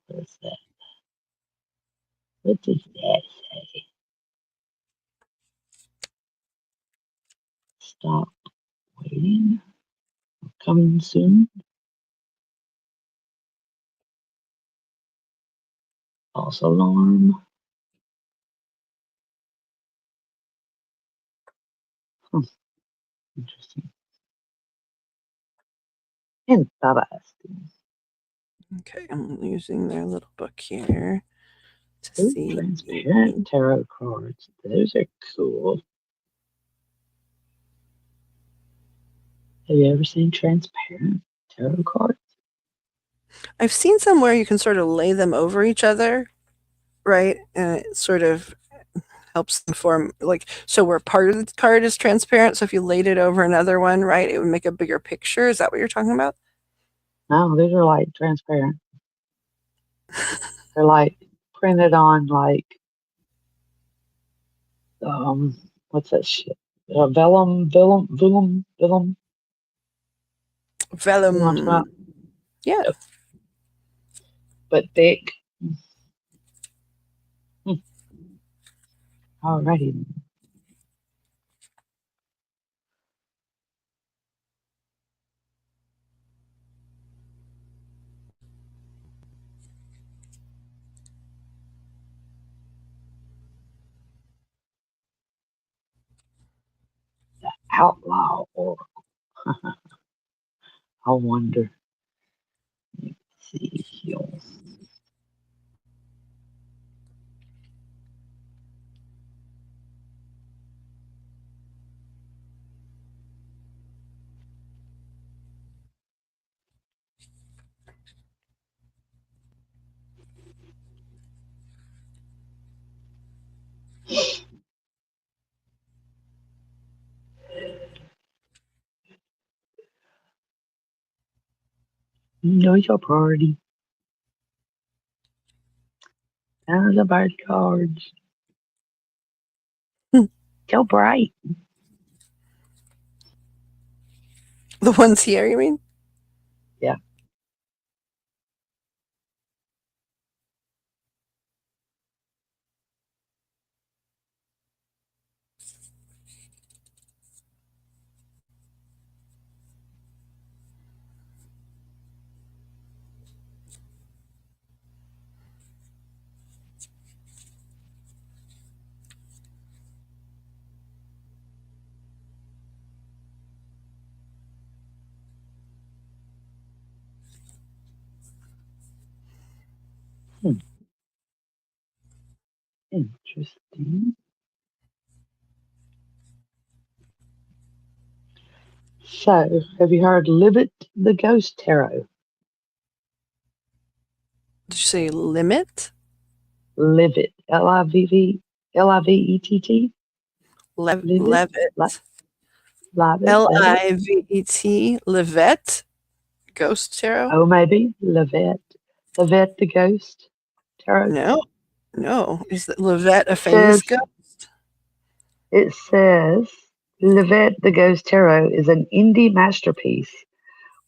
What's that? What does that say? Stop waiting. Coming soon. False alarm. Interesting. Interesting. Okay, I'm using their little book here to Ooh, see. transparent tarot cards. Those are cool. Have you ever seen transparent tarot cards? I've seen some where you can sort of lay them over each other, right? And it sort of helps them form like so where part of the card is transparent. So if you laid it over another one, right, it would make a bigger picture. Is that what you're talking about? No, these are like transparent. They're like printed on like what's that shit? Vellum. You know what I'm talking Vellum. about? Yeah. Yep. But thick. Alrighty. Outlaw Oracle. I wonder. Let's see here. Know your priority. There's a bird cards. So bright. The ones here, you mean? Yeah. Interesting. So, have you heard Libet the Ghost Tarot? Did you say limit? Livet. Livett. Livet. Levitt. Livet. Livet. Livette. Ghost tarot? Oh, maybe Livet. Livet the ghost tarot. No. Is Livette a Says famous ghost? it says Livet the ghost tarot is an indie masterpiece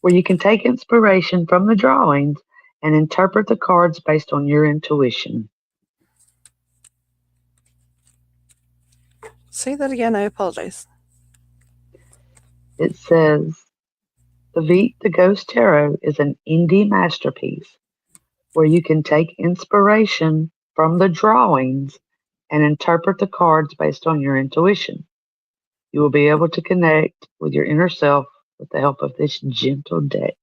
where you can take inspiration from the drawings and interpret the cards based on your intuition. Say that again. I apologize. It says the Ghost Tarot is an indie masterpiece where you can take inspiration from the drawings and interpret the cards based on your intuition. You will be able to connect with your inner self with the help of this gentle deck.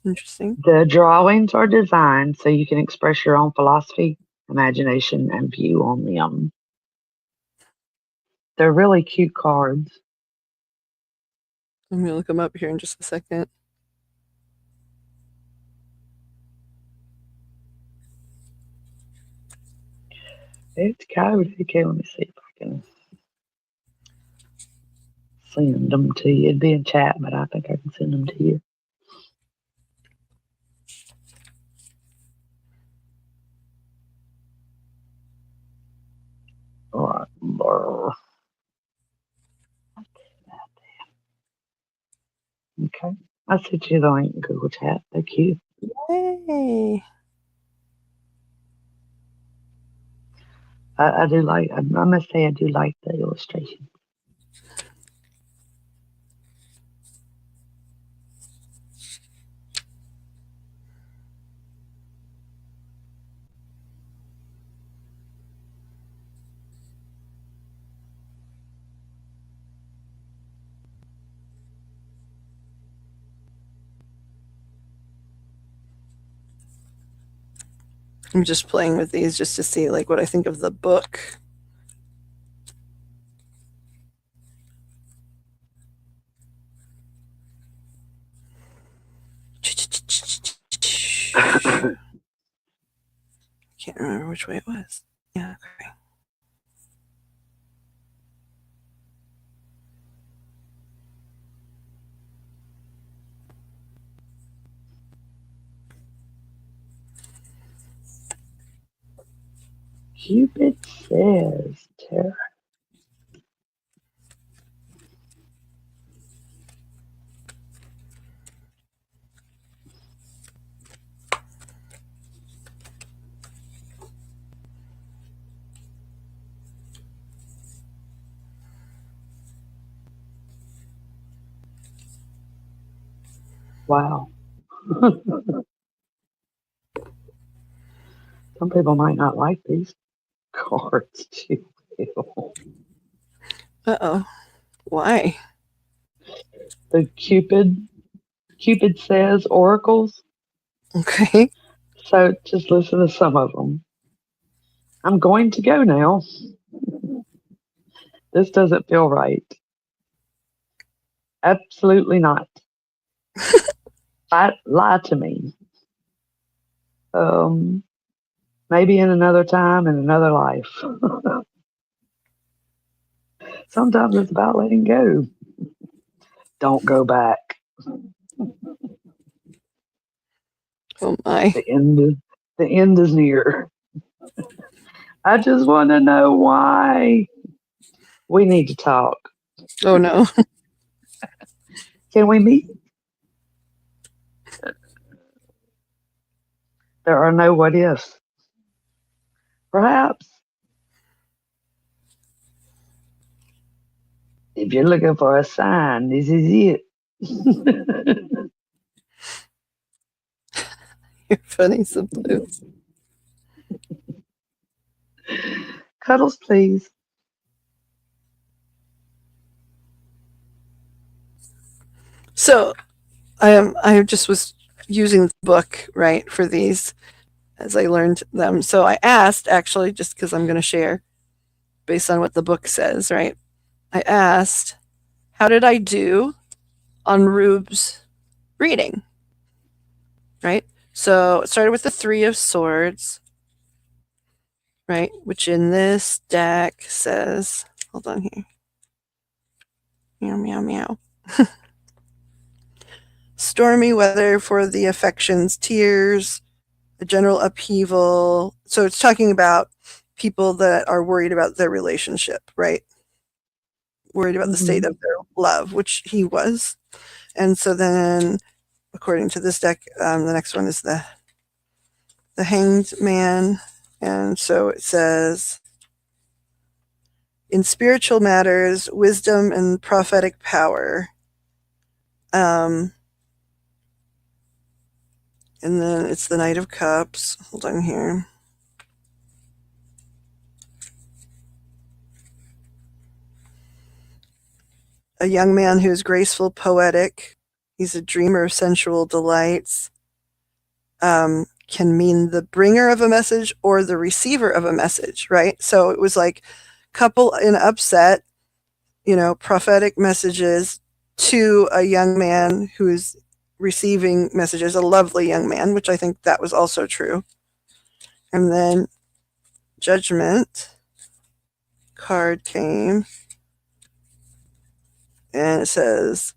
Interesting. The drawings are designed so you can express your own philosophy, imagination, and view on them. They're really cute cards. I'm going to look them up here in just a second. It's code. Okay, let me see if I can send them to you. It'd be in chat, but I think I can send them to you. All right. Okay. I sent you the link in Google Chat. Thank you. Yay. I do like, I must say, I do like the illustration. I'm just playing with these just to see like what I think of the book. Can't remember which way it was. Yeah, okay. Cupid says, Tara. Wow. Some people might not like these cards too well. Uh-oh. Why? The Cupid says oracles. Okay. So just listen to some of them. I'm going to go now. This doesn't feel right. Absolutely not. Lie to me. Maybe in another time, in another life. Sometimes it's about letting go. Don't go back. Oh my. The end is near. I just want to know why. We need to talk. Oh no. Can we meet? There are no what ifs. Perhaps if you're looking for a sign, this is it. You're funny sometimes. Cuddles, please. So I just was using the book, right, for these as I learned them. So I asked, actually, just because I'm going to share based on what the book says, right? I asked, how did I do on Rube's reading? Right? So it started with the Three of Swords, right? Which in this deck says, hold on here. Meow, meow, meow. Stormy weather for the affections, tears, a general upheaval. So it's talking about people that are worried about their relationship, right? Worried about the state of their love, which he was. And so then, according to this deck, the next one is the Hanged Man. And so it says, in spiritual matters, wisdom and prophetic power. And then it's the Knight of Cups. Hold on here. A young man who is graceful, poetic. He's a dreamer of sensual delights. Can mean the bringer of a message or the receiver of a message, right? So it was like couple in upset, prophetic messages to a young man who's receiving messages, a lovely young man, which I think that was also true. And then Judgment card came, and it says,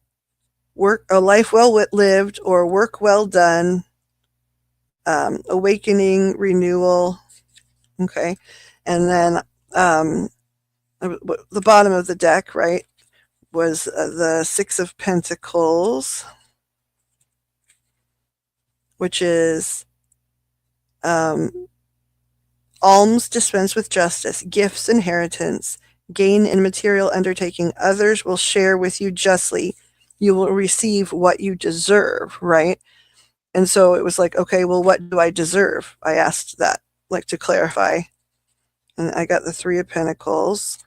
work a life well lived or work well done, awakening, renewal. Okay. And then the bottom of the deck, right, was the Six of Pentacles, which is alms dispense with justice, gifts, inheritance, gain in material undertaking. Others will share with you justly. You will receive what you deserve, right? And so it was like, okay, well, what do I deserve? I asked that, like, to clarify. And I got the Three of Pentacles.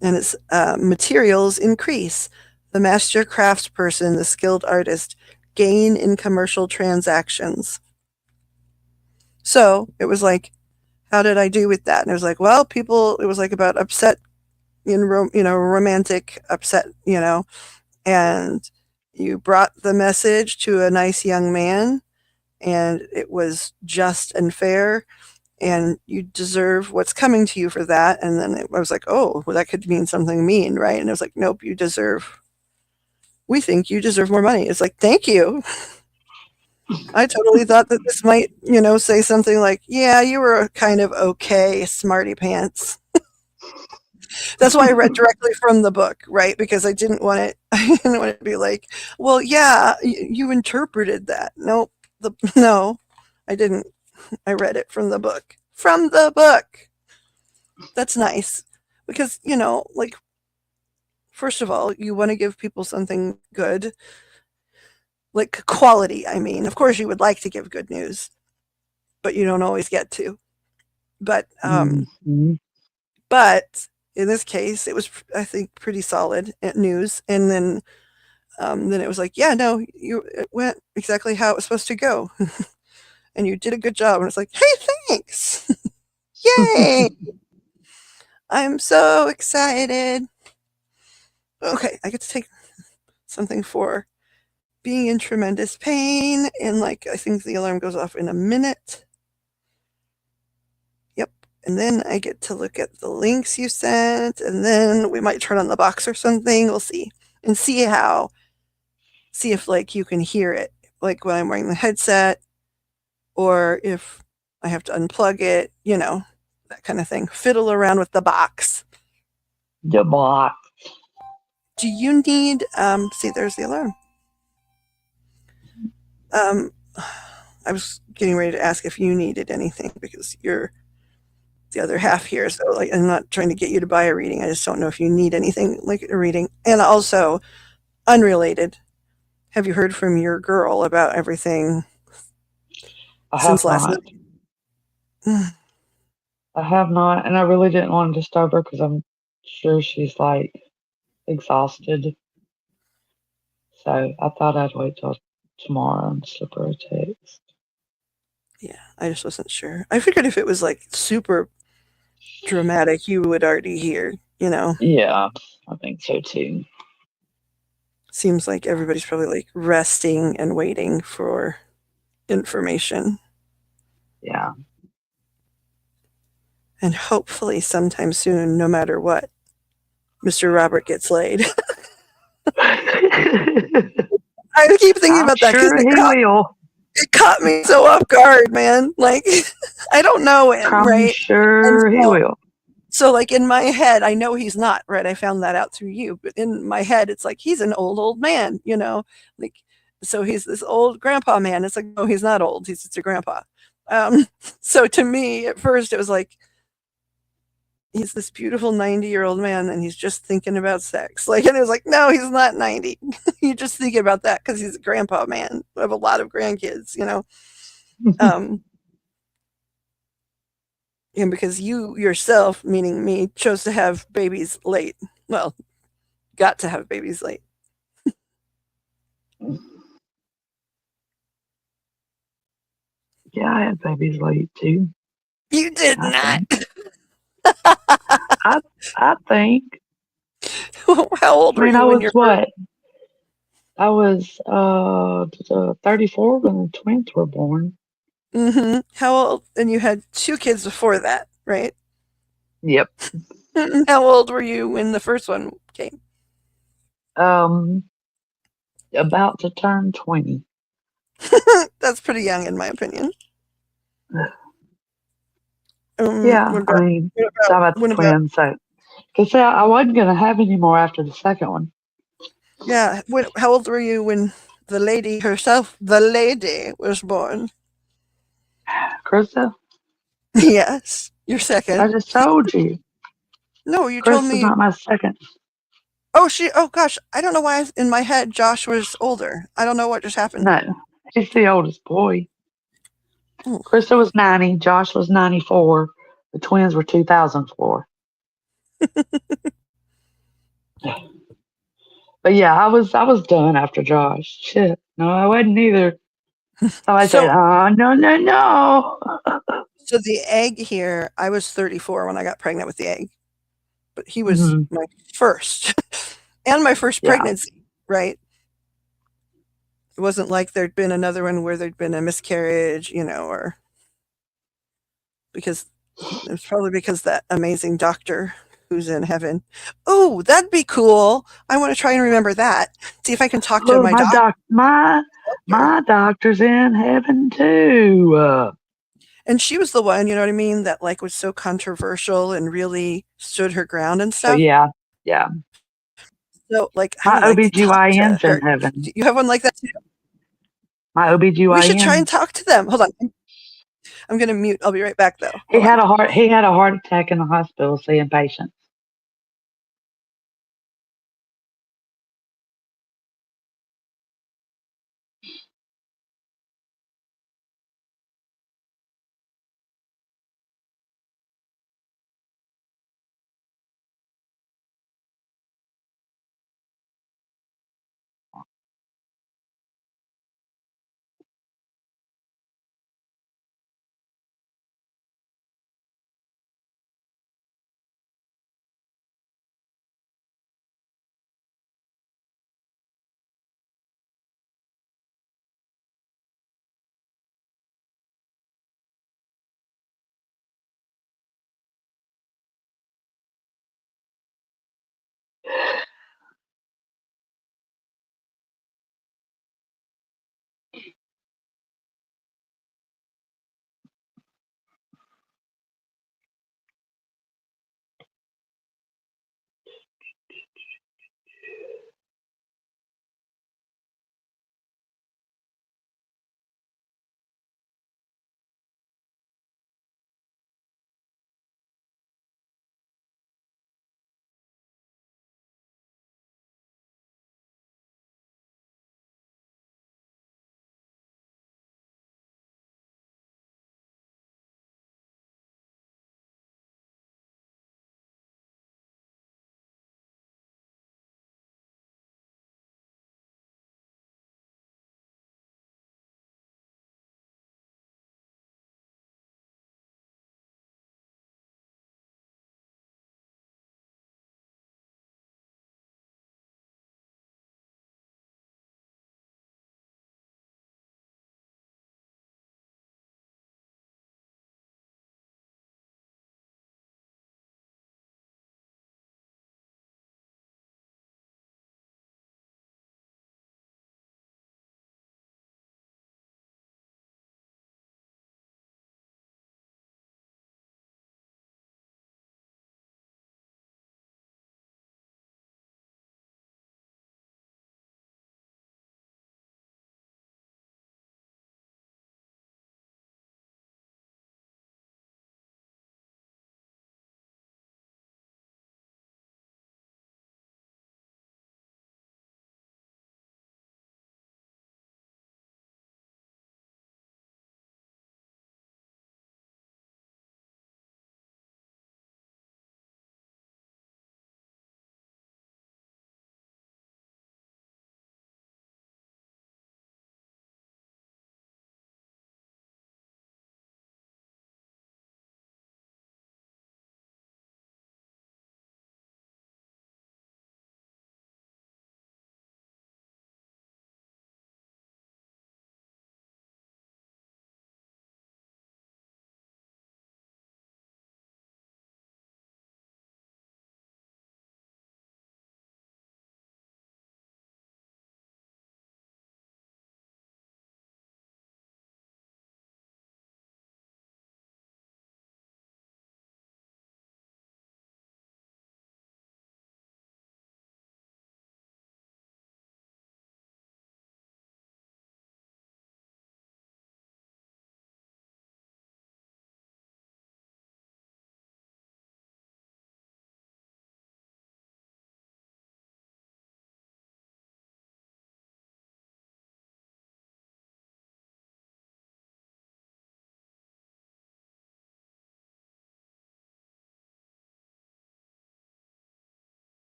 And it's materials increase. The master craftsperson, the skilled artist, gain in commercial transactions. So it was like, how did I do with that? And it was like, well, it was like about upset romantic upset, and you brought the message to a nice young man, and it was just and fair, and you deserve what's coming to you for that. And then I was like, oh, well, that could mean something mean, right? And it was like, nope, we think you deserve more money. It's like, thank you. I totally thought that this might, say something like, yeah, you were kind of okay, smarty pants. That's why I read directly from the book, right? Because I didn't want it to be like, well, yeah, you interpreted that. Nope. No, I didn't. I read it from the book. From the book. That's nice. Because, like, first of all, you want to give people something good. Like quality, I mean. Of course you would like to give good news, but you don't always get to. But but in this case, it was, I think, pretty solid news. And then it was like, yeah, no, it went exactly how it was supposed to go. And you did a good job. And it's like, hey, thanks. Yay. I'm so excited. Okay, I get to take something for being in tremendous pain. And like, I think the alarm goes off in a minute. Yep. And then I get to look at the links you sent. And then we might turn on the box or something. We'll see. And see if like you can hear it, like when I'm wearing the headset, or if I have to unplug it, that kind of thing. Fiddle around with the box. The box. Do you need, see, there's the alarm. I was getting ready to ask if you needed anything because you're the other half here. So like, I'm not trying to get you to buy a reading. I just don't know if you need anything like a reading. And also, unrelated, have you heard from your girl about everything since last night? I have not, and I really didn't want to disturb her because I'm sure she's like exhausted. So I thought I'd wait till tomorrow and slip her a text. Yeah, I just wasn't sure. I figured if it was like super dramatic, you would already hear, you know. Yeah, I think so too. Seems like everybody's probably like resting and waiting for information. Yeah. And hopefully sometime soon, no matter what, Mr. Robert gets laid. I keep thinking I'm about that because sure he will. it caught me so off guard, man. Like, I don't know him, I'm right? And sure he will. so like in my head, I know he's not, right? I found that out through you, but in my head, it's like he's an old man, you know, like so he's this old grandpa man. It's like no, he's not old. He's just a grandpa. Um, so to me, at first, it was like he's this beautiful 90-year-old man, and he's just thinking about sex. Like, and it was like, no, he's not 90. You just think about that because he's a grandpa man. I have a lot of grandkids, you know. Um, and because you yourself, meaning me, chose to have babies late. Well, got to have babies late. Yeah, I had babies late too. You did I not. think. I think. How old I were mean, I you when was your first? what? I was 34 when the twins were born. Mm-hmm. How old? And you had two kids before that, right? Yep. How old were you when the first one came? Um, about to turn 20. That's pretty young, in my opinion. Yeah, What I about mean, what so about about the what about? twins. So, because I wasn't gonna have any more after the second one. Yeah, how old were you when the lady herself, the lady, was born? Krista, Yes, your I second. just told you. No, you told Krista's me. not my second. Oh, she. Oh gosh, I don't know why in my head Josh was older. I don't know what just happened. No, he's the oldest boy. Oh. Krista was 90. Josh was 94. The twins were 2004. But yeah, I was done after Josh. Shit. No, I wasn't either. So I said, So, oh, no, no, no. so the egg here. I was 34 when I got pregnant with the egg, but he was Hmm. my first and my first Yeah. pregnancy. Right? It wasn't like there'd been another one where there'd been a miscarriage, you know, or because it was probably because that amazing doctor who's in heaven. Oh, that'd be cool. I want to try and remember that. See if I can talk to Oh, my doctor. my doctor's in heaven too. And she was the one, you know what I mean, that like was so controversial and really stood her ground and So stuff. yeah, yeah. So like I My would like to talk to OBGYN's in her. heaven. Do you have one like that too? My We should try OBGYN. and talk to them. Hold on. I'm gonna mute. I'll be right back though. Hold on. He had a heart attack in the hospital seeing patients.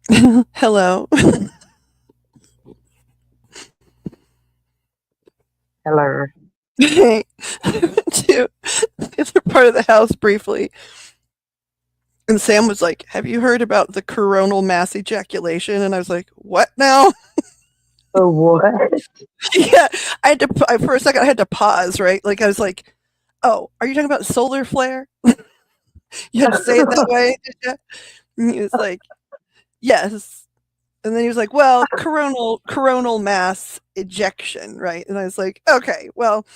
Hello. Hello. Hey, I went to the other part of the house briefly, and Sam was like, "Have you heard about the coronal mass ejaculation?" And I was like, "What now?" Oh, what? Yeah, I had to for a second. I had to pause. Right, like I was like, "Oh, are you talking about solar flare?" You had to say it that way, did you? And he was like, "Yes." And then he was like, "Well, coronal mass ejection, right?" And I was like, "Okay, well,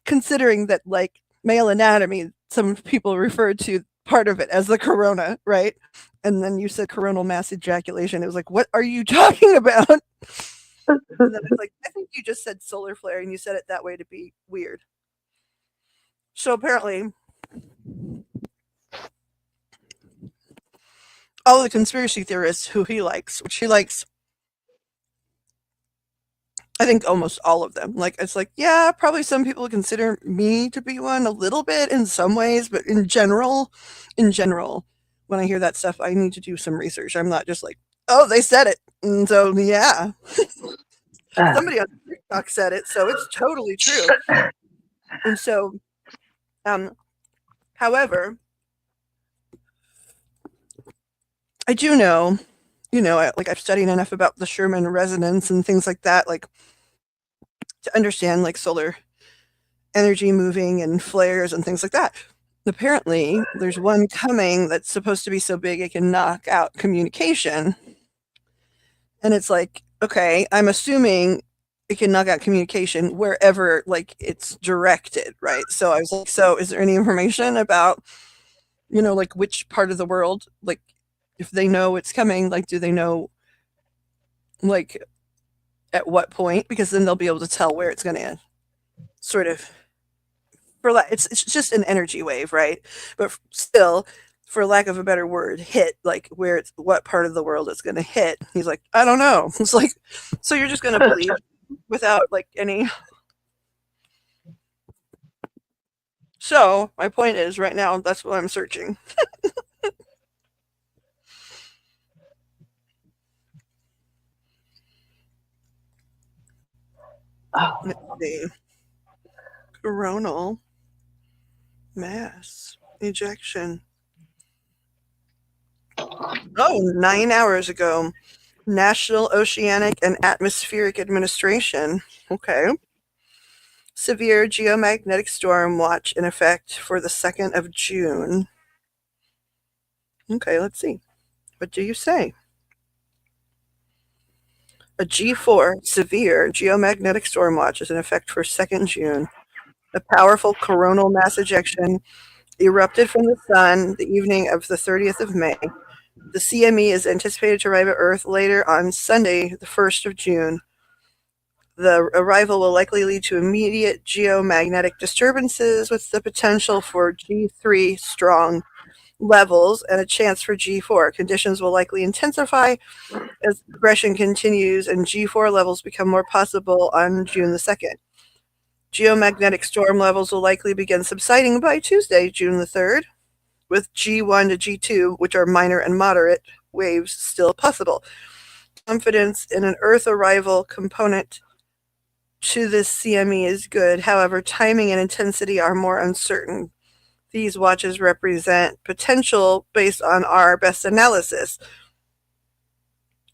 considering that like male anatomy, some people refer to part of it as the corona, right? And then you said coronal mass ejaculation. It was like, what are you talking about?" And then I was like, I think you just said solar flare and you said it that way to be weird. So apparently, all the conspiracy theorists who he likes, which he likes, I think almost all of them. Like it's like, yeah, probably some people consider me to be one a little bit in some ways, but in general, when I hear that stuff, I need to do some research. I'm not just like, oh, they said it. And so yeah, somebody on TikTok said it, so it's totally true. And so um however, I do know, like I've studied enough about the Sherman resonance and things like that, like to understand like solar energy moving and flares and things like that. Apparently, there's one coming that's supposed to be so big it can knock out communication. And it's like, okay, I'm assuming it can knock out communication wherever like it's directed, right? So I was like, so is there any information about, like which part of the world, like if they know it's coming, like do they know like at what point? Because then they'll be able to tell where it's going to sort of it's just an energy wave, right? But still, for lack of a better word, hit like where it's what part of the world it's going to hit. He's like, I don't know. It's like, so you're just going to believe without like any. So my point is, right now, that's what I'm searching. Let's see. Coronal mass ejection. Oh, 9 hours ago. National Oceanic and Atmospheric Administration. Okay. Severe geomagnetic storm watch in effect for the 2nd of June. Okay, let's see. What do you say? A G4 severe geomagnetic storm watch is in effect for 2nd June. A powerful coronal mass ejection erupted from the sun the evening of the 30th of May. The CME is anticipated to arrive at Earth later on Sunday, the 1st of June. The arrival will likely lead to immediate geomagnetic disturbances with the potential for G3 strong levels and a chance for G4. Conditions will likely intensify as progression continues and G4 levels become more possible on June the 2nd. Geomagnetic storm levels will likely begin subsiding by Tuesday, June the 3rd, with G1 to G2, which are minor and moderate waves, still possible. Confidence in an Earth arrival component to this CME is good. However, timing and intensity are more uncertain. These watches represent potential based on our best analysis.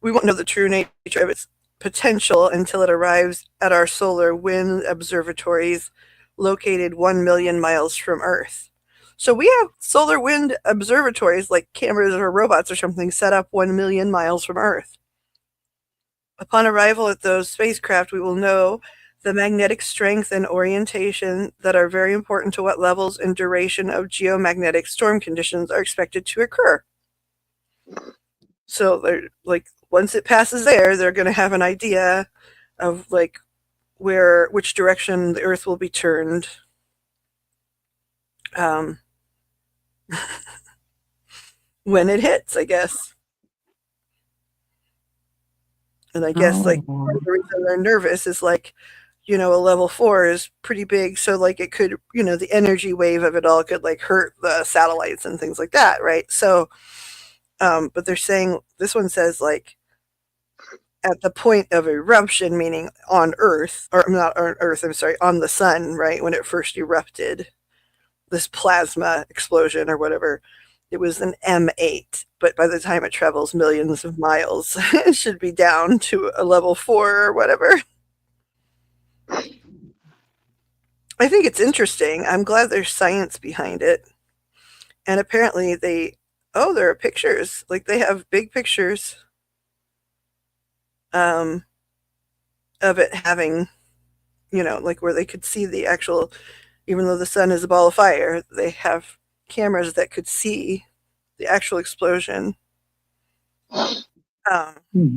We won't know the true nature of its potential until it arrives at our solar wind observatories located 1 million miles from Earth. So we have solar wind observatories like cameras or robots or something set up 1 million miles from Earth. Upon arrival at those spacecraft, we will know the magnetic strength and orientation that are very important to what levels and duration of geomagnetic storm conditions are expected to occur. So they're like once it passes there, they're going to have an idea of like which direction the Earth will be turned. When it hits, I guess. And I guess like part of the reason they're nervous is like, a level 4 is pretty big, so like it could, the energy wave of it all could like hurt the satellites and things like that, right? So But they're saying this one says like at the point of eruption, meaning on Earth, or not on Earth, I'm sorry, on the sun, right, when it first erupted, this plasma explosion or whatever, it was an M8. But by the time it travels millions of miles, it should be down to a level 4 or whatever. I think it's interesting. I'm glad there's science behind it. And apparently there are pictures. Like they have big pictures of it having, like where they could see the actual, even though the sun is a ball of fire, they have cameras that could see the actual explosion. Hmm.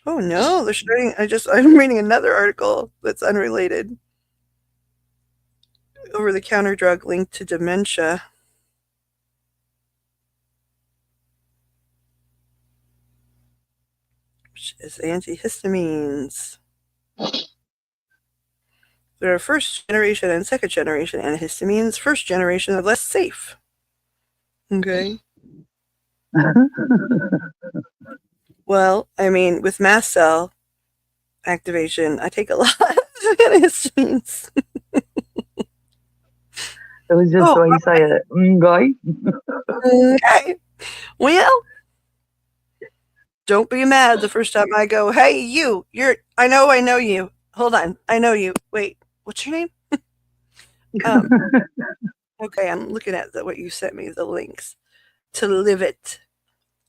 Oh no, they're starting. I'm reading another article that's unrelated. Over the counter drug linked to dementia. Which is antihistamines. There are first generation and second generation antihistamines. First generation are less safe. Okay. Well, I mean, with mast cell activation, I take a lot of antihistamines. It was just the way you say it. Okay. Okay. Well, don't be mad the first time I go, hey, I know you. Hold on, I know you. Wait, what's your name? Okay, I'm looking at what you sent me, the links to Live It.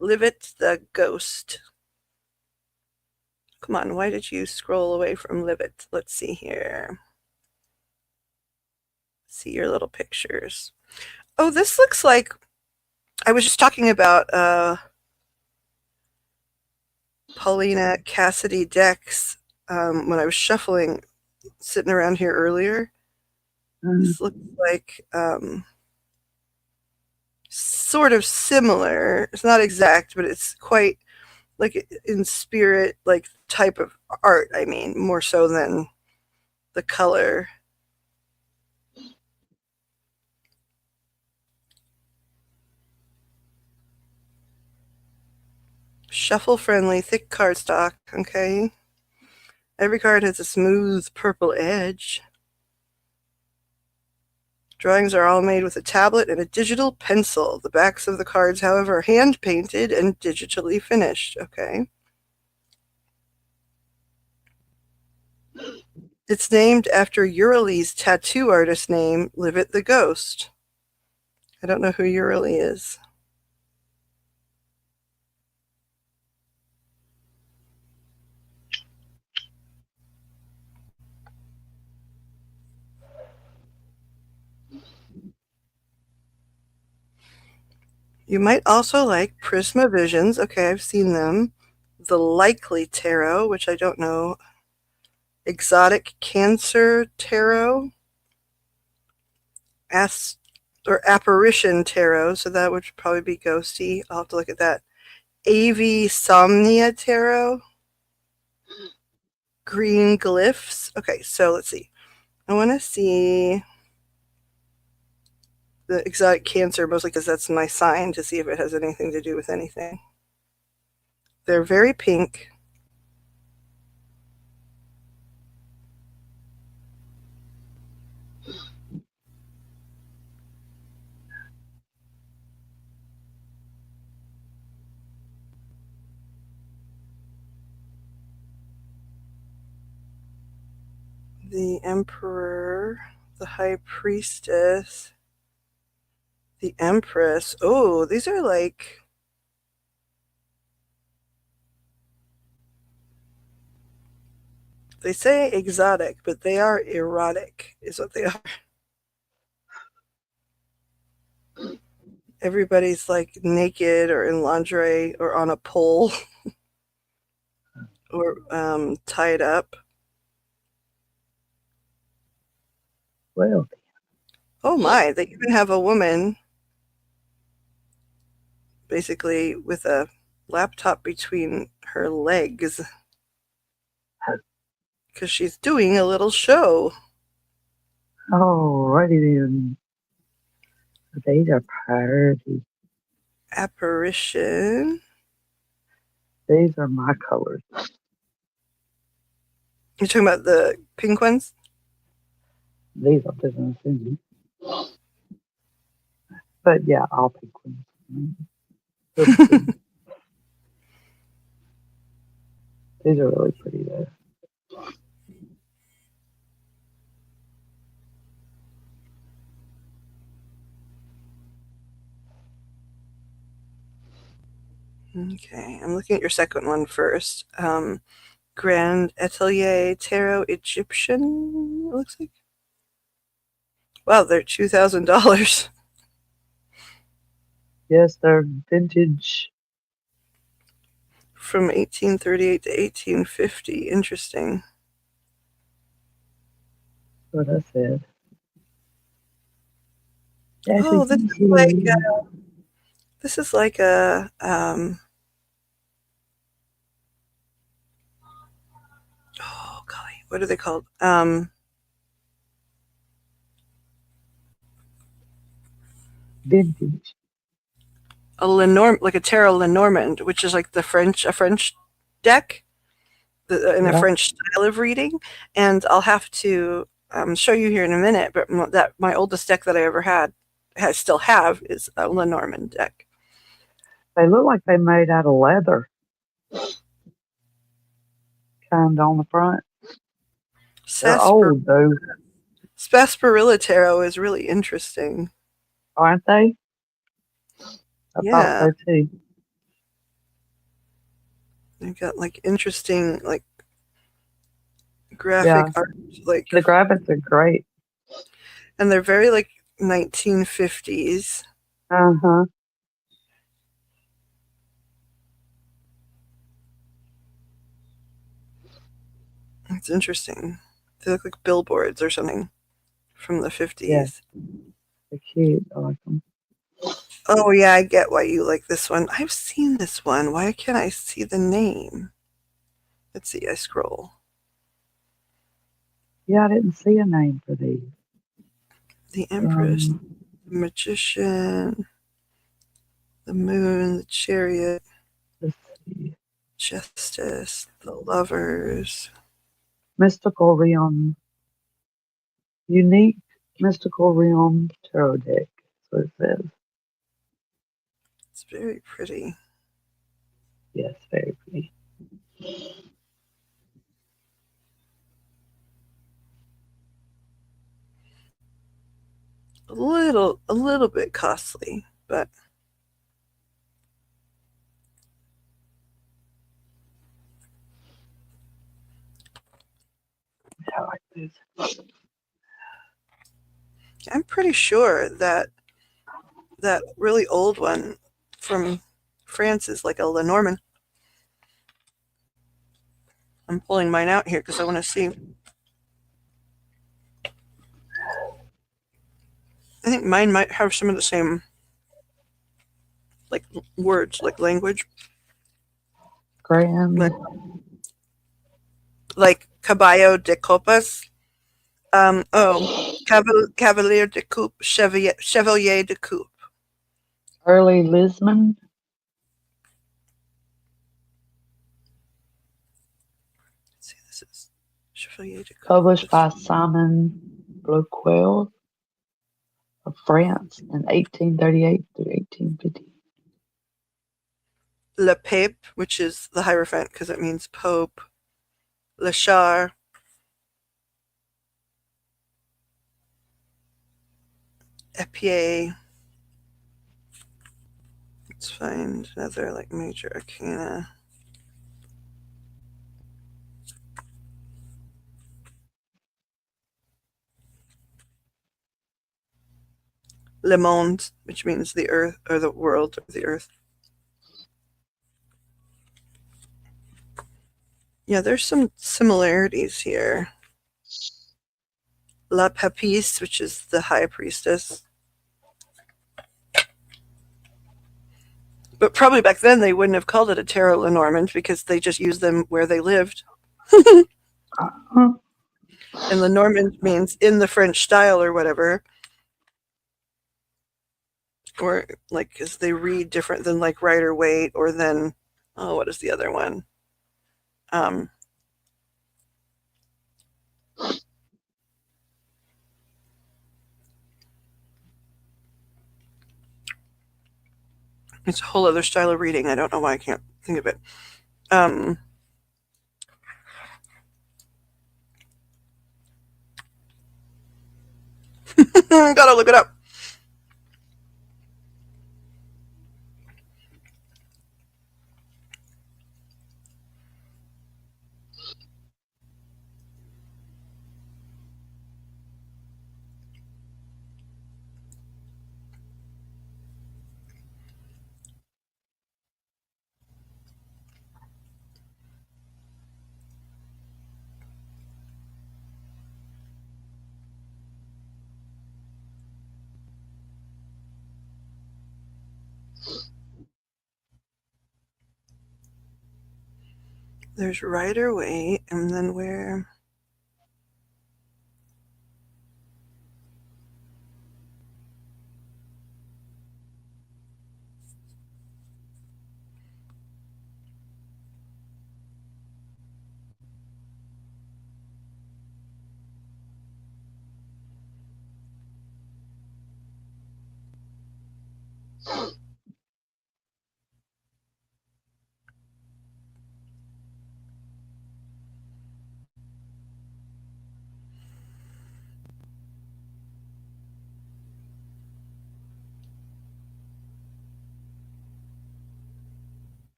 Live It the Ghost. Come on, why did you scroll away from Live It? Let's see here. See your little pictures. Oh, this looks like, I was just talking about Paulina Cassidy decks when I was shuffling, sitting around here earlier. This looks like sort of similar. It's not exact, but it's quite like in spirit, like type of art. I mean, more so than the color. Shuffle friendly, thick cardstock. Okay. Every card has a smooth purple edge. Drawings are all made with a tablet and a digital pencil. The backs of the cards, however, are hand painted and digitally finished. Okay. It's named after Urile's tattoo artist name, Live It the Ghost. I don't know who Urile is. You might also like Prisma Visions. Okay, I've seen them. The Likely Tarot, which I don't know. Exotic Cancer Tarot. Apparition Tarot, so that would probably be ghosty. I'll have to look at that. AV Somnia Tarot. Green Glyphs. Okay, so let's see. I want to see the Exotic Cancer, mostly because that's my sign, to see if it has anything to do with anything. They're very pink. The Emperor, the High Priestess, the Empress. Oh, these are like, they say exotic, but they are erotic, is what they are. Everybody's like naked or in lingerie or on a pole or tied up. Well, Oh my, they even have a woman basically with a laptop between her legs because she's doing a little show. alrighty then. These are pretty. Apparition. These are my colors. You're talking about the pink ones? These are business in. But yeah, all pink ones. These are really pretty though. Okay, I'm looking at your second one first. Grand Atelier Tarot Egyptian, it looks like. Wow, they're $2,000. Yes, they're vintage. From 1838 to 1850. Interesting. What I said. Oh, this is like a oh golly, what are they called? Vintage. A Lenormand, like a tarot Lenormand, which is like a French deck, in a French style of reading. And I'll have to show you here in a minute. But my oldest deck that I ever still have, is a Lenormand deck. They look like they made out of leather. Kind of on the front. They're old though. Sarsaparilla tarot is really interesting. Aren't they? I thought so too. They've got like interesting like graphic art. Like the graphics are great. And they're very like 1950s. Uh-huh. It's interesting. They look like billboards or something from the 50s. Yeah. They're cute. I like them. Oh, yeah, I get why you like this one. I've seen this one. Why can't I see the name? Let's see, I scroll. Yeah, I didn't see a name for these. The Empress, the Magician, the Moon, the Chariot, Let's see. Justice, the Lovers. Mystical Realm. Unique Mystical Realm Tarot deck. That's what it says. It's very pretty. Yes, very pretty. A little bit costly, but I like this. I'm pretty sure that really old one from France is like a Lenormand. I'm pulling mine out here because I want to see. I think mine might have some of the same like words, like language. Grand. Like Caballo de Copas. Cavalier de Coupe, Chevalier de Coupe. Early Lisman. Let's see, this is Chevalier de Coupe. Published by Simon Bloquel of France in 1838 through 1850. Le Pape, which is the Hierophant because it means Pope. Le Char. Epier. Let's find another like major arcana. Le Monde, which means the earth or the world or the earth. Yeah, there's some similarities here. La Papisse, which is the High Priestess. But probably back then they wouldn't have called it a tarot Lenormand because they just used them where they lived. And Lenormand means in the French style or whatever. or like because they read different than like Rider Waite or then what is the other one? Um, it's a whole other style of reading. I don't know why I can't think of it. Gotta look it up. There's Rider Waite, and then where?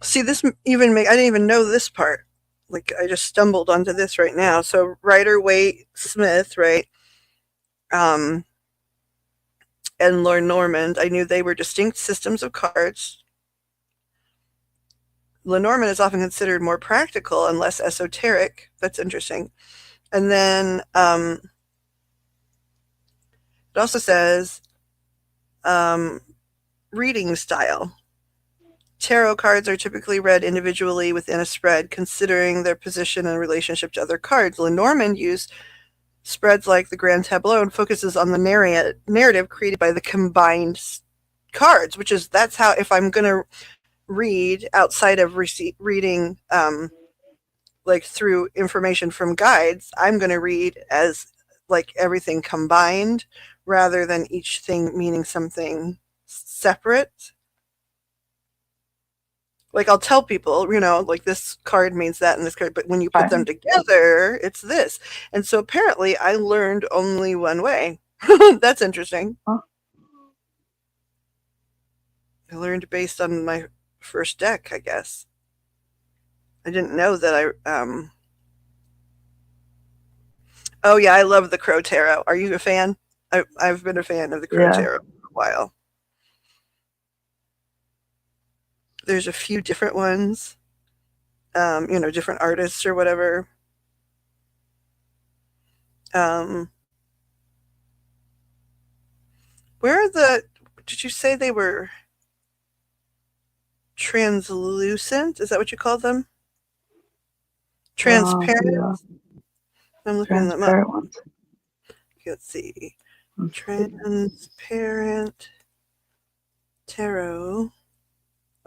See, this even make I didn't even know this part. Like I just stumbled onto this right now. So Rider Waite Smith, right? Um, and Lenormand, I knew they were distinct systems of cards. Lenormand is often considered more practical and less esoteric. That's interesting. And then it also says reading style. Tarot cards are typically read individually within a spread, considering their position and relationship to other cards. Lenormand used spreads like the Grand Tableau and focuses on the narrative created by the combined cards, which is that's how if I'm going to read outside of reading like through information from guides, I'm going to read as like everything combined rather than each thing meaning something separate. Like I'll tell people, like this card means that and this card, but when you put them together, it's this. And so apparently I learned only one way. That's interesting. Huh? I learned based on my first deck, I guess. I didn't know that oh yeah, I love the Crow Tarot. Are you a fan? I've been a fan of the Crow Tarot for a while. There's a few different ones, different artists or whatever. Where are did you say they were translucent? Is that what you call them? Transparent? Yeah. I'm looking them up. Ones. Let's see. Transparent tarot.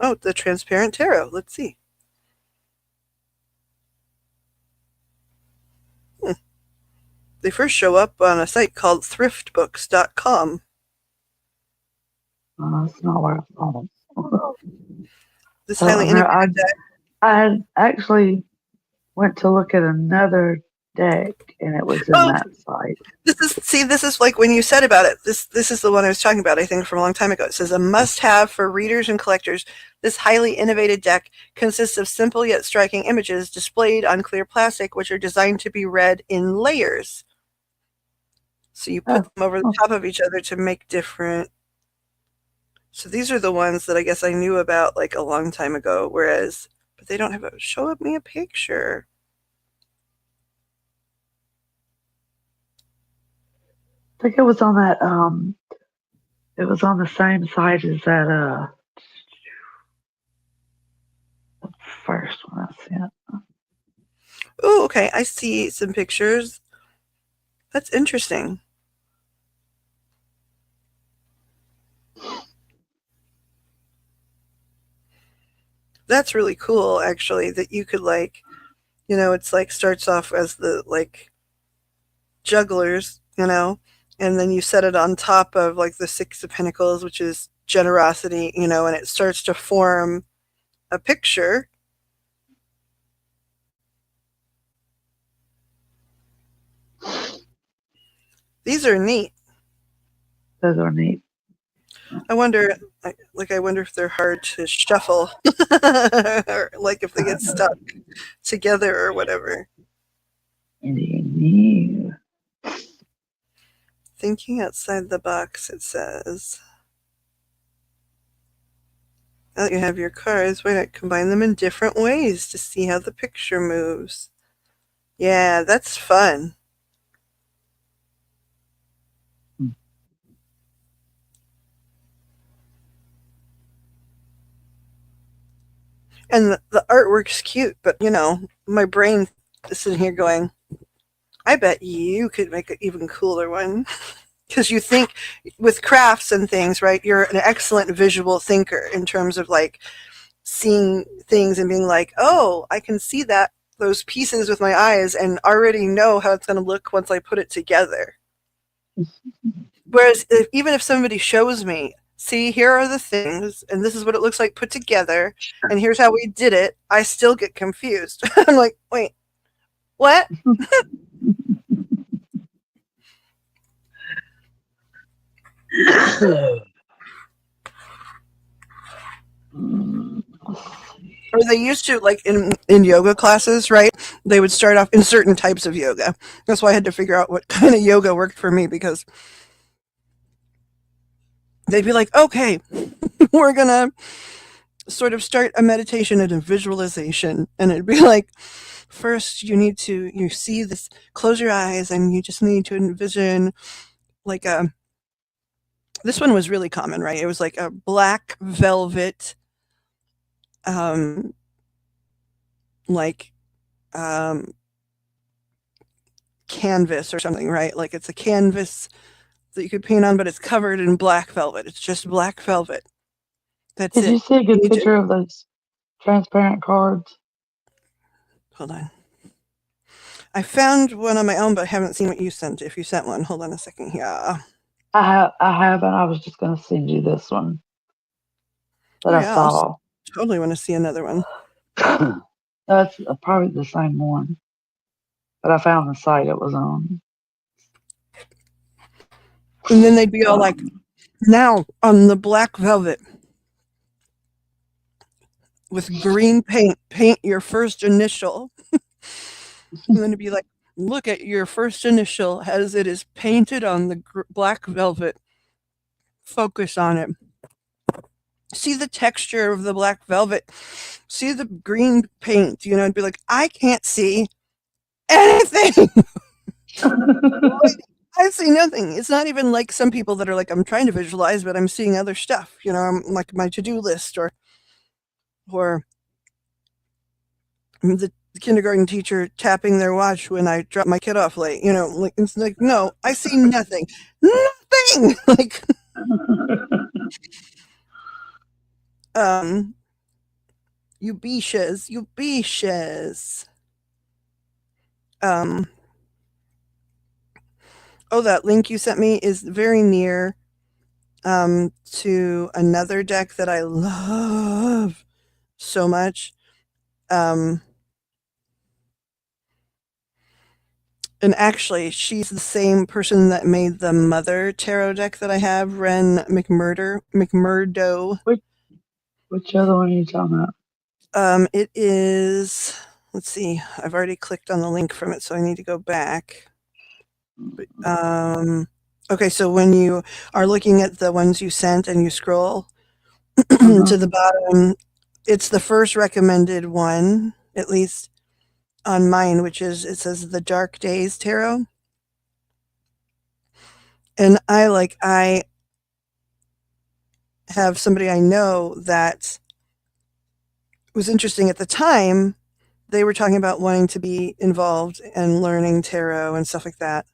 Oh, the transparent tarot. Let's see. They first show up on a site called thriftbooks.com. That's not where I saw them. This highly innovative deck. I actually went to look at another deck, and it was in that site. This is like when you said about it. This is the one I was talking about, I think, from a long time ago. It says a must-have for readers and collectors. This highly innovative deck consists of simple yet striking images displayed on clear plastic, which are designed to be read in layers. So you put them over the top of each other to make different. So these are the ones that I guess I knew about like a long time ago, but they don't show me a picture. I think it was on that, it was on the same site as that, the first one I sent. Oh, okay. I see some pictures. That's interesting. That's really cool, actually, that you could like, it's like starts off as the like jugglers, and then you set it on top of like the Six of Pentacles, which is generosity, and it starts to form a picture. These are neat. Those are neat. I wonder, I wonder if they're hard to shuffle, or like if they get stuck together or whatever. Indeed. Thinking outside the box, it says. Now that you have your cards, why not combine them in different ways to see how the picture moves? Yeah, that's fun. And the artwork's cute, but my brain is sitting here going, I bet you could make an even cooler one. Because you think with crafts and things, right, you're an excellent visual thinker in terms of like seeing things and being like, oh, I can see those pieces with my eyes and already know how it's going to look once I put it together. Whereas even if somebody shows me, see, here are the things, and this is what it looks like put together, and here's how we did it, I still get confused. I'm like, wait, what? Or they used to, like in yoga classes, right? They would start off in certain types of yoga. That's why I had to figure out what kind of yoga worked for me, because they'd be like, okay, we're going to sort of start a meditation and a visualization. And it'd be like, first you see this, close your eyes, and you just need to envision like this one was really common, right? It was like a black velvet, like, canvas or something, right? Like it's a canvas that you could paint on, but it's covered in black velvet. It's just black velvet. That's Did you it. see a good You picture of those transparent cards? Hold on. I found one on my own, but I haven't seen what you sent. If you sent one, hold on a second here. I haven't. I was just going to send you this one that I Yeah, saw. totally want to see another one. That's probably the same one, but I found the site it was on. And then they'd be all like, now on the black velvet with green paint your first initial. And then it'd be like, look at your first initial as it is painted on the black velvet. Focus on it. See the texture of the black velvet. See the green paint. It'd be like, I can't see anything. I see nothing. It's not even like some people that are like, I'm trying to visualize, but I'm seeing other stuff. I'm like my to-do list, or the kindergarten teacher tapping their watch when I drop my kid off late. Like it's like, no, I see nothing. Nothing. Like you beaches. Oh, that link you sent me is very near to another deck that I love so much. And actually, she's the same person that made the Mother Tarot deck that I have, Ren McMurdo. Which other one are you talking about? It is, let's see, I've already clicked on the link from it, so I need to go back. Okay, so when you are looking at the ones you sent and you scroll to the bottom, it's the first recommended one, at least on mine, which is, it says the Dark Days Tarot. And I have somebody I know that was interesting at the time. They were talking about wanting to be involved and learning tarot and stuff like that.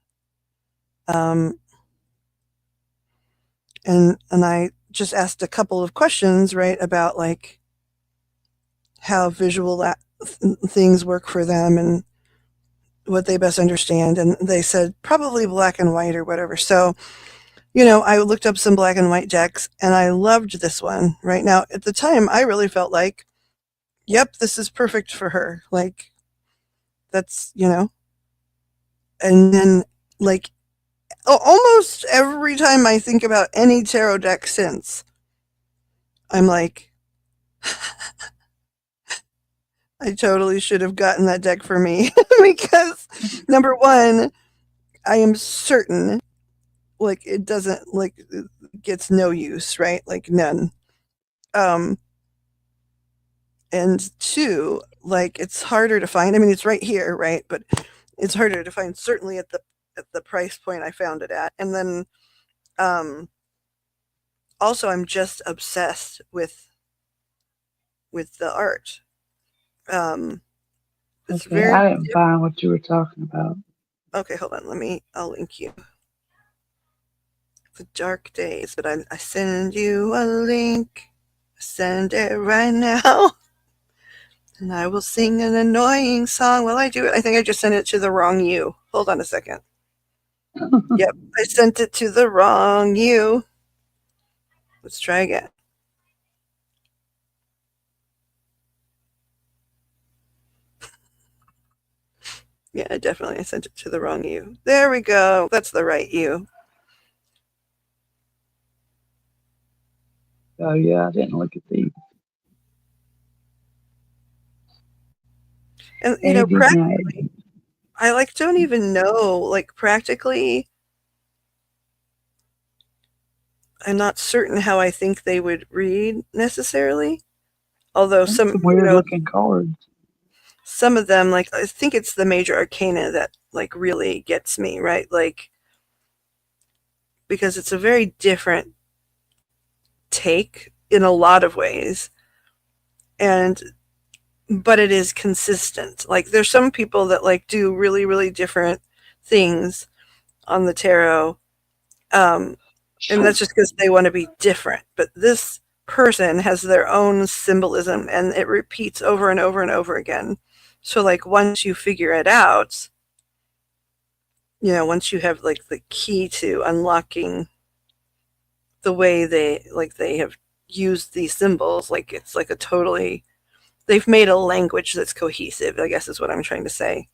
And I just asked a couple of questions, right, about like how visual things work for them and what they best understand. And they said probably black and white or whatever. So, I looked up some black and white decks and I loved this one right now. At the time, I really felt like, yep, this is perfect for her. Like, that's, and then like almost every time I think about any tarot deck since, I'm like, I totally should have gotten that deck for me because number one, I am certain like it doesn't like it gets no use, right? Like none. Um and two, like it's harder to find. I mean, it's right here, right? But it's harder to find certainly at the price point I found it at. And then um also I'm just obsessed with the art. It's Okay, very I didn't find what you were talking about. okay, hold on, I'll link you. The dark days, but I send you a link. Send it right now. And I will sing an annoying song while I do it. I think I just sent it to the wrong you. Hold on a second. Yep, I sent it to the wrong you. Let's try again. Yeah, definitely I sent it to the wrong you. There we go. That's the right you. Oh yeah, I didn't look at these. And Eddie practically, I like don't even know, like practically, I'm not certain how I think they would read necessarily. Although Some weird looking cards. some of them, like I think it's the major arcana that like really gets me, right? Like because it's a very different take in a lot of ways. And but it is consistent. Like there's some people that like do really, really different things on the tarot. And that's just because they want to be different. But this person has their own symbolism and it repeats over and over and over again. So like once you figure it out, once you have like the key to unlocking the way they have used these symbols, like it's like a totally they've made a language that's cohesive, I guess is what I'm trying to say.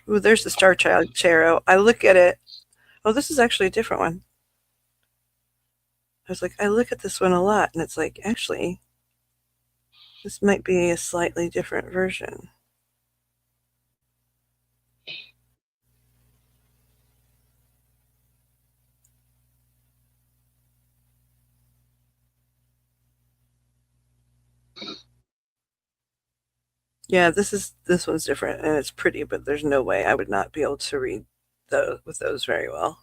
Ooh, there's the Star Child Tarot. I look at it. Oh, this is actually a different one. I was like, I look at this one a lot, and it's like, actually, this might be a slightly different version. Yeah, this one's different, and it's pretty, but there's no way I would not be able to read those very well.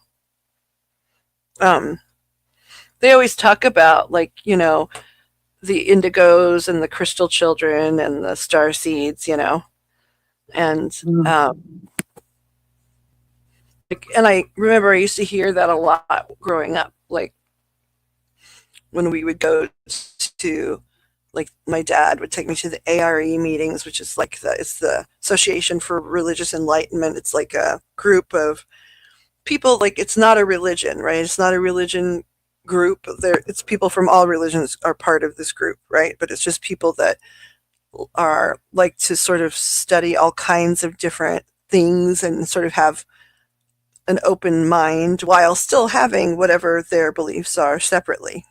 They always talk about like the indigos and the crystal children and the star seeds, and and I remember I used to hear that a lot growing up, like when we would go to like my dad would take me to the ARE meetings, which is like it's the Association for Religious Enlightenment. It's like a group of people, like it's not a religion, right? It's not a religion group. It's people from all religions are part of this group, right? But it's just people that are like to sort of study all kinds of different things and sort of have an open mind while still having whatever their beliefs are separately.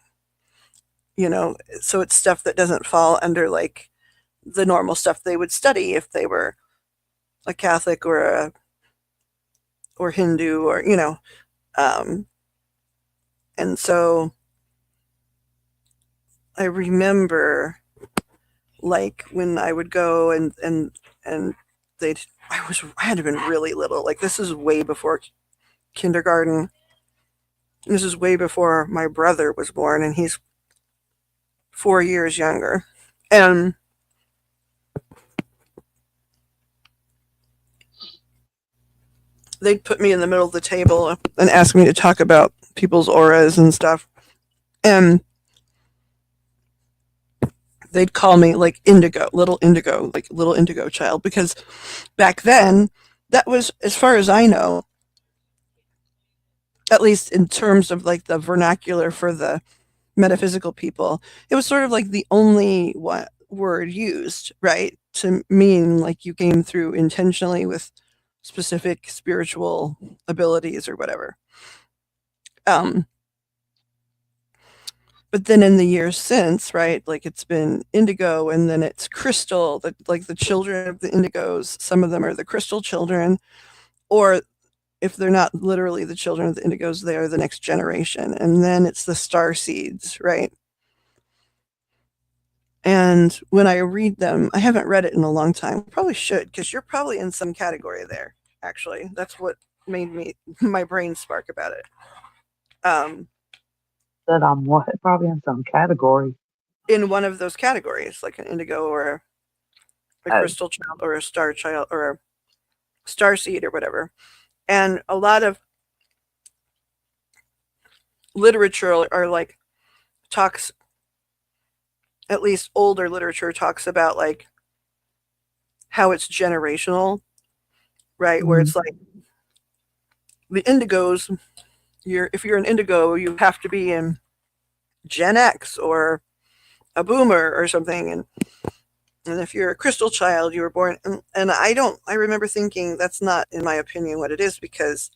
So it's stuff that doesn't fall under like the normal stuff they would study if they were a Catholic or Hindu or and so I remember like when I would go and they'd I had to been really little, like this is way before kindergarten. This is way before my brother was born, and he's 4 years younger. And they'd put me in the middle of the table and ask me to talk about people's auras and stuff. And they'd call me like indigo, like little indigo child, because back then, that was, as far as I know, at least in terms of like the vernacular for the metaphysical people, it was sort of like the only word used, right? To mean like you came through intentionally with specific spiritual abilities or whatever. Um, but then in the years since, right, like it's been indigo and then it's crystal, like the children of the indigos, some of them are the crystal children, or if they're not literally the children of the indigos, they are the next generation. And then it's the star seeds, right? And when I read them, I haven't read it in a long time. Probably should, because you're probably in some category there, actually. That's what made my brain spark about it. That I'm what? Probably in some category. In one of those categories, like an indigo or a crystal child or a star child or a star seed or whatever. And a lot of literature are like talks, at least older literature talks about like how it's generational, right? Where it's like the indigos, if you're an indigo, you have to be in Gen X or a boomer or something, and if you're a crystal child, you were born. And I remember thinking that's not, in my opinion, what it is, because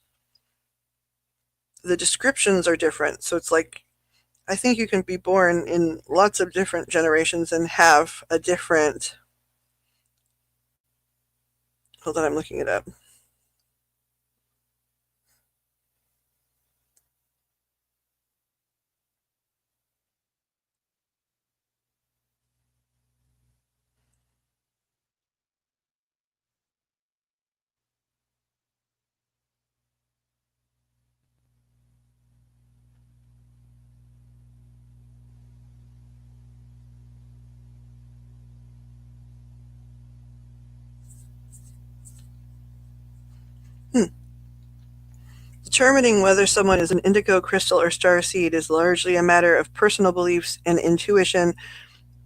the descriptions are different. So it's like, I think you can be born in lots of different generations and have a different. Hold on, I'm looking it up. Determining whether someone is an indigo, crystal, or star seed is largely a matter of personal beliefs and intuition.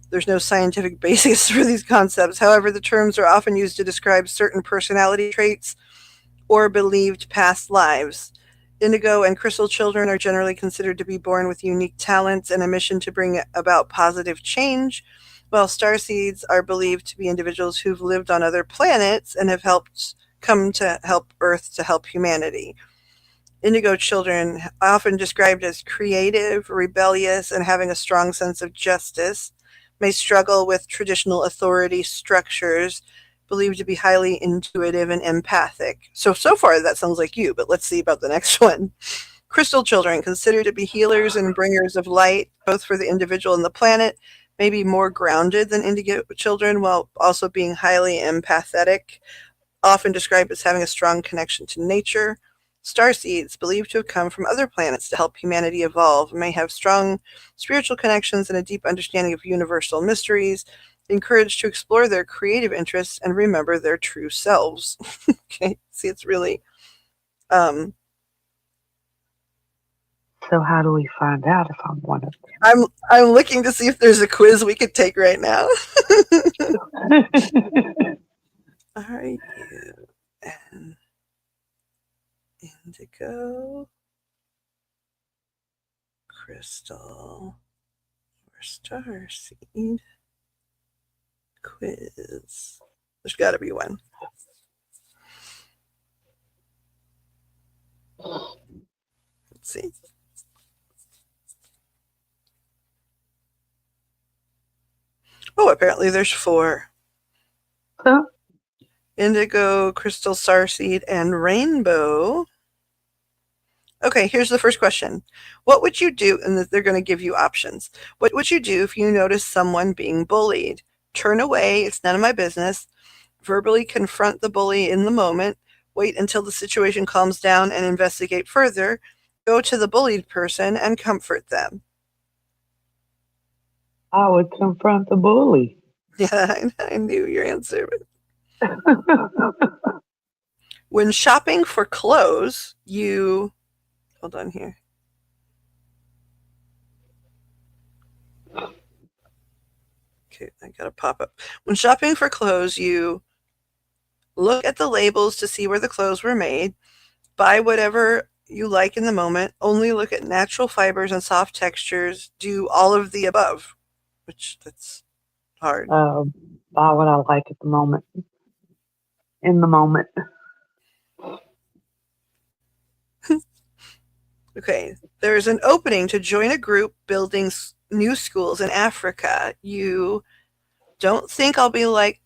There's no scientific basis for these concepts. However, the terms are often used to describe certain personality traits or believed past lives. Indigo and crystal children are generally considered to be born with unique talents and a mission to bring about positive change, while star seeds are believed to be individuals who've lived on other planets and have come to help Earth to help humanity. Indigo children, often described as creative, rebellious, and having a strong sense of justice, may struggle with traditional authority structures, believed to be highly intuitive and empathic. So far that sounds like you, but let's see about the next one. Crystal children, considered to be healers and bringers of light, both for the individual and the planet, may be more grounded than indigo children while also being highly empathetic, often described as having a strong connection to nature. Starseeds, believed to have come from other planets to help humanity evolve, may have strong spiritual connections and a deep understanding of universal mysteries, encouraged to explore their creative interests and remember their true selves. Okay, see, it's really. So how do we find out if I'm one of them? I'm looking to see if there's a quiz we could take right now. Are you an indigo, crystal, or star seed? Quiz. There's got to be one. Let's see. Oh, apparently there's 4. Huh? Indigo, crystal, starseed, and rainbow. Okay, here's the first question. What would you do? And they're going to give you options. What would you do if you notice someone being bullied? Turn away, it's none of my business. Verbally confront the bully in the moment. Wait until the situation calms down and investigate further. Go to the bullied person and comfort them. I would confront the bully. Yeah, I knew your answer. When shopping for clothes, you... Hold on here. Okay, I got a pop-up. When shopping for clothes, you look at the labels to see where the clothes were made. Buy whatever you like in the moment. Only look at natural fibers and soft textures. Do all of the above, which that's hard. Buy what I like at the moment. In the moment. Okay, there's an opening to join a group building new schools in Africa. You don't think I'll be likely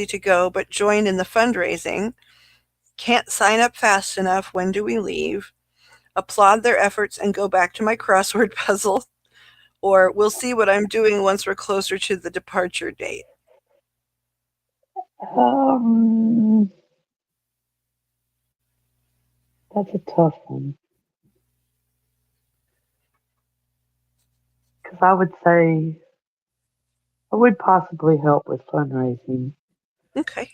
to go, but join in the fundraising. Can't sign up fast enough. When do we leave? Applaud their efforts and go back to my crossword puzzle. Or we'll see what I'm doing once we're closer to the departure date. That's a tough one. Because I would say I would possibly help with fundraising. Okay.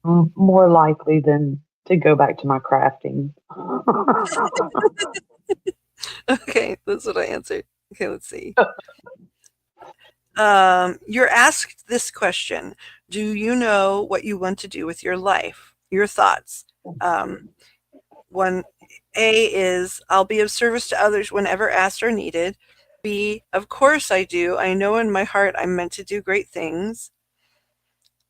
More likely than to go back to my crafting. Okay, that's what I answered. Okay, let's see. You're asked this question. Do you know what you want to do with your life? Your thoughts. One A is, I'll be of service to others whenever asked or needed. B, of course I do. I know in my heart I'm meant to do great things.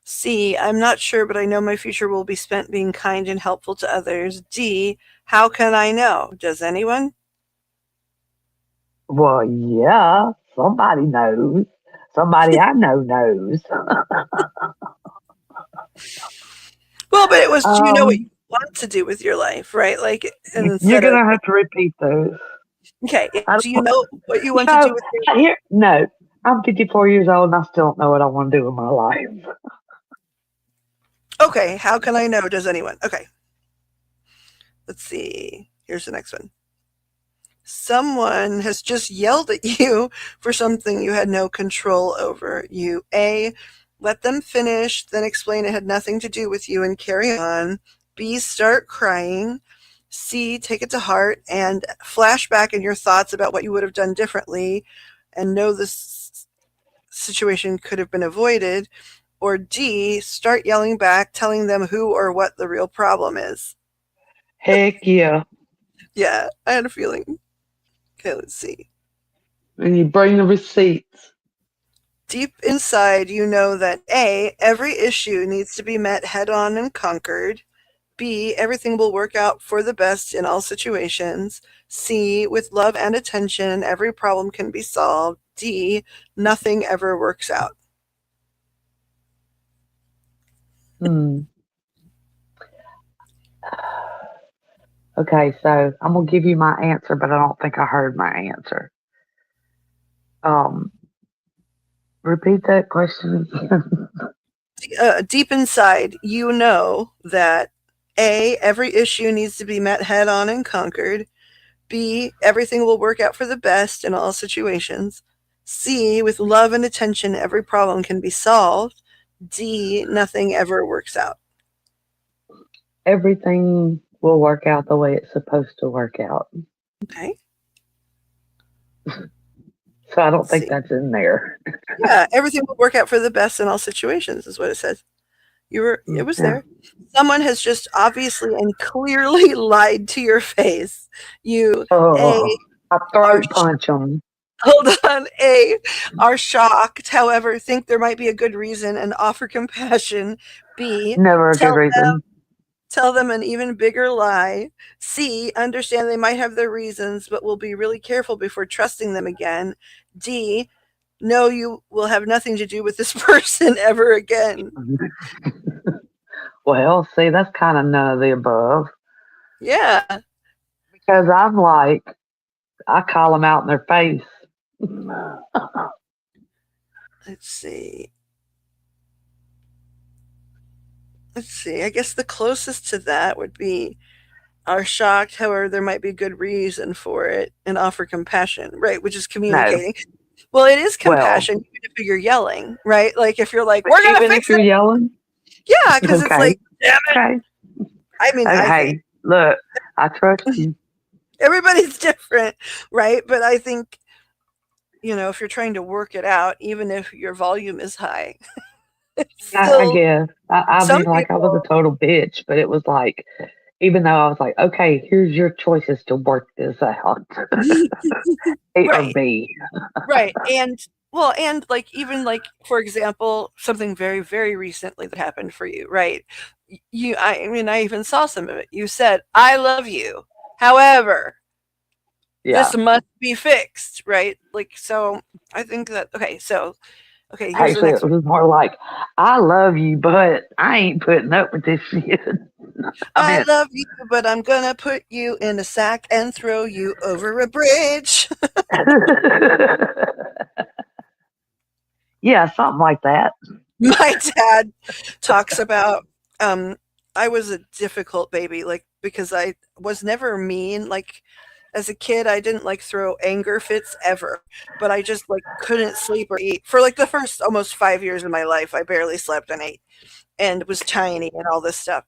C, I'm not sure, but I know my future will be spent being kind and helpful to others. D, how can I know? Does anyone? Well, yeah, somebody knows. Somebody I know knows. Well, but it was, do you know what Um, you want to do with your life, right? Like, and you're instead of, gonna have to repeat those. okay, I do you don't, know what you want to do no, with your no. I'm 54 years old and I still don't know what I want to do with my life. Okay, how can I know? Does anyone? Okay. Let's see. Here's the next one. Someone has just yelled at you for something you had no control over. You A, let them finish, then explain it had nothing to do with you and carry on. B, start crying. C, take it to heart and flash back in your thoughts about what you would have done differently and know this situation could have been avoided. Or D, start yelling back, telling them who or what the real problem is. Heck yeah. Yeah, I had a feeling. Okay, let's see. And you bring the receipts. Deep inside, you know that A, every issue needs to be met head on and conquered. B, everything will work out for the best in all situations. C, with love and attention, every problem can be solved. D, nothing ever works out. Okay, so I'm gonna give you my answer, but I don't think I heard my answer. Repeat that question again. Deep inside, you know that A, every issue needs to be met head on and conquered. B, everything will work out for the best in all situations. C, with love and attention, every problem can be solved. D, nothing ever works out. Everything will work out the way it's supposed to work out. Okay. So I don't Let's think see. that's in there. Yeah, everything will work out for the best in all situations is what it says. It was Yeah. there. Someone has just obviously and clearly lied to your face. You Oh, I are throat punch them. hold on, are shocked, however, think there might be a good reason and offer compassion. B, Never a good tell reason. them an even bigger lie. C, understand they might have their reasons, but will be really careful before trusting them again. D, know you will have nothing to do with this person ever again. Well, see, that's kind of none of the above. Yeah. Because I'm like, I call them out in their face. Let's see. I guess the closest to that would be are shocked, however, there might be a good reason for it, and offer compassion, right? Which is No. communicating. Well, it is Well, compassion, even if you're yelling, right? Like if you're like, but we're going to even fix if you're it. yelling, Yeah, because it's okay, like, damn it. okay, I mean, I think hey, look, I trust you. everybody's different, right? But I think if you're trying to work it out, even if your volume is high, it's I still guess. I some mean, like, I was people. a total bitch, but it was like, even though I was like, okay, here's your choices to work this out. A or Right. B. Right. And well, and like even like for example, something very, very recently that happened for you, right? I mean, I even saw some of it. You said, I love you. However, Yeah. this must be fixed, right? Like, so I think that, okay, here's the Actually, next it one. was more like, I love you, but I ain't putting up with this shit. I I mean, love you, but I'm gonna put you in a sack and throw you over a bridge. yeah, something like that. My dad talks about I was a difficult baby, like because I was never mean. Like as a kid I didn't like throw anger fits ever, but I just like couldn't sleep or eat for like the first almost 5 years of my life. I barely slept and ate and was tiny and all this stuff.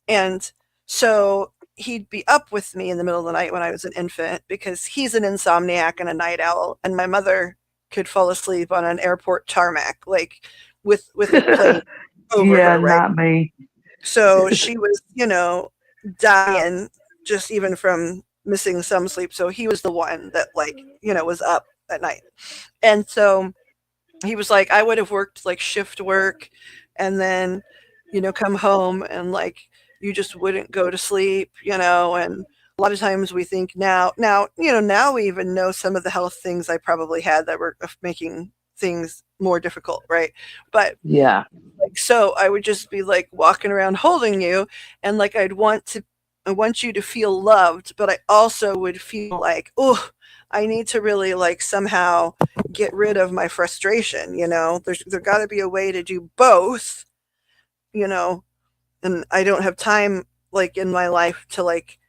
And so he'd be up with me in the middle of the night when I was an infant because he's an insomniac and a night owl, and my mother could fall asleep on an airport tarmac, like with a plane over yeah, her, right? not me. So she was, dying just even from missing some sleep. So he was the one that like, was up at night. And so he was like, I would have worked like shift work and then, come home and like you just wouldn't go to sleep, and a lot of times we think now we even know some of the health things I probably had that were making things more difficult, right? But Yeah. like so I would just be like walking around holding you and like I want you to feel loved, but I also would feel like, oh, I need to really like somehow get rid of my frustration, there got to be a way to do both, you know and I don't have time like in my life to like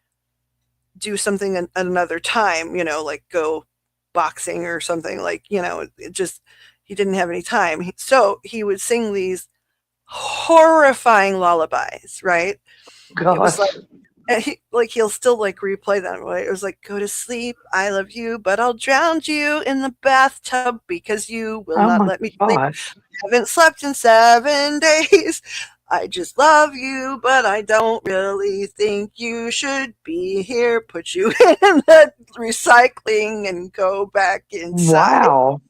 do something at another time, like go boxing or something, like, it just he didn't have any time. So he would sing these horrifying lullabies, right? It was like Gosh. and he'll still like replay them, right? It was like, go to sleep, I love you, but I'll drown you in the bathtub because you will Oh not my let me sleep. gosh. Haven't slept in 7 days. I just love you, but I don't really think you should be here. Put you in the recycling and go back inside. Wow.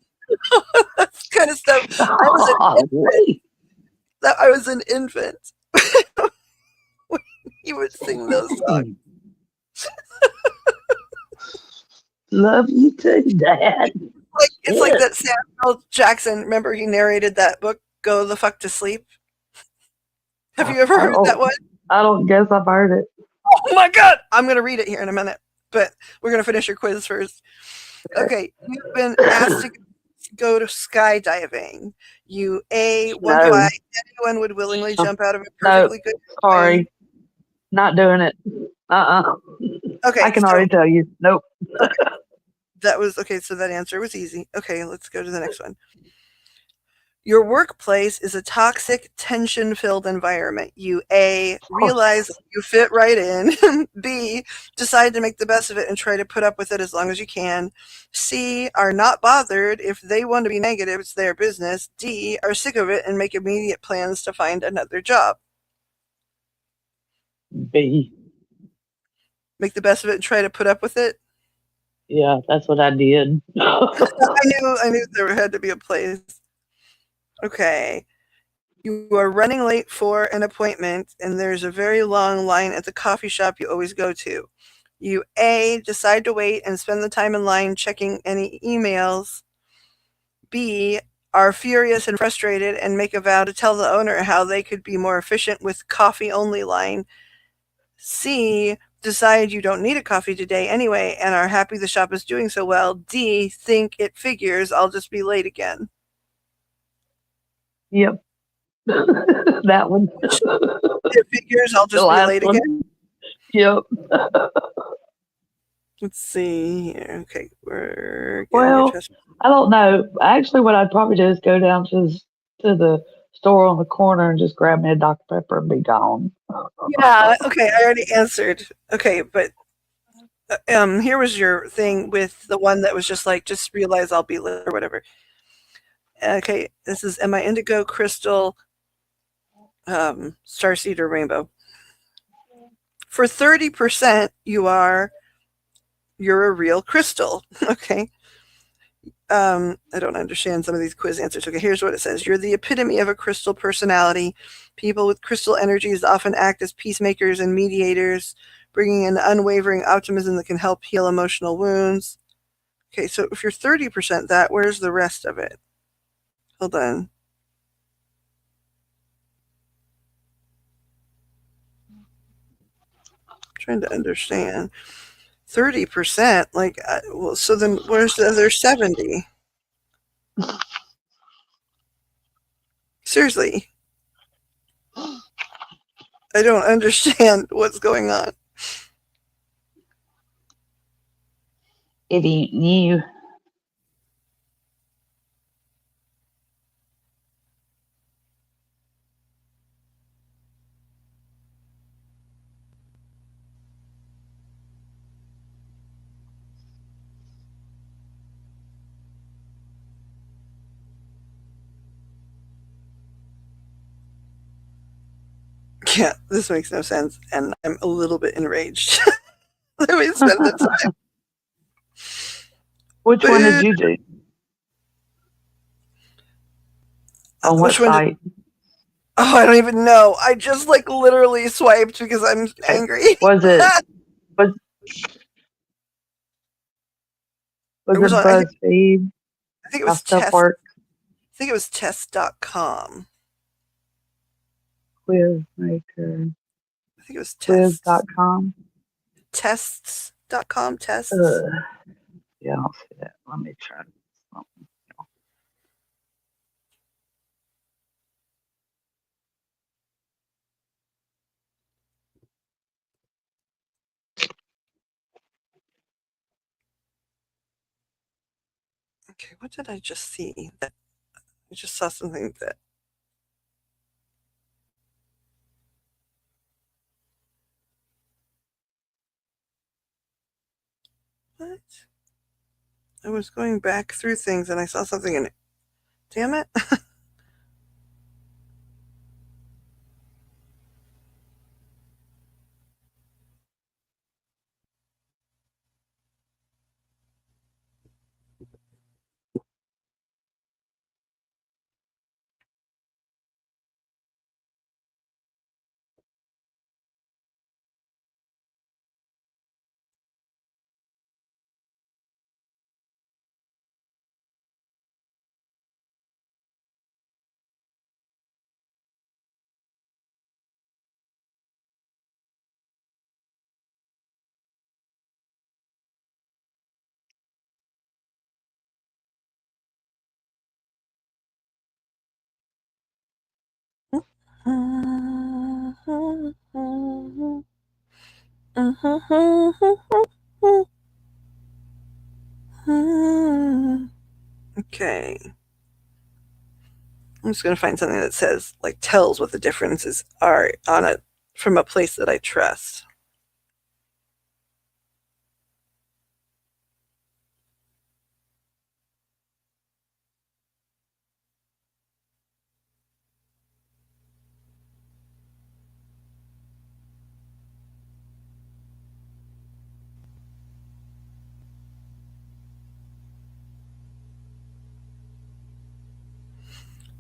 That kind of stuff. I was an infant. Golly. I was an infant when he would sing those songs. Love you too, Dad. Like it's like Shit. that Samuel Jackson. Remember he narrated that book, "Go the fuck to sleep." Have you ever I heard that don't one? I don't guess I've heard it. Oh my god! I'm gonna read it here in a minute, but we're gonna finish your quiz first. Okay, you've been asked to go to skydiving. You wonder why No. anyone would willingly Uh, jump out of a No. perfectly good plane. Sorry. Not doing it. Uh-uh. I Okay, can so already tell you. Nope. okay, that was okay. So that answer was easy. Okay, let's go to the next one. Your workplace is a toxic, tension-filled environment. You realize that you fit right in. B, decide to make the best of it and try to put up with it as long as you can. C, are not bothered. If they want to be negative, it's their business. D, are sick of it and make immediate plans to find another job. B. Make the best of it and try to put up with it. Yeah, that's what I did. I knew there had to be a place. Okay. You are running late for an appointment and there's a very long line at the coffee shop you always go to. You decide to wait and spend the time in line checking any emails. B, are furious and frustrated and make a vow to tell the owner how they could be more efficient with coffee only line. C, decide you don't need a coffee today anyway and are happy the shop is doing so well. D, think it figures I'll just be late again. Yep. That one. It figures I'll The just be last late one. again. Yep. Let's see here. Okay, we're getting your Well, test. I don't know. Actually, what I'd probably do is go down to the store on the corner and just grab me a Dr. Pepper and be gone. Yeah, okay, I already answered. Okay, but Here was your thing with the one that was just like, just realize I'll be lit or whatever. Okay, this is Am I Indigo, Crystal, Starseed, or Rainbow? For 30%, you're a real crystal. Okay. I don't understand some of these quiz answers. Okay, here's what it says. You're the epitome of a crystal personality. People with crystal energies often act as peacemakers and mediators, bringing an unwavering optimism that can help heal emotional wounds. Okay, so if you're 30% that, where's the rest of it? Hold on. I'm trying to understand. 30%? Like, well, so then where's the other 70? Seriously. I don't understand what's going on. It ain't you. Yeah, this makes no sense, and I'm a little bit enraged. Let me spend the time. Which one did you do? On what Which one did? site? Oh, I don't even know. I just like literally swiped because I'm Okay. angry. Was it was It was was it on. BuzzFeed? I think it How was stuff test. works? I think it was test.com. Quizmaker. I think it was tests. Quiz.com. Tests.com. Tests. Yeah, I don't see that. Let me try something. Okay, what did I just see? I just saw something that. What? I was going back through things and I saw something in it. Damn it. Okay. I'm just going to find something that says, like, tells what the differences are on it from a place that I trust.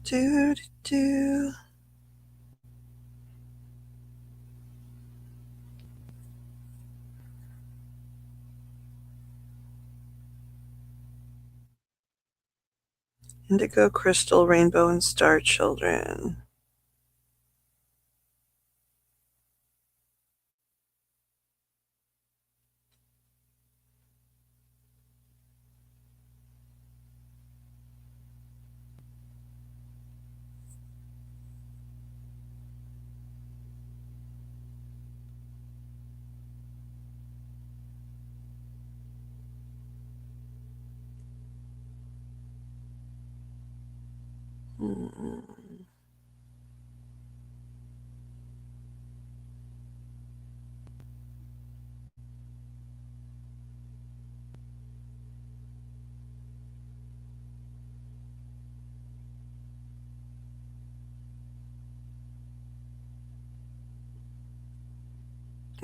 Do, do, do. Indigo, crystal, rainbow, and star children. Hmm.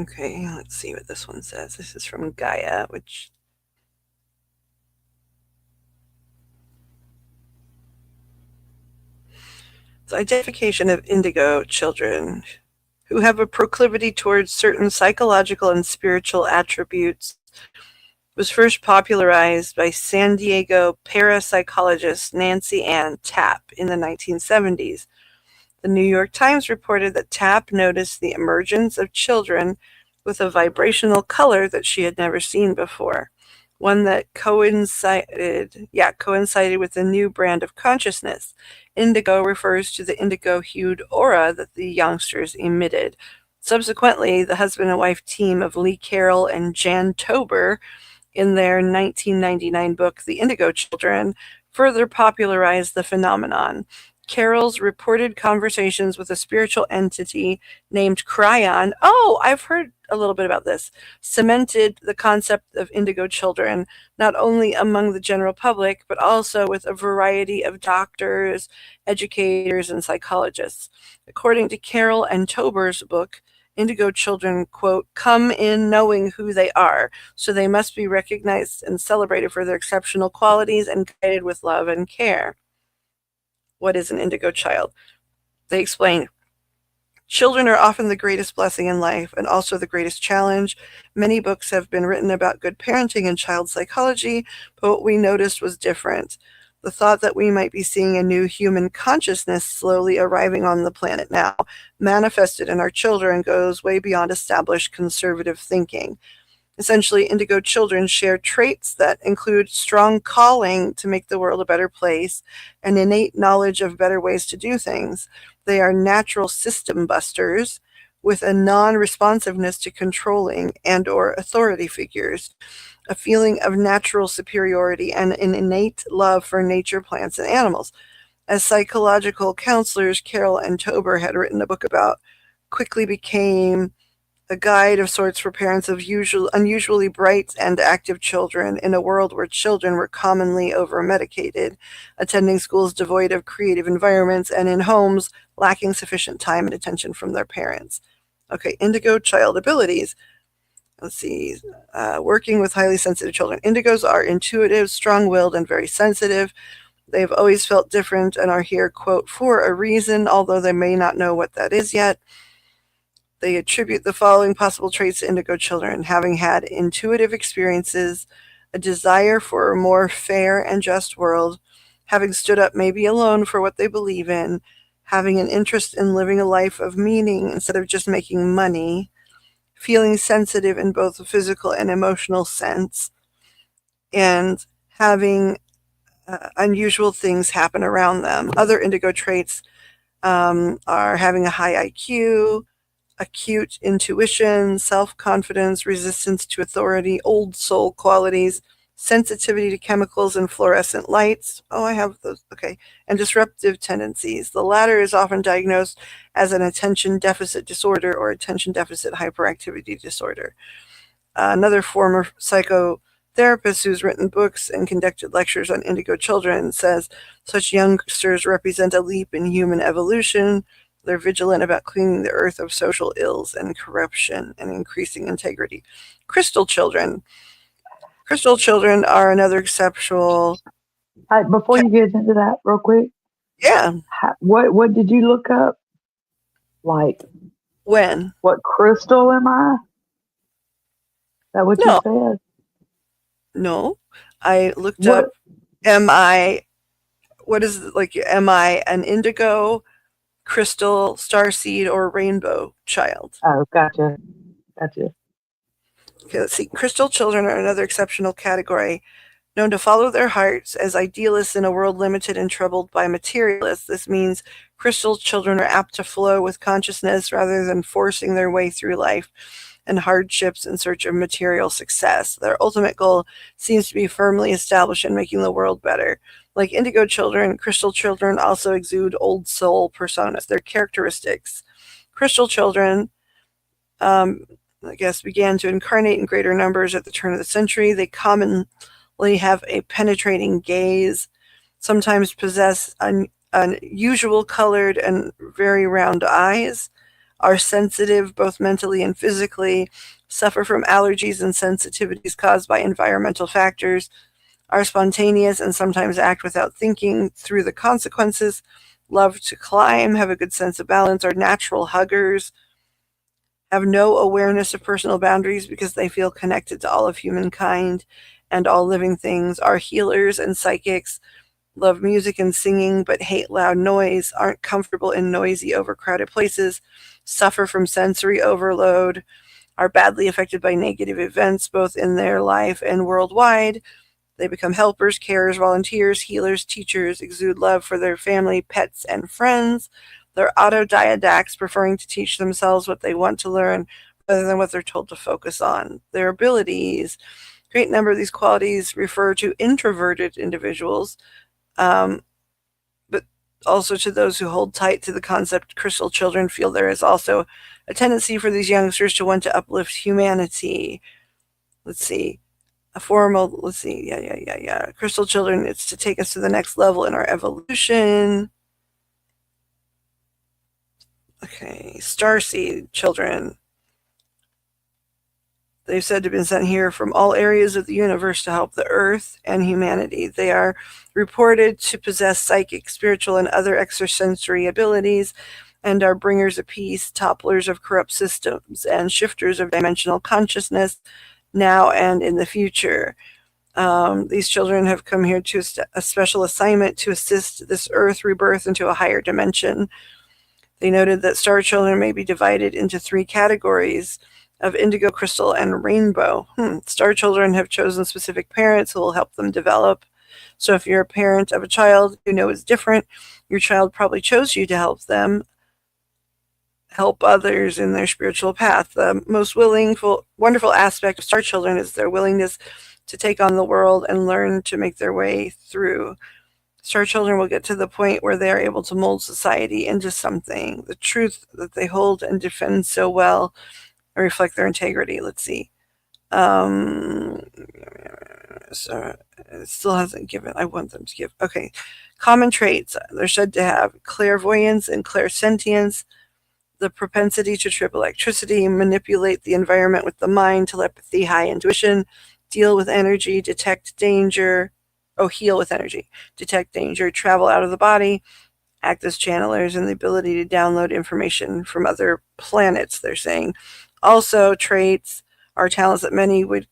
Okay, let's see what this one says. This is from Gaia, which the identification of indigo children who have a proclivity towards certain psychological and spiritual attributes was first popularized by San Diego parapsychologist Nancy Ann Tapp in the 1970s. The New York Times reported that Tapp noticed the emergence of children with a vibrational color that she had never seen before, one that coincided with a new brand of consciousness. Indigo refers to the indigo-hued aura that the youngsters emitted. Subsequently, the husband and wife team of Lee Carroll and Jan Tober, in their 1999 book, The Indigo Children, further popularized the phenomenon. Carroll's reported conversations with a spiritual entity named Cryon, oh, I've heard a little bit about this, cemented the concept of indigo children, not only among the general public, but also with a variety of doctors, educators, and psychologists. According to Carroll and Tober's book, indigo children, quote, come in knowing who they are, so they must be recognized and celebrated for their exceptional qualities and guided with love and care. What is an indigo child? They explain, children are often the greatest blessing in life and also the greatest challenge. Many books have been written about good parenting and child psychology, but what we noticed was different. The thought that we might be seeing a new human consciousness slowly arriving on the planet now, manifested in our children, goes way beyond established conservative thinking. Essentially, indigo children share traits that include strong calling to make the world a better place and innate knowledge of better ways to do things. They are natural system busters with a non-responsiveness to controlling and or authority figures, a feeling of natural superiority, and an innate love for nature, plants, and animals. As psychological counselors, Carroll and Tober had written a book about, quickly became a guide of sorts for parents of unusually bright and active children in a world where children were commonly over-medicated, attending schools devoid of creative environments, and in homes lacking sufficient time and attention from their parents. Okay, indigo child abilities. Let's see, working with highly sensitive children. Indigos are intuitive, strong-willed, and very sensitive. They've always felt different and are here, quote, for a reason, although they may not know what that is yet. They attribute the following possible traits to indigo children: having had intuitive experiences, a desire for a more fair and just world, having stood up maybe alone for what they believe in, having an interest in living a life of meaning instead of just making money, feeling sensitive in both a physical and emotional sense, and having unusual things happen around them. Other indigo traits are having a high IQ, acute intuition, self-confidence, resistance to authority, old soul qualities, sensitivity to chemicals and fluorescent lights. Oh, I have those. Okay. And disruptive tendencies. The latter is often diagnosed as an attention deficit disorder or attention deficit hyperactivity disorder. Another former psychotherapist who's written books and conducted lectures on indigo children says such youngsters represent a leap in human evolution. They're vigilant about cleaning the earth of social ills and corruption and increasing integrity. Crystal children. Crystal children are another exceptional. Before you get into that, real quick, Yeah. what did you look up? Like, When? what crystal am I? Is that what No. you said? No. I looked up, am I an indigo, crystal, starseed, or rainbow child? Oh, gotcha. Okay, let's see. Crystal children are another exceptional category. Known to follow their hearts as idealists in a world limited and troubled by materialists, this means crystal children are apt to flow with consciousness rather than forcing their way through life and hardships in search of material success. Their ultimate goal seems to be firmly established in making the world better. Like indigo children, crystal children also exude old soul personas. Their characteristics. Crystal children, began to incarnate in greater numbers at the turn of the century. They commonly have a penetrating gaze, sometimes possess unusual colored and very round eyes, are sensitive both mentally and physically, suffer from allergies and sensitivities caused by environmental factors, are spontaneous and sometimes act without thinking through the consequences, love to climb, have a good sense of balance, are natural huggers, have no awareness of personal boundaries because they feel connected to all of humankind and all living things, are healers and psychics, love music and singing but hate loud noise, aren't comfortable in noisy, overcrowded places, suffer from sensory overload, are badly affected by negative events both in their life and worldwide. They become helpers, carers, volunteers, healers, teachers, exude love for their family, pets, and friends. They're autodidacts, preferring to teach themselves what they want to learn rather than what they're told to focus on. Their abilities. A great number of these qualities refer to introverted individuals, um, but also to those who hold tight to the concept crystal children feel there is also a tendency for these youngsters to want to uplift humanity. Let's see. A formal, let's see, yeah. Crystal children, it's to take us to the next level in our evolution. Okay, starseed children. They've said to have been sent here from all areas of the universe to help the Earth and humanity. They are reported to possess psychic, spiritual, and other extrasensory abilities and are bringers of peace, topplers of corrupt systems, and shifters of dimensional consciousness now and in the future. These children have come here to a special assignment to assist this Earth rebirth into a higher dimension. They noted that star children may be divided into 3 categories of indigo, crystal, and rainbow. Star children have chosen specific parents who will help them develop. So if you're a parent of a child you know is different, your child probably chose you to help them help others in their spiritual path. The most wonderful aspect of star children is their willingness to take on the world and learn to make their way through. Star children will get to the point where they are able to mold society into something. The truth that they hold and defend so well and reflect their integrity. Let's see. So it still hasn't given. I want them to give. Okay. Common traits. They're said to have clairvoyance and clairsentience, the propensity to trip electricity, manipulate the environment with the mind, telepathy, high intuition, deal with energy, detect danger, heal with energy, detect danger, travel out of the body, act as channelers, and the ability to download information from other planets, they're saying. Also, traits are talents that many would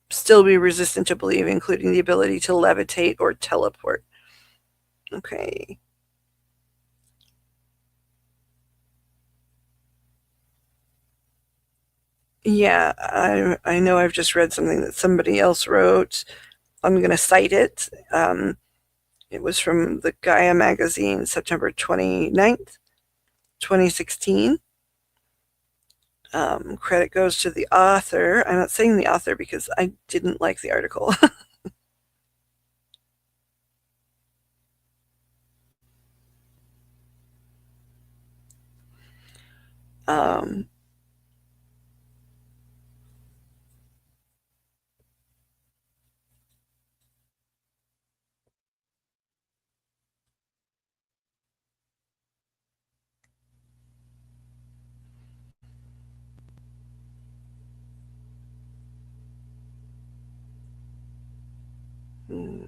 still be resistant to believe, including the ability to levitate or teleport. Okay. Yeah, I know I've just read something that somebody else wrote. I'm going to cite it. It was from the Gaia magazine, September 29th, 2016. Credit goes to the author. I'm not saying the author because I didn't like the article. um, hmm.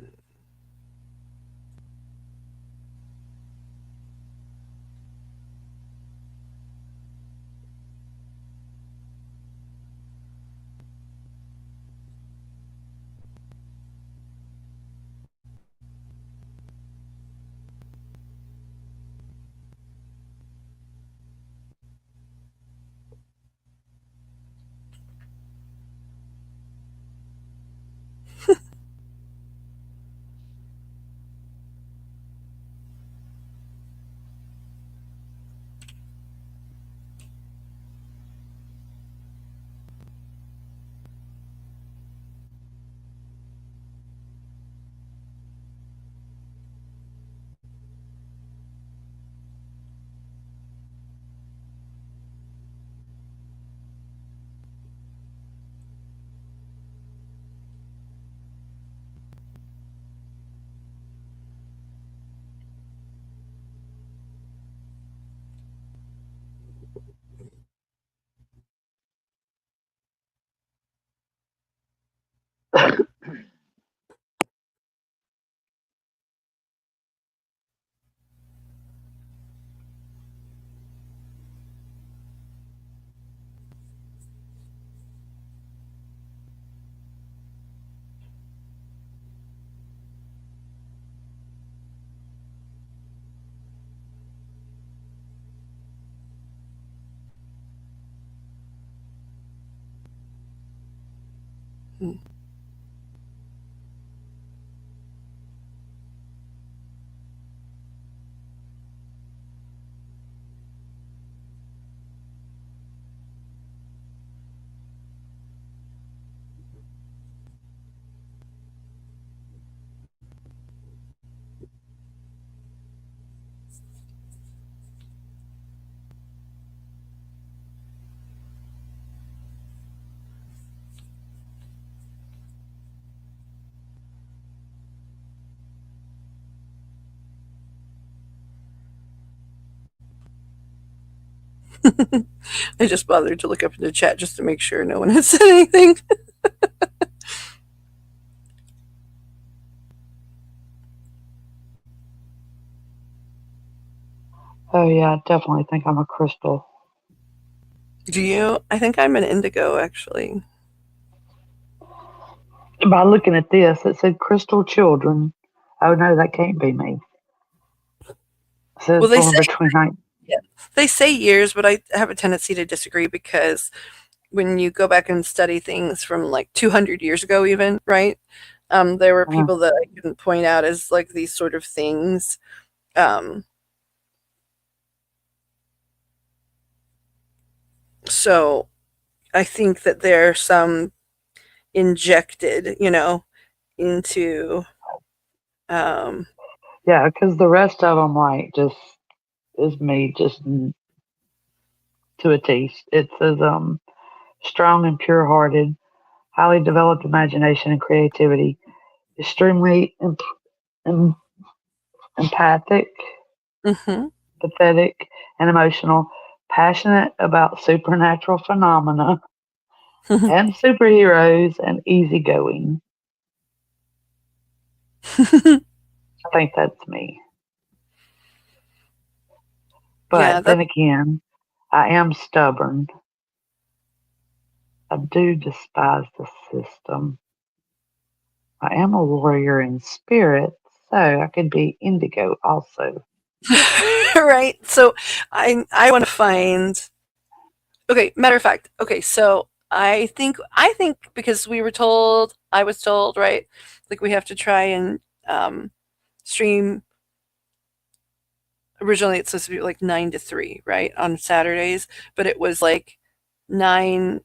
Hmm. I just bothered to look up in the chat just to make sure no one had said anything. Oh yeah, I definitely think I'm a crystal. Do you? I think I'm an indigo, actually. By looking at this, it said crystal children. Oh no, that can't be me. It says Well, they born say between night. yeah, they say years, but I have a tendency to disagree because when you go back and study things from like 200 years ago, even right, there were Uh, people that I can point out as like these sort of things. Um, so I think that there's some injected, into um, yeah, because the rest of them like just is me, just to a taste. It says strong and pure-hearted, highly developed imagination and creativity, extremely em- empathic, mhm. pathetic, and emotional, passionate about supernatural phenomena and superheroes, and easygoing. I think that's me. Yeah, But then again, I am stubborn. I do despise the system. I am a warrior in spirit, so I could be indigo also. right. So I want to find. Okay, matter of fact. Okay, so I think because I was told, right, like we have to try and stream. Originally, it's supposed to be like 9 to 3, right, on Saturdays, but it was like 9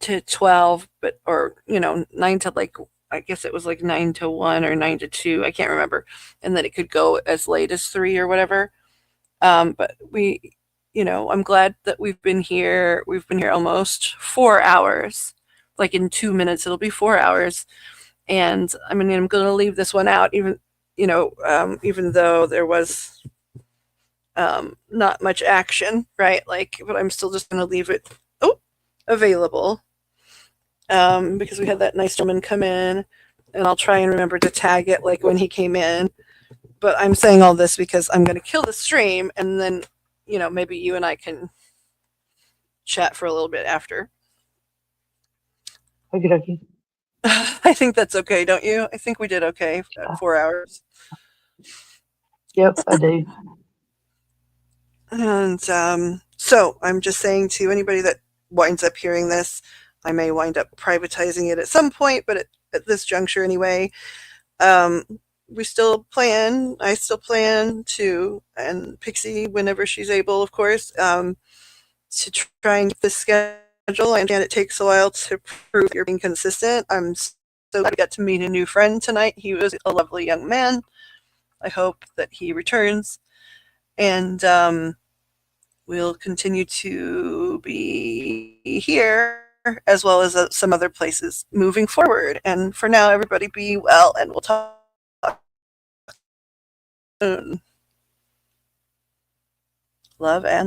to 12, but or 9 to like I guess it was like 9 to 1 or 9 to 2. I can't remember, and then it could go as late as 3 or whatever. But I'm glad that we've been here. We've been here almost 4 hours. Like in 2 minutes, it'll be 4 hours. And I mean, I'm going to leave this one out, even though there was not much action, right? Like, but I'm still just going to leave it available because we had that nice gentleman come in, and I'll try and remember to tag it like when he came in. But I'm saying all this because I'm going to kill the stream, and then maybe you and I can chat for a little bit after. Okie dokie. I think that's okay, don't you? I think we did okay at 4 hours. Yep, I do. And so I'm just saying to anybody that winds up hearing this, I may wind up privatizing it at some point, but at this juncture anyway, um, I still plan to, and Pixie, whenever she's able, of course, to try and get this schedule. I understand it takes a while to prove you're being consistent. I'm so glad we got to meet a new friend tonight. He was a lovely young man. I hope that he returns. And we'll continue to be here as well as some other places moving forward. And for now, everybody be well, and we'll talk soon. Love and